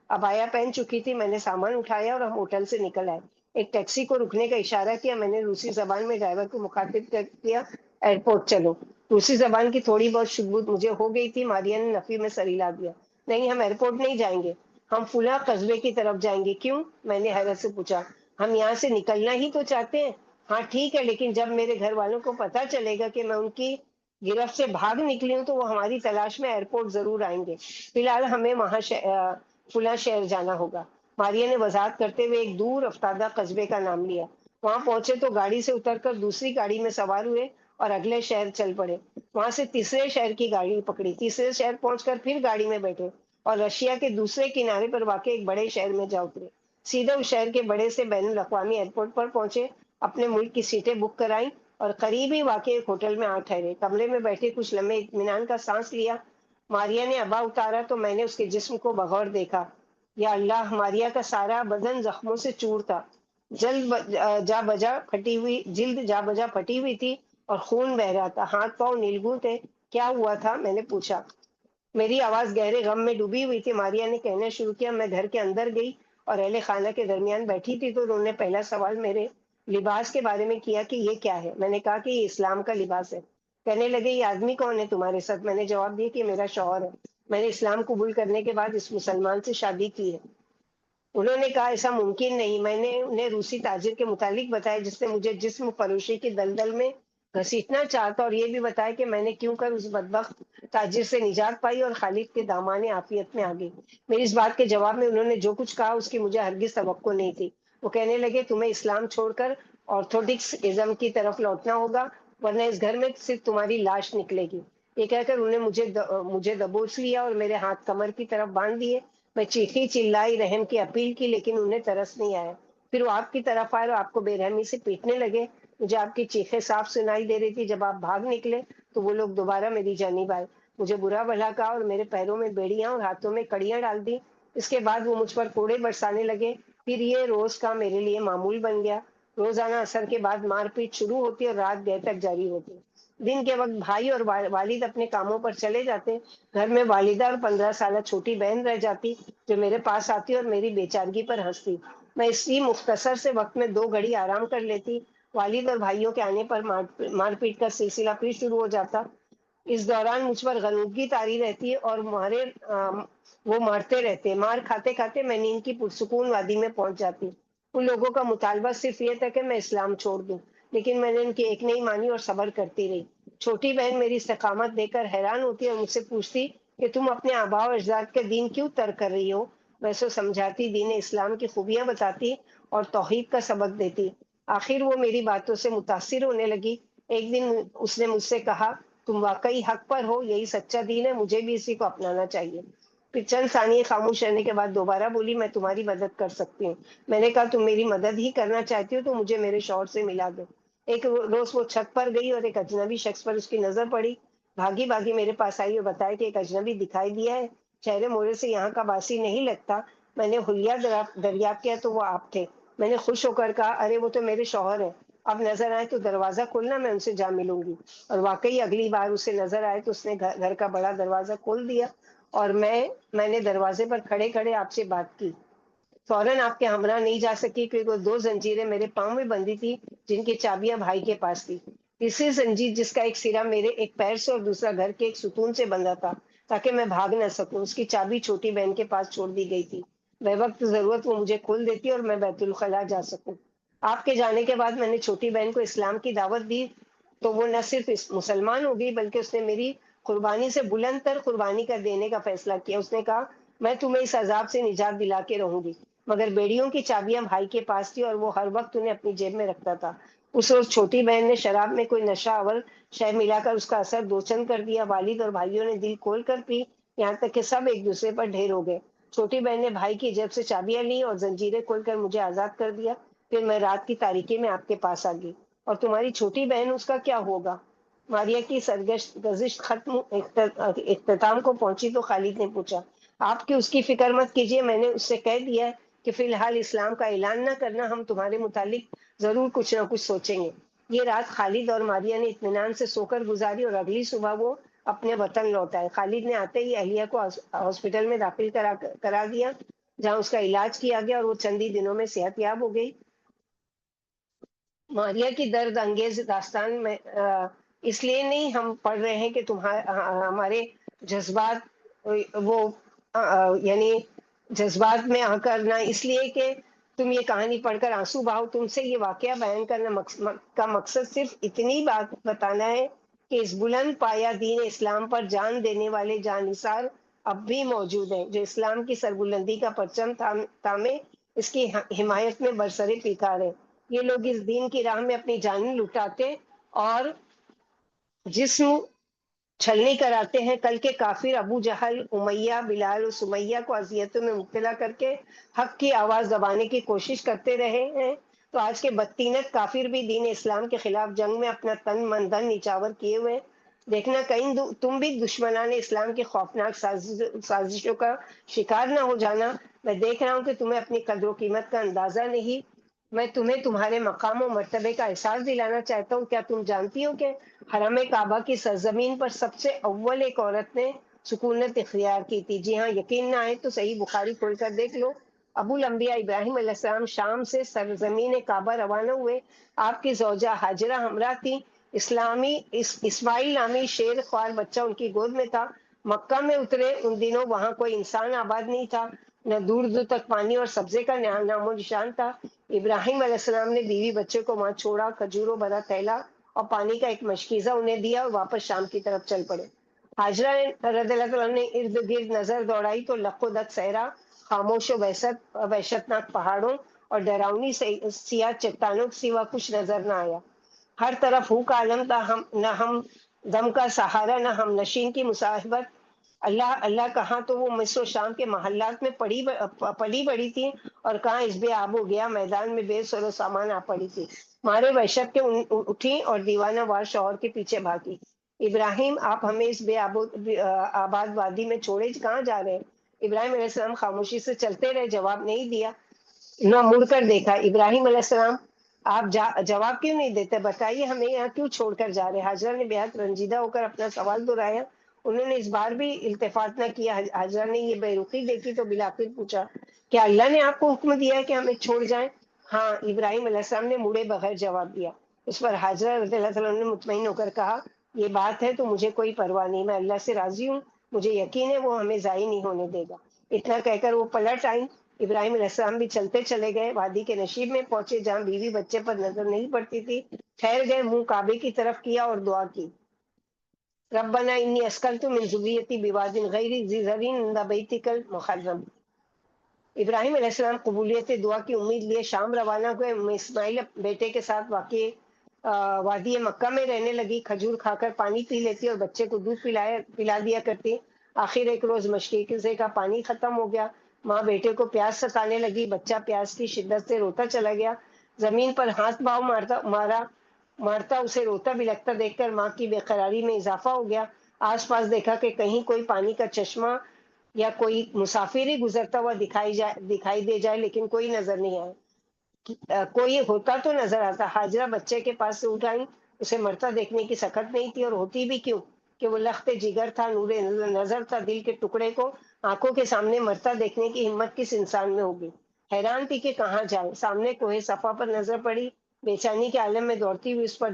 ابایا پہن چکی تھی۔ میں نے سامان اٹھایا اور ہم ہوٹل سے نکل آئے۔ ایک ٹیکسی کو رکنے کا اشارہ کیا۔ میں نے روسی زبان میں ڈرائیور کو مخاطب کیا، ایئرپورٹ چلو۔ روسی زبان کی تھوڑی بہت شبہت مجھے ہو گئی تھی۔ ماریا نے نفی میں سر ہلا دیا۔ نہیں ہم ایئرپورٹ نہیں جائیں گے، ہم فلاں قصبے کی طرف جائیں گے۔ کیوں؟ میں نے حیرت سے پوچھا۔ ہم یہاں سے نکلنا ہی تو چاہتے ہیں۔ ہاں ٹھیک ہے، لیکن جب میرے گھر والوں کو پتہ چلے گا کہ میں ان کی گرفت سے بھاگ نکلی ہوں تو وہ ہماری تلاش میں ایئرپورٹ ضرور آئیں گے۔ فی الحال ہمیں وہاں فلاں شہر جانا ہوگا۔ ماریا نے وضاحت کرتے ہوئے ایک دور افتادہ قصبے کا نام لیا۔ وہاں پہنچے تو گاڑی سے اتر کر دوسری گاڑی میں سوار ہوئے اور اگلے شہر چل پڑے۔ وہاں سے تیسرے شہر کی گاڑی پکڑی، تیسرے شہر پہنچ کر پھر گاڑی میں بیٹھے اور رشیا کے دوسرے کنارے پر واقع ایک بڑے شہر میں جا اترے۔ سیدھے اس شہر کے بڑے سے بین الاقوامی ایئرپورٹ پر پہنچے، اپنے ملک کی سیٹیں بک کرائیں اور قریب ہی واقع ایک ہوٹل میں آ ٹھہرے۔ کمرے میں بیٹھے کچھ لمحے اطمینان کا سانس لیا۔ ماریا نے ابا اتارا تو میں نے اس کے جسم کو بغور دیکھا۔ یا اللہ! ماریا کا سارا بدن زخموں سے چور تھا، جلد جا بجا پھٹی ہوئی تھی اور خون بہ رہا تھا، ہاتھ پاؤں نیلگوں تھے۔ کیا ہوا تھا؟ میں نے پوچھا۔ میری آواز گہرے غم میں ڈوبی ہوئی تھی۔ ماریا نے کہنا شروع کیا، میں گھر کے اندر گئی اور اہل خانہ کے درمیان بیٹھی تھی تو انہوں نے پہلا سوال میرے لباس کے بارے میں کیا کہ یہ کیا ہے؟ میں نے کہا کہ یہ اسلام کا لباس ہے۔ کہنے لگے یہ آدمی کون ہے تمہارے ساتھ؟ میں نے جواب دیا کہ میرا شوہر ہے، میں نے اسلام قبول کرنے کے بعد اس مسلمان سے شادی کی ہے۔ انہوں نے کہا ایسا ممکن نہیں۔ میں نے انہیں روسی تاجر کے متعلق بتایا جس نے مجھے جسم فروشی کی دلدل میں گھسیٹنا چاہتا، اور یہ بھی بتایا کہ میں نے کیوں کر اس بدبخت تاجر سے نجات پائی اور خالد کے دامان عافیت میں آگے۔ میری اس بات کے جواب میں انہوں نے جو کچھ کہا اس کی مجھے ہرگز توقع نہیں تھی۔ وہ کہنے لگے تمہیں اسلام چھوڑ کر آرتھوڈکس ازم کی طرف لوٹنا ہوگا ورنہ اس گھر میں صرف تمہاری لاش نکلے گی۔ یہ کہہ کر انہیں مجھے دبوچ لیا اور میرے ہاتھ کمر کی طرف باندھ دیے۔ میں چیخی چلائی، رحم کی اپیل کی، لیکن انہیں ترس نہیں آیا۔ پھر وہ آپ کی طرف آئے اور آپ کو بے رحمی سے پیٹنے لگے۔ مجھے آپ کی چیخیں صاف سنائی دے رہی تھی۔ جب آپ بھاگ نکلے تو وہ لوگ دوبارہ میری جانب آئے، مجھے برا بھلا کہا اور میرے پیروں میں بیڑیاں اور ہاتھوں میں کڑیاں ڈال دی۔ اس کے بعد وہ مجھ پر کوڑے برسانے لگے۔ پھر یہ روز کا میرے لیے معمول بن گیا۔ روزانہ عصر کے بعد مار پیٹ شروع ہوتی اور رات گئے تک جاری ہوتی۔ دن کے وقت بھائی اور والد اپنے کاموں پر چلے جاتے، گھر میں والدہ اور 15 سالہ چھوٹی بہن رہ جاتی جو میرے پاس آتی اور میری بے چارگی پر ہنستی۔ میں اسی مختصر سے وقت میں 2 گھڑی آرام کر لیتی۔ والد اور بھائیوں کے آنے پر مار پیٹ کا سلسلہ پھر شروع ہو جاتا۔ اس دوران مجھ پر غنودگی طاری رہتی اور وہ مارتے رہتے۔ مار کھاتے کھاتے میں نیند کی پرسکون وادی میں پہنچ جاتی۔ ان لوگوں کا مطالبہ صرف یہ تھا کہ میں اسلام چھوڑ دوں، لیکن میں نے ان کی ایک نہیں مانی اور صبر کرتی رہی۔ چھوٹی بہن میری استقامت دیکھ کر حیران ہوتی اور مجھ سے پوچھتی کہ تم اپنے آباء و اجداد کا دین کیوں ترک کر رہی ہو؟ میں اسے سمجھاتی، دین اسلام کی خوبیاں بتاتی اور توحید کا سبق دیتی۔ آخر وہ میری باتوں سے متاثر ہونے لگی۔ ایک دن اس نے مجھ سے کہا تم واقعی حق پر ہو، یہی سچا دین ہے، مجھے بھی اسی کو اپنانا چاہیے۔ پھر چند ثانیے خاموش رہنے کے بعد دوبارہ بولی میں تمہاری مدد کر سکتی ہوں۔ میں نے کہا تم میری مدد ہی کرنا چاہتی ہو تو مجھے میرے شوہر سے ملا دو۔ ایک روز وہ چھت پر گئی اور ایک اجنبی شخص پر اس کی نظر پڑی۔ بھاگی بھاگی میرے پاس آئی اور بتایا کہ ایک اجنبی دکھائی دیا ہے، چہرے موڑے سے یہاں کا باسی نہیں لگتا۔ میں نے حلیہ دریافت کیا تو وہ آپ تھے۔ میں نے خوش ہو کر کہا ارے وہ تو میرے شوہر ہیں، اب نظر آئے تو دروازہ کھولنا، میں ان سے جا ملوں گی۔ اور واقعی اگلی بار اسے نظر آئے تو اس نے گھر کا بڑا دروازہ کھول دیا اور میں نے دروازے پر کھڑے کھڑے آپ سے بات کی۔ فوراً آپ کے ہمراہ نہیں جا سکی کیونکہ وہ 2 زنجیریں میرے پاؤں میں بندھی تھی جن کی چابیاں بھائی کے پاس تھی۔ تیسری زنجیر جس کا ایک سرا میرے ایک پیر سے اور دوسرا گھر کے ایک ستون سے بندھا تھا تاکہ میں بھاگ نہ سکوں، اس کی چابی چھوٹی بہن کے پاس چھوڑ دی گئی تھی۔ بے وقت ضرورت وہ مجھے کھول دیتی اور میں بیت الخلاء جا سکوں۔ آپ کے جانے کے بعد میں نے چھوٹی بہن کو اسلام کی دعوت دی تو وہ نہ صرف مسلمان ہو گئی بلکہ اس نے میری قربانی سے بلند تر قربانی کا دینے کا فیصلہ کیا۔ اس نے کہا میں تمہیں اس عذاب سے نجات دلا کے رہوں گی، مگر بیڑیوں کی چابیاں بھائی کے پاس تھی اور وہ ہر وقت انہیں اپنی جیب میں رکھتا تھا۔ اس روز چھوٹی بہن نے شراب میں کوئی نشہ آور شے ملا کر اس کا اثر دوچن کر دیا۔ والد اور بھائیوں نے دل کھول کر پی، یہاں تک کہ سب ایک دوسرے پر ڈھیر ہو گئے۔ چھوٹی بہن نے بھائی کی جیب سے چابیاں لی اور زنجیریں کھول کر مجھے آزاد کر دیا۔ پھر میں رات کی تاریکی میں آپ کے پاس آ گئی۔ اور تمہاری چھوٹی بہن، اس کا کیا ہوگا؟ ماریا کی گزشت ختم اختتام کو پہنچی تو خالد نے پوچھا آپ کی اس کی فکر مت کیجیے، میں نے اس سے کہہ دیا ہے کہ فی الحال اسلام کا اعلان نہ کرنا، ہم تمہارے متعلق ضرور کچھ نہ کچھ سوچیں گے۔ یہ رات خالد اور ماریا نے اطمینان سے سو کر گزاری اور اگلی صبح وہ اپنے وطن لوٹ آئے۔ خالد نے آتے ہی اہلیہ کو ہاسپٹل میں داخل کرا دیا جہاں اس کا علاج کیا گیا اور وہ چند ہی دنوں میں صحت یاب ہو گئی۔ ماریا کی درد انگیز داستان میں اس لیے نہیں ہم پڑھ رہے ہیں کہ ہمارے جذبات وہ یعنی جذبات میں آ کر، نہ اس لیے کہ تم یہ کہانی پڑھ کر آنسو بہاؤ. تم سے یہ واقعہ بیان کرنا کا مقصد صرف اتنی بات بتانا ہے کہ اس بلند پایا دین اسلام پر جان دینے والے جانثار اب بھی موجود ہیں، جو اسلام کی سربلندی کا پرچم تامے اس کی حمایت میں برسر پیکار ہے. یہ لوگ اس دین کی راہ میں اپنی جانیں لٹاتے اور جسم چھلنی کراتے ہیں. کل کے کافر ابو جہل، امیہ، بلال و سمیہ کو اذیتوں میں مبتلا کر کے حق کی آواز دبانے کی کوشش کرتے رہے ہیں، تو آج کے بدتینت کافر بھی دین اسلام کے خلاف جنگ میں اپنا تن من دھن نچاور کیے ہوئے. دیکھنا کہیں تم بھی دشمنان اسلام کی خوفناک سازشوں کا شکار نہ ہو جانا. میں دیکھ رہا ہوں کہ تمہیں اپنی قدر و قیمت کا اندازہ نہیں. میں تمہیں تمہارے مقام و مرتبے کا احساس دلانا چاہتا ہوں. کیا تم جانتی ہو کہ حرم کعبہ کی سرزمین پر سب سے اول ایک عورت نے سکونت اختیار کی تھی؟ جی ہاں، یقین نہ آئے تو صحیح بخاری کھول کر دیکھ لو. ابو الانبیاء ابراہیم علیہ السلام شام سے سرزمین کعبہ روانہ ہوئے. آپ کی زوجہ ہاجرہ ہمراہ تھی. اسماعیل نامی شیر خوار بچہ ان کی گود میں تھا. مکہ میں اترے ان دنوں وہاں کوئی انسان آباد نہیں تھا، نہ دور دور تک پانی اور سبزے کا نام و نشان تھا. ابراہیم علیہ السلام نے بیوی بچے کو وہاں چھوڑا، کھجوروں بھرا تھیلا اور پانی کا ایک مشکیزہ انہیں دیا اور واپس شام کی طرف چل پڑے. حاجرہ رضی اللہ عنہ نے ارد گرد نظر دوڑائی تو لق و دق صحرا، خاموش و وحشتناک پہاڑوں اور ڈراؤنی سیاہ چٹانوں کے سوا کچھ نظر نہ آیا. ہر طرف ہو کا عالم تھا، نہ ہم دم کا سہارا، نہ ہم نشین کی مصاحبت. اللہ اللہ، کہاں تو وہ مصر و شام کے محلات میں پلی بڑی تھی، اور کہاں اس بے آب ہو گیا میدان میں بے سر و سامان آ پڑی تھی. مارے وحشت کے اٹھی اور دیوانہ وار شوہر کے پیچھے بھاگی. ابراہیم، آپ ہمیں اس آباد وادی میں چھوڑے کہاں جا رہے ہیں؟ ابراہیم علیہ السلام خاموشی سے چلتے رہے، جواب نہیں دیا، نہ مڑ کر دیکھا. ابراہیم علیہ السلام، آپ جواب کیوں نہیں دیتے؟ بتائیے، ہمیں یہاں کیوں چھوڑ کر جا رہے ہیں؟ حاجرہ نے بے حد رنجیدہ ہو کر اپنا سوال دہرایا. انہوں نے اس بار بھی التفات نہ کیا. حاجرہ نے یہ بے رخی دیکھی تو بالآخر پوچھا، کیا اللہ نے آپ کو حکم دیا ہے کہ ہمیں چھوڑ جائیں؟ ہاں، ابراہیم علیہ السلام نے مڑے بغیر جواب دیا. اس پر حاجرہ رضی اللہ عنہ نے مطمئن ہو کر کہا، یہ بات ہے تو مجھے کوئی پرواہ نہیں، میں اللہ سے راضی ہوں، مجھے یقین ہے وہ ہمیں ضائع نہیں ہونے دے گا. اتنا کہہ کر وہ پلٹ آئی. ابراہیم علیہ السلام بھی چلتے چلے گئے. وادی کے نشیب میں پہنچے جہاں بیوی بچے پر نظر نہیں پڑتی تھی. ٹھہر گئے، منہ کعبے کی طرف کیا اور دعا کی، ربنا انی اسکنت من ذریتی بواد غیر ذی زرع عند بیتک المحرم. ابراہیم علیہ السلام قبولیت دعا کی امید لیے شام روانہ ہوئے. اسماعیل بیٹے کے ساتھ واقع وادی مکہ میں رہنے لگی. کھجور کھا کر پانی پی لیتی اور بچے کو دودھ پلا دیا کرتی. آخر ایک روز مشکیزے کا پانی ختم ہو گیا. ماں بیٹے کو پیاس ستانے لگی. بچہ پیاس کی شدت سے روتا چلا گیا. زمین پر ہاتھ پاؤں مارتا اسے روتا بلکتا دیکھ کر ماں کی بے قراری میں اضافہ ہو گیا. آس پاس دیکھا کہ کہیں کوئی پانی کا چشمہ یا کوئی مسافر ہی گزرتا ہوا دکھائی دے جائے، لیکن کوئی نظر نہیں آیا. کوئی ہوتا تو نظر آتا. حاجرہ بچے کے پاس سے اٹھائی. اسے مرتا دیکھنے کی سخت نہیں تھی، اور ہوتی بھی کیوں کہ وہ لخت جگر تھا، نور نظر تھا. دل کے ٹکڑے کو آنکھوں کے سامنے مرتا دیکھنے کی ہمت کس انسان میں ہوگی؟ حیران تھی کہ کہاں جائے. سامنے کوہ صفا پر نظر پڑی. بے چینی کے عالم میں دوڑتی ہوئی اس پر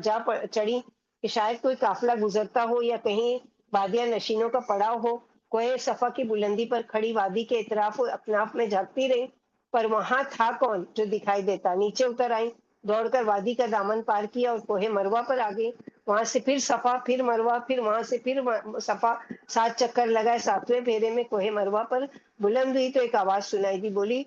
چڑھی کہ شاید کوئی قافلہ گزرتا ہو یا کہیں بادیہ نشینوں کا پڑاؤ ہو. کوہ صفا کی بلندی پر کھڑی وادی کے اطراف و اکناف میں جھانکتی رہی، پر وہاں تھا کون جو دکھائی دیتا؟ نیچے اتر آئی، دوڑ کر وادی کا دامن پار کیا اور کوہ مروہ پر آ گئی. وہاں سے پھر صفا، پھر مروہ، پھر وہاں سے پھر صفا. 7 چکر لگائے. 7ویں پھیرے میں کوہ مروہ پر بلند ہوئی تو ایک آواز سنائی دی. بولی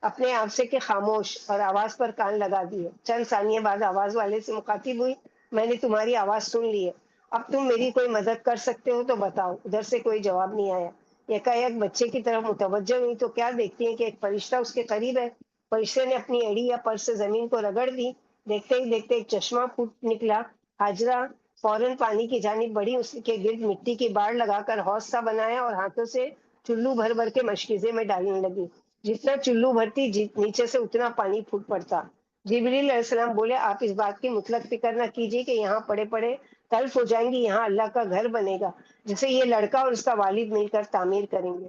اپنے آپ سے کہ خاموش، اور آواز پر کان لگا دیے. چند ثانیے بعد آواز والے سے مخاطب ہوئی، میں نے تمہاری آواز سن لی ہے، اب تم میری کوئی مدد کر سکتے ہو تو بتاؤ. ادھر سے کوئی جواب نہیں آیا. یکایک بچے کی طرف متوجہ ہوئی تو کیا دیکھتی ہیں کہ ایک فرشتہ اس کے قریب ہے. فرشتے نے اپنی ایڑی یا پر سے زمین کو رگڑ دی. دیکھتے ہی دیکھتے ایک چشمہ پھوٹ نکلا. حاجرہ فوراً پانی کی جانب بڑھی. اس کے گرد مٹی کی باڑ لگا کر حوض سا بنایا اور ہاتھوں سے چلو بھر بھر کے مشکیزے میں ڈالنے لگی. جتنا چلو بھرتی نیچے سے اتنا پانی پھوٹ پڑتا. جبریل علیہ السلام بولے، آپ اس بات کی مطلق فکر نہ کیجیے کہ یہاں پڑے پڑے تلف ہو جائیں گی. یہاں اللہ کا گھر بنے گا جسے یہ لڑکا اور اس کا والد مل کر تعمیر کریں گے.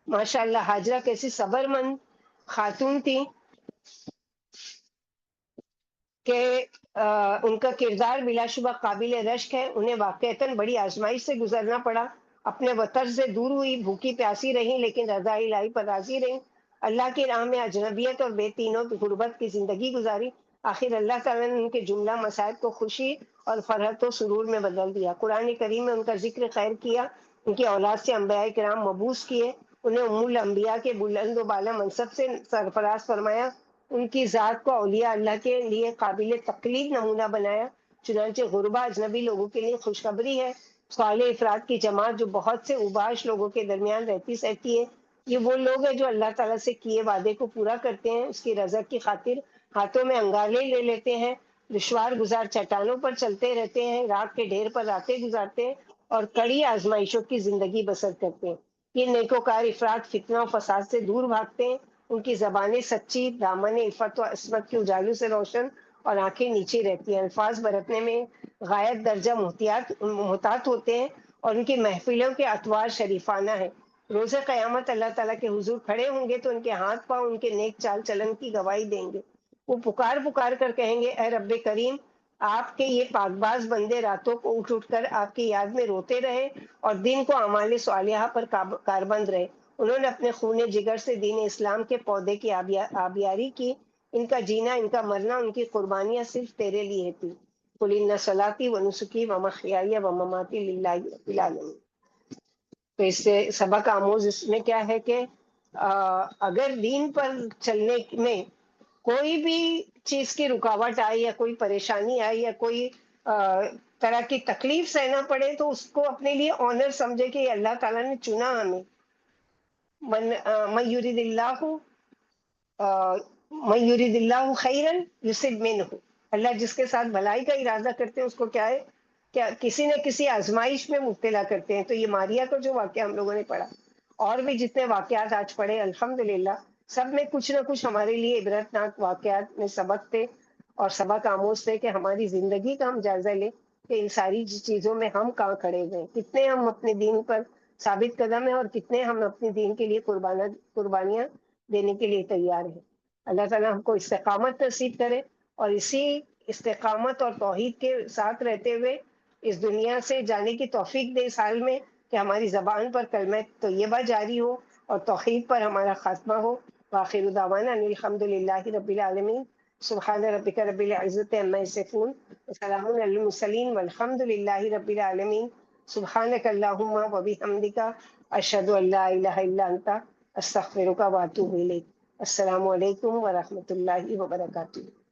ماشاء اللہ، حاجرہ کیسی صبر مند خاتون تھی کہ ان کا کردار بلا شبہ قابل رشک ہے. انہیں واقعتاً بڑی آزمائش سے گزرنا پڑا. اپنے وطن سے دور ہوئی، بھوکی پیاسی رہیں لیکن رضا الہی پر راضی رہیں، اللہ کی راہ میں اجنبیت اور بے تینوں کی غربت کی زندگی گزاری، آخر اللہ تعالیٰ نے ان کے جملہ مصائب کو خوشی اور فرحت و سرور میں بدل دیا۔ قرآن کریم میں ان کا ذکر خیر کیا، ان کی اولاد سے انبیاء کرام مبعوث کیے، انہیں ام الانبیاء کے بلند و بالا منصب سے سرفراز فرمایا، ان کی ذات کو اولیاء اللہ کے لیے قابل تقلید نمونہ بنایا۔ چنانچہ غربا اجنبی لوگوں کے لیے خوشخبری ہے، صالح افراد کی جماعت جو بہت سے اوباش لوگوں کے درمیان رہتی سہتی ہے، یہ وہ لوگ ہیں جو اللہ تعالیٰ سے کیے وعدے کو پورا کرتے ہیں، اس کی رضا کی خاطر ہاتھوں میں انگارے لے لیتے ہیں، دشوار گزار چٹانوں پر چلتے رہتے ہیں، رات کے ڈھیر پر راتیں گزارتے ہیں اور کڑی آزمائشوں کی زندگی بسر کرتے ہیں۔ یہ نیکوکار افراد فتنہ و فساد سے دور بھاگتے ہیں، ان کی زبانیں سچی، دامن عفت و عصمت کے اجالوں سے روشن اور آنکھیں نیچے رہتی ہیں، الفاظ برتنے میں غایت درجہ محتاط ہوتے ہیں اور ان کی محفلوں کے اطوار شریفانہ ہیں۔ روز قیامت اللہ تعالیٰ کے حضور کھڑے ہوں گے تو ان کے ہاتھ پاؤں ان کے نیک چال چلن کی گواہی دیں گے۔ وہ پکار پکار کر کہیں گے، اے رب کریم، آپ کے یہ پاکباز بندے راتوں کو اٹھ اٹھ کر آپ کی یاد میں روتے رہے اور دن کو اعمال صالحہ پر کاربند رہے۔ انہوں نے اپنے خون جگر سے دین اسلام کے پودے کی آبیاری کی، ان کا جینا، ان کا مرنا، ان کی قربانیاں صرف تیرے لیے تھی۔ قل ان صلاتی و نسکی و محیای و مماتی للہ رب العالمین۔ تو اس سے سبق آموز اس میں کیا ہے کہ اگر دین پر چلنے میں کوئی بھی چیز کی رکاوٹ آئی یا کوئی پریشانی آئی یا کوئی طرح کی تکلیف سہنا پڑے تو اس کو اپنے لیے آنر سمجھے کہ یہ اللہ تعالیٰ نے چنا ہمیں۔ من یرید اللہ من یرید اللہ خیرا یصب منہ، اللہ جس کے ساتھ بھلائی کا ارادہ کرتے ہیں اس کو کیا ہے، کیا کسی نہ کسی آزمائش میں مبتلا کرتے ہیں۔ تو یہ ماریا کا جو واقعہ ہم لوگوں نے پڑھا اور بھی جتنے واقعات آج پڑھے الحمدللہ، سب میں کچھ نہ کچھ ہمارے لیے عبرتناک واقعات میں سبق تھے اور سبق آموز تھے کہ ہماری زندگی کا ہم جائزہ لیں کہ ان ساری چیزوں میں ہم کہاں کھڑے ہوئے ہیں، کتنے ہم اپنے دین پر ثابت قدم ہیں اور کتنے ہم اپنے دین کے لیے قربانیاں دینے کے لیے تیار ہیں۔ اللہ تعالیٰ ہم کو استقامت نصیب کرے اور اسی استقامت اور توحید کے ساتھ رہتے ہوئے اس دنیا سے جانے کی توفیق دے اس حال میں کہ ہماری زبان پر کلمہ طیبہ جاری ہو اور توحید پر ہمارا خاتمہ ہو۔ وآخر دعوانا ان الحمد للہ رب العالمین۔ سبحان ربک رب العزت عما یصفون وسلام علی المرسلین والحمد للہ رب العالمین۔ سبحانک اللہم وبحمدک، اشہد ان لا الہ الا انت، استغفرک واتوب الیک۔ السلام علیکم ورحمۃ اللہ وبرکاتہ۔